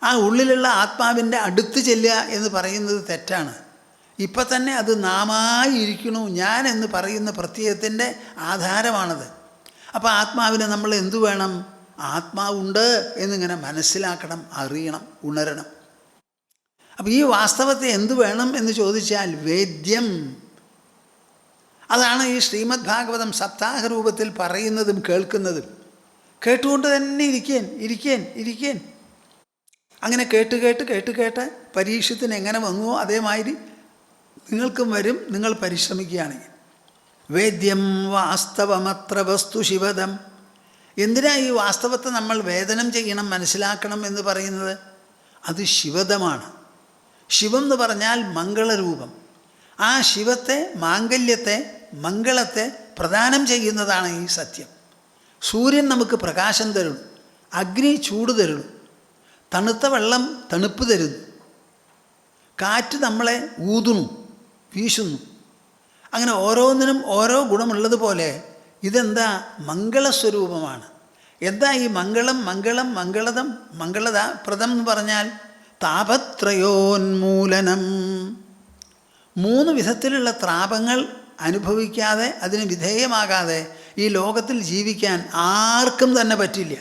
ആ ഉള്ളിലുള്ള ആത്മാവിൻ്റെ അടുത്ത് ചെല്ലുക എന്ന് പറയുന്നത് തെറ്റാണ്. ഇപ്പം തന്നെ അത് നാമായി ഇരിക്കണു, ഞാൻ എന്ന് പറയുന്ന പ്രത്യയത്തിൻ്റെ ആധാരമാണത്. അപ്പോൾ ആത്മാവിനെ നമ്മൾ എന്തു വേണം? ആത്മാവുണ്ട് എന്നിങ്ങനെ മനസ്സിലാക്കണം, അറിയണം, ഉണരണം. അപ്പോൾ ഈ വാസ്തവത്തെ എന്തു വേണം എന്ന് ചോദിച്ചാൽ വേദ്യം. അതാണ് ഈ ശ്രീമദ് ഭാഗവതം സപ്താഹ രൂപത്തിൽ പറയുന്നതും കേൾക്കുന്നതും. കേട്ടുകൊണ്ട് തന്നെ ഇരിക്കേൻ. അങ്ങനെ കേട്ട് പരീക്ഷത്തിന് എങ്ങനെ വന്നുവോ അതേമാതിരി നിങ്ങൾക്കും വരും, നിങ്ങൾ പരിശ്രമിക്കുകയാണെങ്കിൽ. വേദ്യം വാസ്തവമത്ര വസ്തു ശിവദം. എന്തിനാ ഈ വാസ്തവത്തെ നമ്മൾ വേദനം ചെയ്യണം, മനസ്സിലാക്കണം എന്ന് പറയുന്നത്? അത് ശിവദമാണ്. ശിവം എന്ന് പറഞ്ഞാൽ മംഗളരൂപം. ആ ശിവത്തെ, മാംഗല്യത്തെ, മംഗളത്തെ പ്രദാനം ചെയ്യുന്നതാണ് ഈ സത്യം. സൂര്യൻ നമുക്ക് പ്രകാശം തരുന്നു, അഗ്നി ചൂട് തരുന്നു, തണുത്ത വെള്ളം തണുപ്പ് തരുന്നു, കാറ്റ് നമ്മളെ ഊതുന്നു, വീശുന്നു. അങ്ങനെ ഓരോന്നിനും ഓരോ ഗുണമുള്ളതുപോലെ ഇതെന്താ? മംഗളസ്വരൂപമാണ്. എന്താ ഈ മംഗളം? മംഗളദം, പ്രദം എന്ന് പറഞ്ഞാൽ താപത്രയോന്മൂലനം. 3 വിധത്തിലുള്ള ത്രാപങ്ങൾ അനുഭവിക്കാതെ, അതിന് വിധേയമാകാതെ ഈ ലോകത്തിൽ ജീവിക്കാൻ ആർക്കും തന്നെ പറ്റില്ല.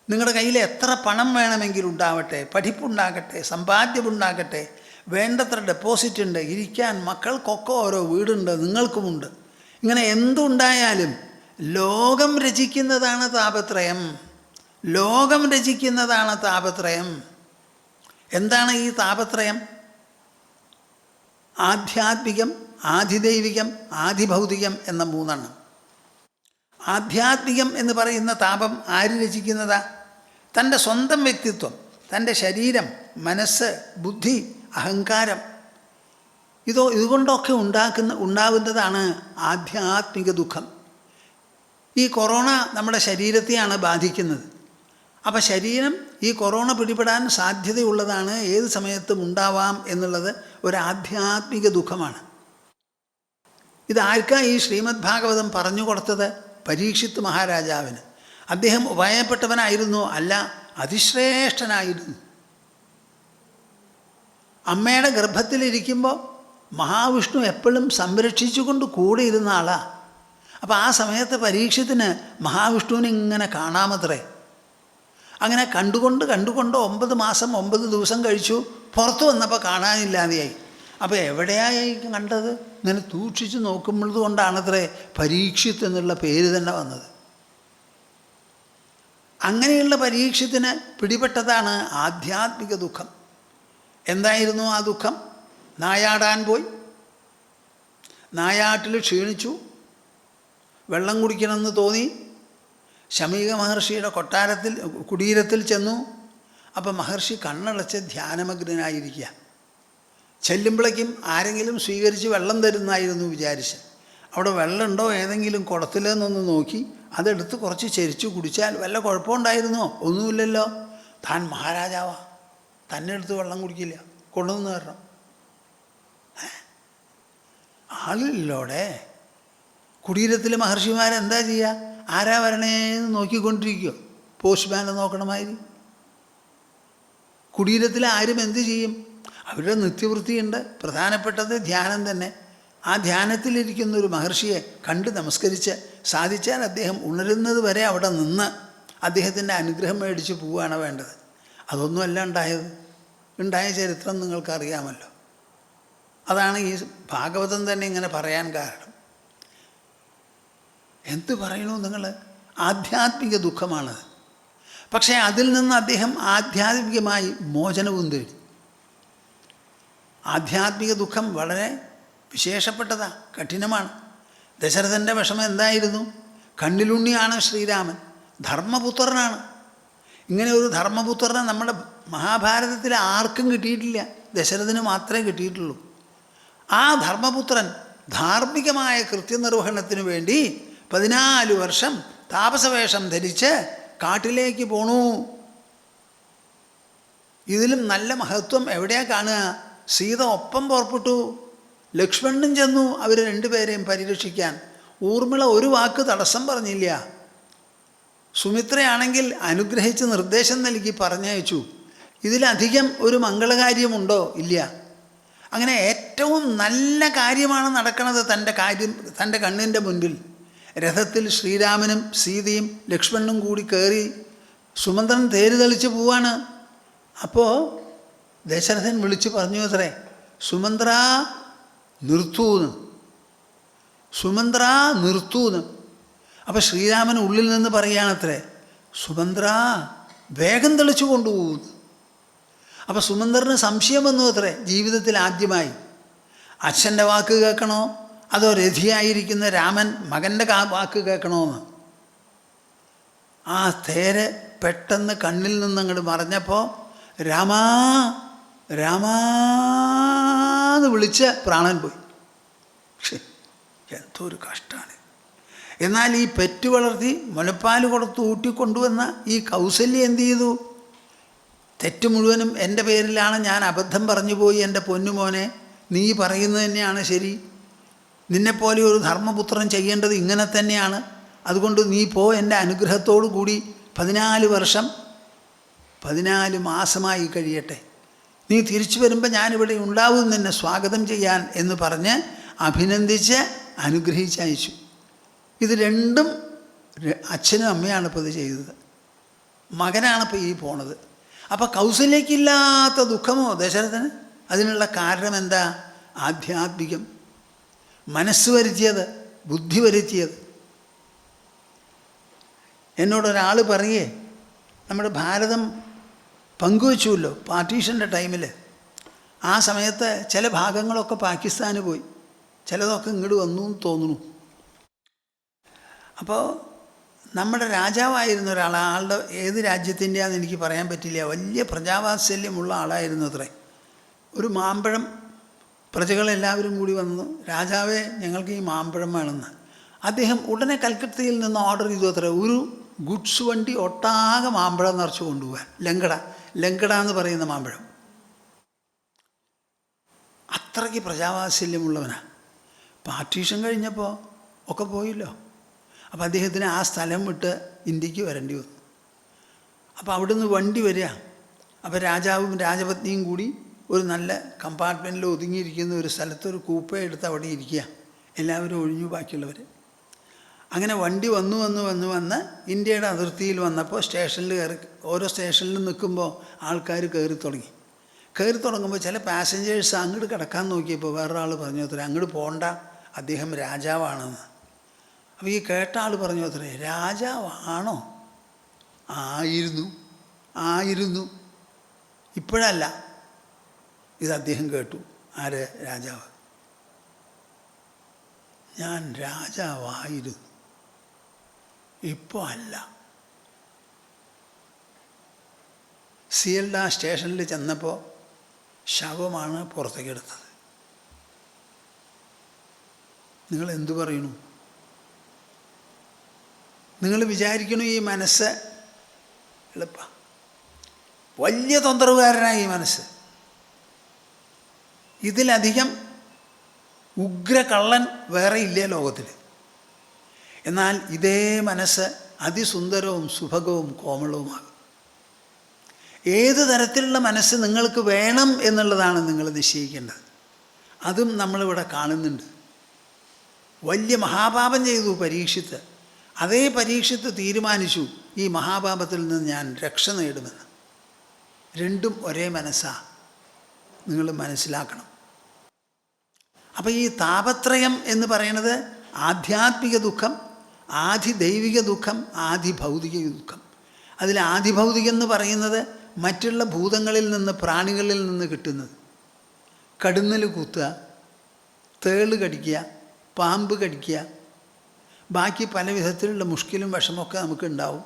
നിങ്ങളുടെ കയ്യിൽ എത്ര പണം വേണമെങ്കിലും ഉണ്ടാവട്ടെ, പഠിപ്പുണ്ടാകട്ടെ, സമ്പാദ്യമുണ്ടാകട്ടെ, വേണ്ടത്ര ഡെപ്പോസിറ്റ് ഉണ്ട്, ഇരിക്കാൻ മക്കൾക്കൊക്കെ ഓരോ വീടുണ്ട്, നിങ്ങൾക്കുമുണ്ട്. ഇങ്ങനെ എന്തുണ്ടായാലും ലോകം രചിക്കുന്നതാണ് താപത്രയം. എന്താണ് ഈ താപത്രയം? ആധ്യാത്മികം, ആധിദൈവികം, ആധിഭൗതികം എന്ന 3 ആധ്യാത്മികം എന്ന് പറയുന്ന താപം ആര് രചിക്കുന്നതാ? തൻ്റെ സ്വന്തം വ്യക്തിത്വം, തൻ്റെ ശരീരം, മനസ്സ്, ബുദ്ധി, അഹങ്കാരം, ഇതുകൊണ്ടൊക്കെ ഉണ്ടാവുന്നതാണ് ആധ്യാത്മിക ദുഃഖം. ഈ കൊറോണ നമ്മുടെ ശരീരത്തെയാണ് ബാധിക്കുന്നത്. അപ്പം ശരീരം ഈ കൊറോണ പിടിപെടാൻ സാധ്യതയുള്ളതാണ്, ഏത് സമയത്തും ഉണ്ടാവാം എന്നുള്ളത് ഒരു ആധ്യാത്മിക ദുഃഖമാണ്. ഇതാർക്കാ ഈ ശ്രീമദ് ഭാഗവതം പറഞ്ഞു കൊടുത്തത്? പരീക്ഷിത്ത് മഹാരാജാവിന്. അദ്ദേഹം ഉപായപ്പെട്ടവനായിരുന്നു? അല്ല, അതിശ്രേഷ്ഠനായിരുന്നു. അമ്മയുടെ ഗർഭത്തിലിരിക്കുമ്പോൾ മഹാവിഷ്ണു എപ്പോഴും സംരക്ഷിച്ചുകൊണ്ട് കൂടെ ഇരുന്ന ആളാണ്. അപ്പോൾ ആ സമയത്ത് പരീക്ഷത്തിന് മഹാവിഷ്ണുവിനെ ഇങ്ങനെ കാണാമത്രേ. അങ്ങനെ കണ്ടുകൊണ്ട് 9 മാസം 9 ദിവസം കഴിച്ചു. പുറത്തു വന്നപ്പോൾ കാണാനില്ലാതെയായി. അപ്പോൾ എവിടെയായി കണ്ടത്? ഇങ്ങനെ സൂക്ഷിച്ച് നോക്കുമ്പോൾ കൊണ്ടാണത്രേ പരീക്ഷിത്ത് എന്നുള്ള പേര് തന്നെ വന്നത്. അങ്ങനെയുള്ള പരീക്ഷത്തിന് പിടിപെട്ടതാണ് ആധ്യാത്മിക ദുഃഖം. എന്തായിരുന്നു ആ ദുഃഖം? നായാടാൻ പോയി, നായാട്ടിൽ ക്ഷീണിച്ചു, വെള്ളം കുടിക്കണമെന്ന് തോന്നി. ശമീക മഹർഷിയുടെ കുടീരത്തിൽ ചെന്നു. അപ്പം മഹർഷി കണ്ണടച്ച് ധ്യാനമഗ്നനായിരിക്കുക. ചെല്ലുമ്പോഴേക്കും ആരെങ്കിലും സ്വീകരിച്ച് വെള്ളം തരുന്നായിരുന്നു വിചാരിച്ച്. അവിടെ വെള്ളമുണ്ടോ ഏതെങ്കിലും കുടത്തിലെന്നൊന്ന് നോക്കി അതെടുത്ത് കുറച്ച് ചെരിച്ചു കുടിച്ചാൽ വല്ല കുഴപ്പമുണ്ടായിരുന്നോ? ഒന്നുമില്ലല്ലോ. താൻ മഹാരാജാവാ, തന്നെ എടുത്ത് വെള്ളം കുടിക്കില്ല, കൊണ്ടുവന്ന് തരണം. ആളില്ലോടെ. കുടീരത്തിൽ മഹർഷിമാരെന്താ ചെയ്യുക? ആരാ വരണേന്ന് നോക്കിക്കൊണ്ടിരിക്കുമോ? പോസ്റ്റ്മാനെ നോക്കണമാതിരി. കുടീരത്തിൽ ആരും എന്ത് ചെയ്യും? അവരുടെ നിത്യവൃത്തിയുണ്ട്. പ്രധാനപ്പെട്ടത് ധ്യാനം തന്നെ. ആ ധ്യാനത്തിലിരിക്കുന്ന ഒരു മഹർഷിയെ കണ്ട് നമസ്കരിച്ച് സാധിച്ചാൽ അദ്ദേഹം ഉണരുന്നത് വരെ അവിടെ നിന്ന് അദ്ദേഹത്തിൻ്റെ അനുഗ്രഹം മേടിച്ച് പോവുകയാണ് വേണ്ടത്. അതൊന്നുമല്ല ഉണ്ടായത്. ഉണ്ടായ ചരിത്രം നിങ്ങൾക്കറിയാമല്ലോ. അതാണ് ഈ ഭാഗവതം തന്നെ ഇങ്ങനെ പറയാൻ കാരണം. എന്ത് പറയണു നിങ്ങൾ? ആധ്യാത്മിക ദുഃഖമാണത്. പക്ഷേ അതിൽ നിന്ന് അദ്ദേഹം ആധ്യാത്മികമായി മോചനവും തേടി. ആധ്യാത്മിക ദുഃഖം വളരെ വിശേഷപ്പെട്ടതാണ്, കഠിനമാണ്. ദശരഥൻ്റെ വിഷമം എന്തായിരുന്നു? കണ്ണിലുണ്ണിയാണ് ശ്രീരാമൻ, ധർമ്മപുത്രനാണ്. ഇങ്ങനെ ഒരു ധർമ്മപുത്രനെ നമ്മുടെ മഹാഭാരതത്തിൽ ആർക്കും കിട്ടിയിട്ടില്ല, ദശരഥന് മാത്രമേ കിട്ടിയിട്ടുള്ളൂ. ആ ധർമ്മപുത്രൻ ധാർമ്മികമായ കൃത്യനിർവഹണത്തിന് വേണ്ടി 14 വർഷം താപസവേഷം ധരിച്ച് കാട്ടിലേക്ക് പോണു. ഇതിലും നല്ല മഹത്വം എവിടെയാ കാണുക? സീത ഒപ്പം പുറപ്പെട്ടു, ലക്ഷ്മണനും ചെന്നു അവർ രണ്ടുപേരെയും പരിരക്ഷിക്കാൻ. ഊർമിള ഒരു വാക്ക് തടസ്സം പറഞ്ഞില്ല. സുമിത്രയാണെങ്കിൽ അനുഗ്രഹിച്ച് നിർദ്ദേശം നൽകി പറഞ്ഞയച്ചു. ഇതിലധികം ഒരു മംഗളകാര്യമുണ്ടോ? ഇല്ല. അങ്ങനെ ഏറ്റവും നല്ല കാര്യമാണ് നടക്കുന്നത് തൻ്റെ കണ്ണിൻ്റെ മുൻപിൽ. രഥത്തിൽ ശ്രീരാമനും സീതയും ലക്ഷ്മണനും കൂടി കയറി സുമന്ത്രൻ തേര് തെളിച്ച് പോവാണ്. അപ്പോൾ ദശരഥൻ വിളിച്ചു പറഞ്ഞു അത്രേ, സുമന്ത്ര നിർത്തൂന്ന്, സുമന്ത്ര നിർത്തൂന്ന്. അപ്പോൾ ശ്രീരാമൻ ഉള്ളിൽ നിന്ന് പറയുകയാണത്രേ, സുമന്ത്ര വേഗം തെളിച്ചു കൊണ്ടുപോകുന്നു. അപ്പോൾ സുമന്ത്രന് സംശയം വന്നു അത്രേ, ജീവിതത്തിൽ ആദ്യമായി അച്ഛൻ്റെ വാക്ക് കേൾക്കണോ അതോ രഥിയായിരിക്കുന്ന രാമൻ മകൻ്റെ വാക്ക് കേൾക്കണമെന്ന്. ആ തേര് പെട്ടെന്ന് കണ്ണിൽ നിന്നങ്ങോട്ട് മറഞ്ഞപ്പോൾ രാമാ രാമാന്ന് വിളിച്ച് പ്രാണൻ പോയി. എന്തൊരു കഷ്ടമാണ്. എന്നാൽ ഈ പെറ്റു വളർത്തി മുലപ്പാൽ കൊടുത്ത് ഊട്ടിക്കൊണ്ടുവന്ന ഈ കൗസല്യ എന്തു ചെയ്തു? തെറ്റ് മുഴുവനും എൻ്റെ പേരിലാണ്, ഞാൻ അബദ്ധം പറഞ്ഞു പോയി എൻ്റെ പൊന്നുമോനെ, നീ പറയുന്നത് തന്നെയാണ് ശരി, നിന്നെപ്പോലെ ഒരു ധർമ്മപുത്രൻ ചെയ്യേണ്ടത് ഇങ്ങനെ തന്നെയാണ്, അതുകൊണ്ട് നീ പോ, എൻ്റെ അനുഗ്രഹത്തോടു കൂടി 14 വർഷം 14 മാസമായി കഴിയട്ടെ, നീ തിരിച്ചു വരുമ്പോൾ ഞാനിവിടെ ഉണ്ടാവും നിന്നെ സ്വാഗതം ചെയ്യാൻ എന്ന് പറഞ്ഞ് അഭിനന്ദിച്ച് അനുഗ്രഹിച്ചയച്ചു. ഇത് രണ്ടും അച്ഛനും അമ്മയാണ് ഇപ്പോൾ ഇത് ചെയ്തത്, മകനാണിപ്പോൾ ഈ പോണത്. അപ്പോൾ കൗസല്യക്കില്ലാത്ത ദുഃഖമോ ദശരഥന്? അതിനുള്ള കാരണം എന്താ? ആധ്യാത്മികം, മനസ്സ് വരുത്തിയത്, ബുദ്ധി വരുത്തിയത്. എന്നോടൊരാൾ പറയേ, നമ്മുടെ ഭാരതം പങ്കുവച്ചുവല്ലോ പാർട്ടീഷൻ്റെ ടൈമിൽ, ആ സമയത്ത് ചില ഭാഗങ്ങളൊക്കെ പാകിസ്ഥാന് പോയി, ചിലതൊക്കെ ഇങ്ങോട്ട് വന്നു എന്ന് തോന്നുന്നു. അപ്പോൾ നമ്മുടെ രാജാവായിരുന്ന ഒരാൾ, ആളുടെ ഏത് രാജ്യത്തിൻ്റെയാണെന്ന് എനിക്ക് പറയാൻ പറ്റില്ല, വലിയ പ്രജാവാത്സല്യമുള്ള ആളായിരുന്നു അത്രേ. ഒരു മാമ്പഴം പ്രജകളെല്ലാവരും കൂടി വന്നു, രാജാവേ ഞങ്ങൾക്ക് ഈ മാമ്പഴം വേണമെന്ന്. അദ്ദേഹം ഉടനെ കൽക്കത്തയിൽ നിന്ന് ഓർഡർ ചെയ്തു അത്രേ, ഒരു ഗുഡ്സ് വണ്ടി ഒട്ടാകെ മാമ്പഴം നിറച്ച് കൊണ്ടുപോകാൻ. ലങ്കട എന്ന് പറയുന്ന മാമ്പഴം. അത്രയ്ക്ക് പ്രജാവാത്സല്യമുള്ളവനാണ്. പാർട്ടീഷൻ കഴിഞ്ഞപ്പോൾ ഒക്കെ പോയില്ലോ. അപ്പോൾ അദ്ദേഹത്തിന് ആ സ്ഥലം വിട്ട് ഇന്ത്യക്ക് വരേണ്ടി വന്നു. അപ്പോൾ അവിടുന്ന് വണ്ടി വരിക. അപ്പോൾ രാജാവും രാജപത്നിയും കൂടി ഒരു നല്ല കമ്പാർട്ട്മെൻറ്റിൽ ഒതുങ്ങിയിരിക്കുന്ന ഒരു സ്ഥലത്ത് ഒരു കൂപ്പ എടുത്ത് അവിടെ ഇരിക്കുക, എല്ലാവരും ഒഴിഞ്ഞു ബാക്കിയുള്ളവർ. അങ്ങനെ വണ്ടി വന്ന് ഇന്ത്യയുടെ അതിർത്തിയിൽ വന്നപ്പോൾ സ്റ്റേഷനിൽ കയറി, ഓരോ സ്റ്റേഷനിലും നിൽക്കുമ്പോൾ ആൾക്കാർ കയറി തുടങ്ങുമ്പോൾ ചില പാസഞ്ചേഴ്സ് അങ്ങോട്ട് കിടക്കാൻ നോക്കിയപ്പോൾ വേറൊരാൾ പറഞ്ഞു അത്രേ, അങ്ങോട്ട് പോകണ്ട, അദ്ദേഹം രാജാവാണെന്ന്. അപ്പോൾ ഈ കേട്ട ആൾ പറഞ്ഞു അത്രേ, രാജാവാണോ? ആയിരുന്നു, ഇപ്പോഴല്ല. ഇത് അദ്ദേഹം കേട്ടു. ആര്? രാജാവ്. ഞാൻ രാജാവായിരുന്നു, ഇപ്പോൾ അല്ല. സിയൽഡ സ്റ്റേഷനിൽ ചെന്നപ്പോൾ ശവമാണ് പുറത്തേക്കെടുത്തത്. നിങ്ങൾ എന്തു പറയണു? നിങ്ങൾ വിചാരിക്കണു ഈ മനസ്സ് എളുപ്പ? വലിയ തൊന്തരവുകാരനായി ഈ മനസ്സ്. ഇതിലധികം ഉഗ്രകള്ളൻ വേറെ ഇല്ല ലോകത്തിൽ. എന്നാൽ ഇതേ മനസ്സ് അതിസുന്ദരവും സുഭഗവും കോമളവുമാകും. ഏത് തരത്തിലുള്ള മനസ്സ് നിങ്ങൾക്ക് വേണം എന്നുള്ളതാണ് നിങ്ങൾ നിശ്ചയിക്കേണ്ടത്. അതും നമ്മളിവിടെ കാണുന്നുണ്ട്. വലിയ മഹാപാപം ചെയ്തു പരീക്ഷിത്ത്. അതേ പരീക്ഷിത്ത് തീരുമാനിച്ചു ഈ മഹാപാപത്തിൽ നിന്ന് ഞാൻ രക്ഷ നേടുമെന്ന്. രണ്ടും ഒരേ മനസ്സാ, നിങ്ങൾ മനസ്സിലാക്കണം. അപ്പോൾ ഈ താപത്രയം എന്ന് പറയുന്നത് ആധ്യാത്മിക ദുഃഖം, ആധിദൈവിക ദുഃഖം, ആധിഭൗതിക ദുഃഖം. അതിൽ ആധിഭൗതികം എന്ന് പറയുന്നത് മറ്റുള്ള ഭൂതങ്ങളിൽ നിന്ന്, പ്രാണികളിൽ നിന്ന് കിട്ടുന്നത്. കടുന്നൽ കുത്തുക, തേള് കടിക്കുക, പാമ്പ് കടിക്കുക, ബാക്കി പല വിധത്തിലുള്ള മുഷ്കിലും വിഷമമൊക്കെ നമുക്ക് ഉണ്ടാവും.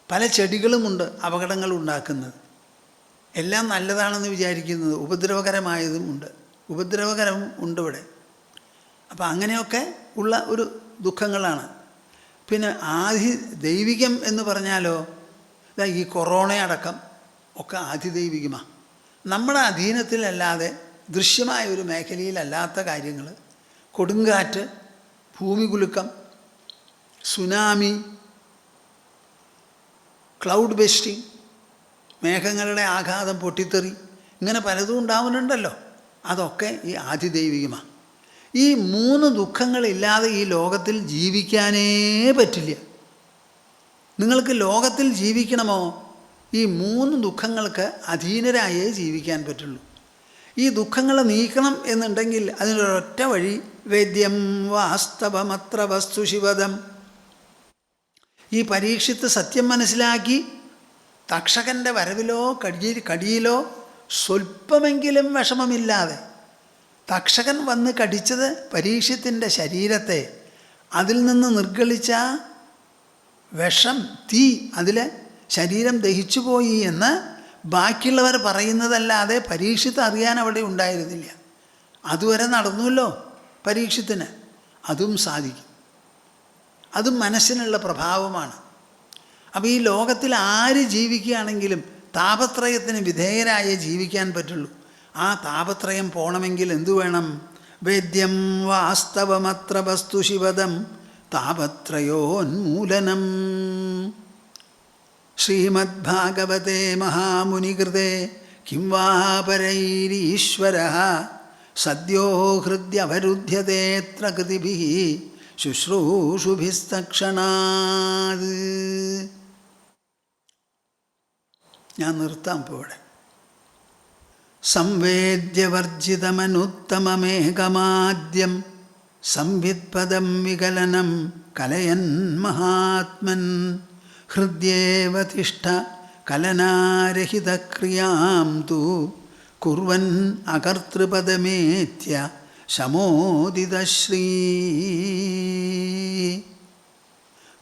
പല ചെടികളുമുണ്ട് അപകടങ്ങൾ ഉണ്ടാക്കുന്നത്. എല്ലാം നല്ലതാണെന്ന് വിചാരിക്കുന്നത് ഉപദ്രവകരമായതും ഉണ്ട്, ഉപദ്രവകരവും ഉണ്ട് ഇവിടെ. അപ്പോൾ അങ്ങനെയൊക്കെ ഉള്ള ഒരു ദുഃഖങ്ങളാണ്. പിന്നെ ആദി ദൈവികം എന്ന് പറഞ്ഞാലോ, ഇതാ ഈ കൊറോണയടക്കം ഒക്കെ ആദിദൈവികമാണ്. നമ്മുടെ അധീനത്തിലല്ലാതെ ദൃശ്യമായ ഒരു മേഖലയിലല്ലാത്ത കാര്യങ്ങൾ, കൊടുങ്കാറ്റ്, ഭൂമികുലുക്കം, സുനാമി, ക്ലൗഡ് ബസ്റ്റിംഗ്, മേഘങ്ങളുടെ ആഘാതം, പൊട്ടിത്തെറി, ഇങ്ങനെ പലതും ഉണ്ടാവുന്നുണ്ടല്ലോ. അതൊക്കെ ഈ ആദിദൈവികമാണ്. ഈ 3 ദുഃഖങ്ങളില്ലാതെ ഈ ലോകത്തിൽ ജീവിക്കാനേ പറ്റില്ല. നിങ്ങൾക്ക് ലോകത്തിൽ ജീവിക്കണമോ, ഈ 3 ദുഃഖങ്ങൾക്ക് അധീനരായേ ജീവിക്കാൻ പറ്റുള്ളൂ. ഈ ദുഃഖങ്ങൾ നീക്കണം എന്നുണ്ടെങ്കിൽ അതിനൊരൊറ്റ വഴി, വേദ്യം വാസ്തവമത്ര വസ്തു ശിവദം. ഈ പരീക്ഷിത്ത് സത്യം മനസ്സിലാക്കി തക്ഷകൻ്റെ വരവിലോ കടിയിലോ സ്വല്പമെങ്കിലും വിഷമമില്ലാതെ, തക്ഷകൻ വന്ന് കടിച്ചത് പരീക്ഷത്തിൻ്റെ ശരീരത്തെ, അതിൽ നിന്ന് നിർഗളിച്ച വിഷം, തീ, അതിൽ ശരീരം ദഹിച്ചുപോയി എന്ന് ബാക്കിയുള്ളവർ പറയുന്നതല്ലാതെ പരീക്ഷിത്ത് അറിയാൻ അവിടെ ഉണ്ടായിരുന്നില്ല. അതുവരെ നടന്നുവല്ലോ പരീക്ഷത്തിന്. അതും സാധിക്കും. അതും മനസ്സിനുള്ള പ്രഭാവമാണ്. അപ്പോൾ ഈ ലോകത്തിൽ ആര് ജീവിക്കുകയാണെങ്കിലും താപത്രയത്തിന് വിധേയരായേ ജീവിക്കാൻ പറ്റുള്ളൂ. ആ താപത്രയം പോണമെങ്കിൽ എന്തു വേണം? വേദ്യം വാസ്തവമത്ര വസ്തു ശിവദം താപത്രയോന്മൂലനം. ശ്രീമദ്ഭാഗവതേ മഹാമുനികൃതേ കിം വാ പരൈരീശ്വരഃ സദ്യോ ഹൃദ്യവരുദ്ധ്യതേത്ര കൃതിഭിഃ ശുശ്രൂഷുഭിസ്തക്ഷണാത്. ഞാൻ നിർത്താം ഇപ്പോൾ ഇവിടെ. സംവേദ്യവർജിതമനുത്തമമേകമാദ്യം സംവിത്പദം വികലനം കലയൻ മഹാത്മൻ ഹൃദ്യേവ തിഷ്ഠ കലനാരഹിതക്രിയാം തു കുർവൻ അകർത്തൃപദമേത്യ ശമോദിതശ്രീ.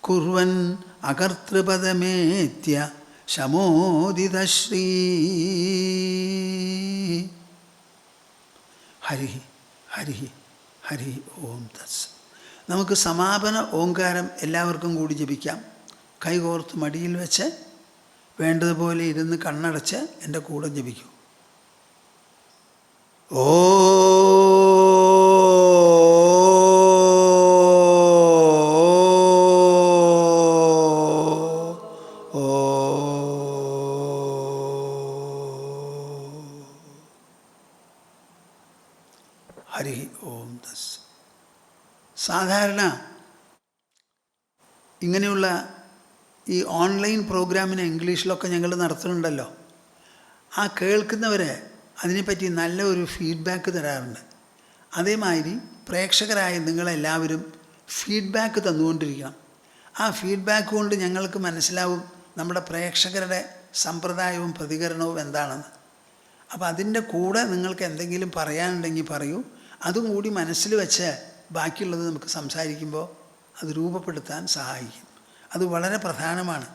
കുർവൻ അകർത്തൃപദമേത്യ ശമോദിതശ്രീ. ഹരി ഹരി ഹരി ഓം തത്സ. നമുക്ക് സമാപന ഓംകാരം എല്ലാവർക്കും കൂടി ജപിക്കാം. കൈകോർത്ത് മടിയിൽ വെച്ച് വേണ്ടതുപോലെ ഇരുന്ന് കണ്ണടച്ച് എൻ്റെ കൂടെ ജപിക്കൂ. ഓ ഹരി ഓം തസ്. സാധാരണ ഇങ്ങനെയുള്ള ഈ ഓൺലൈൻ പ്രോഗ്രാമിന് ഇംഗ്ലീഷിലൊക്കെ ഞങ്ങൾ നടത്തുന്നുണ്ടല്ലോ. ആ കേൾക്കുന്നവരെ അതിനെപ്പറ്റി നല്ല ഒരു ഫീഡ്ബാക്ക് തരാറുണ്ട്. അതേമാതിരി പ്രേക്ഷകരായ നിങ്ങളെല്ലാവരും ഫീഡ്ബാക്ക് തന്നുകൊണ്ടിരിക്കണം. ആ ഫീഡ്ബാക്ക് കൊണ്ട് ഞങ്ങൾക്ക് മനസ്സിലാവും നമ്മുടെ പ്രേക്ഷകരുടെ സമ്പ്രദായവും പ്രതികരണവും എന്താണെന്ന്. അപ്പോൾ അതിൻ്റെ കൂടെ നിങ്ങൾക്ക് എന്തെങ്കിലും പറയാനുണ്ടെങ്കിൽ പറയൂ. അതും കൂടി മനസ്സിൽ വെച്ച് ബാക്കിയുള്ളത് നമുക്ക് സംസാരിക്കുമ്പോൾ അത് രൂപപ്പെടുത്താൻ സഹായിക്കും. അത് വളരെ പ്രധാനമാണ്.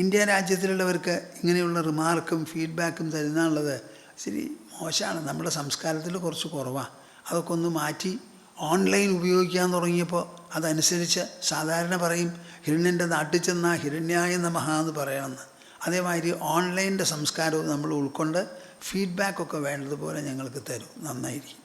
ഇന്ത്യ രാജ്യത്തിലുള്ളവർക്ക് ഇങ്ങനെയുള്ള റിമാർക്കും ഫീഡ്ബാക്കും തരുന്നുള്ളത് ശരി മോശമാണ്. നമ്മുടെ സംസ്കാരത്തിൽ കുറച്ച് കുറവാണ്. അതൊക്കെ ഒന്ന് മാറ്റി ഓൺലൈൻ ഉപയോഗിക്കാൻ തുടങ്ങിയപ്പോൾ അതനുസരിച്ച് സാധാരണ പറയും ഹിരണ്യൻ്റെ നാട്ടിൽ ചെന്നാൽ ഹിരണ്യായ നമഃ എന്ന് പറയണമെന്ന്. അതേമാതിരി ഓൺലൈൻ്റെ സംസ്കാരവും നമ്മൾ ഉൾക്കൊണ്ട് ഫീഡ്ബാക്കൊക്കെ വേണ്ടതുപോലെ ഞങ്ങൾക്ക് തരും. നന്നായിരിക്കും.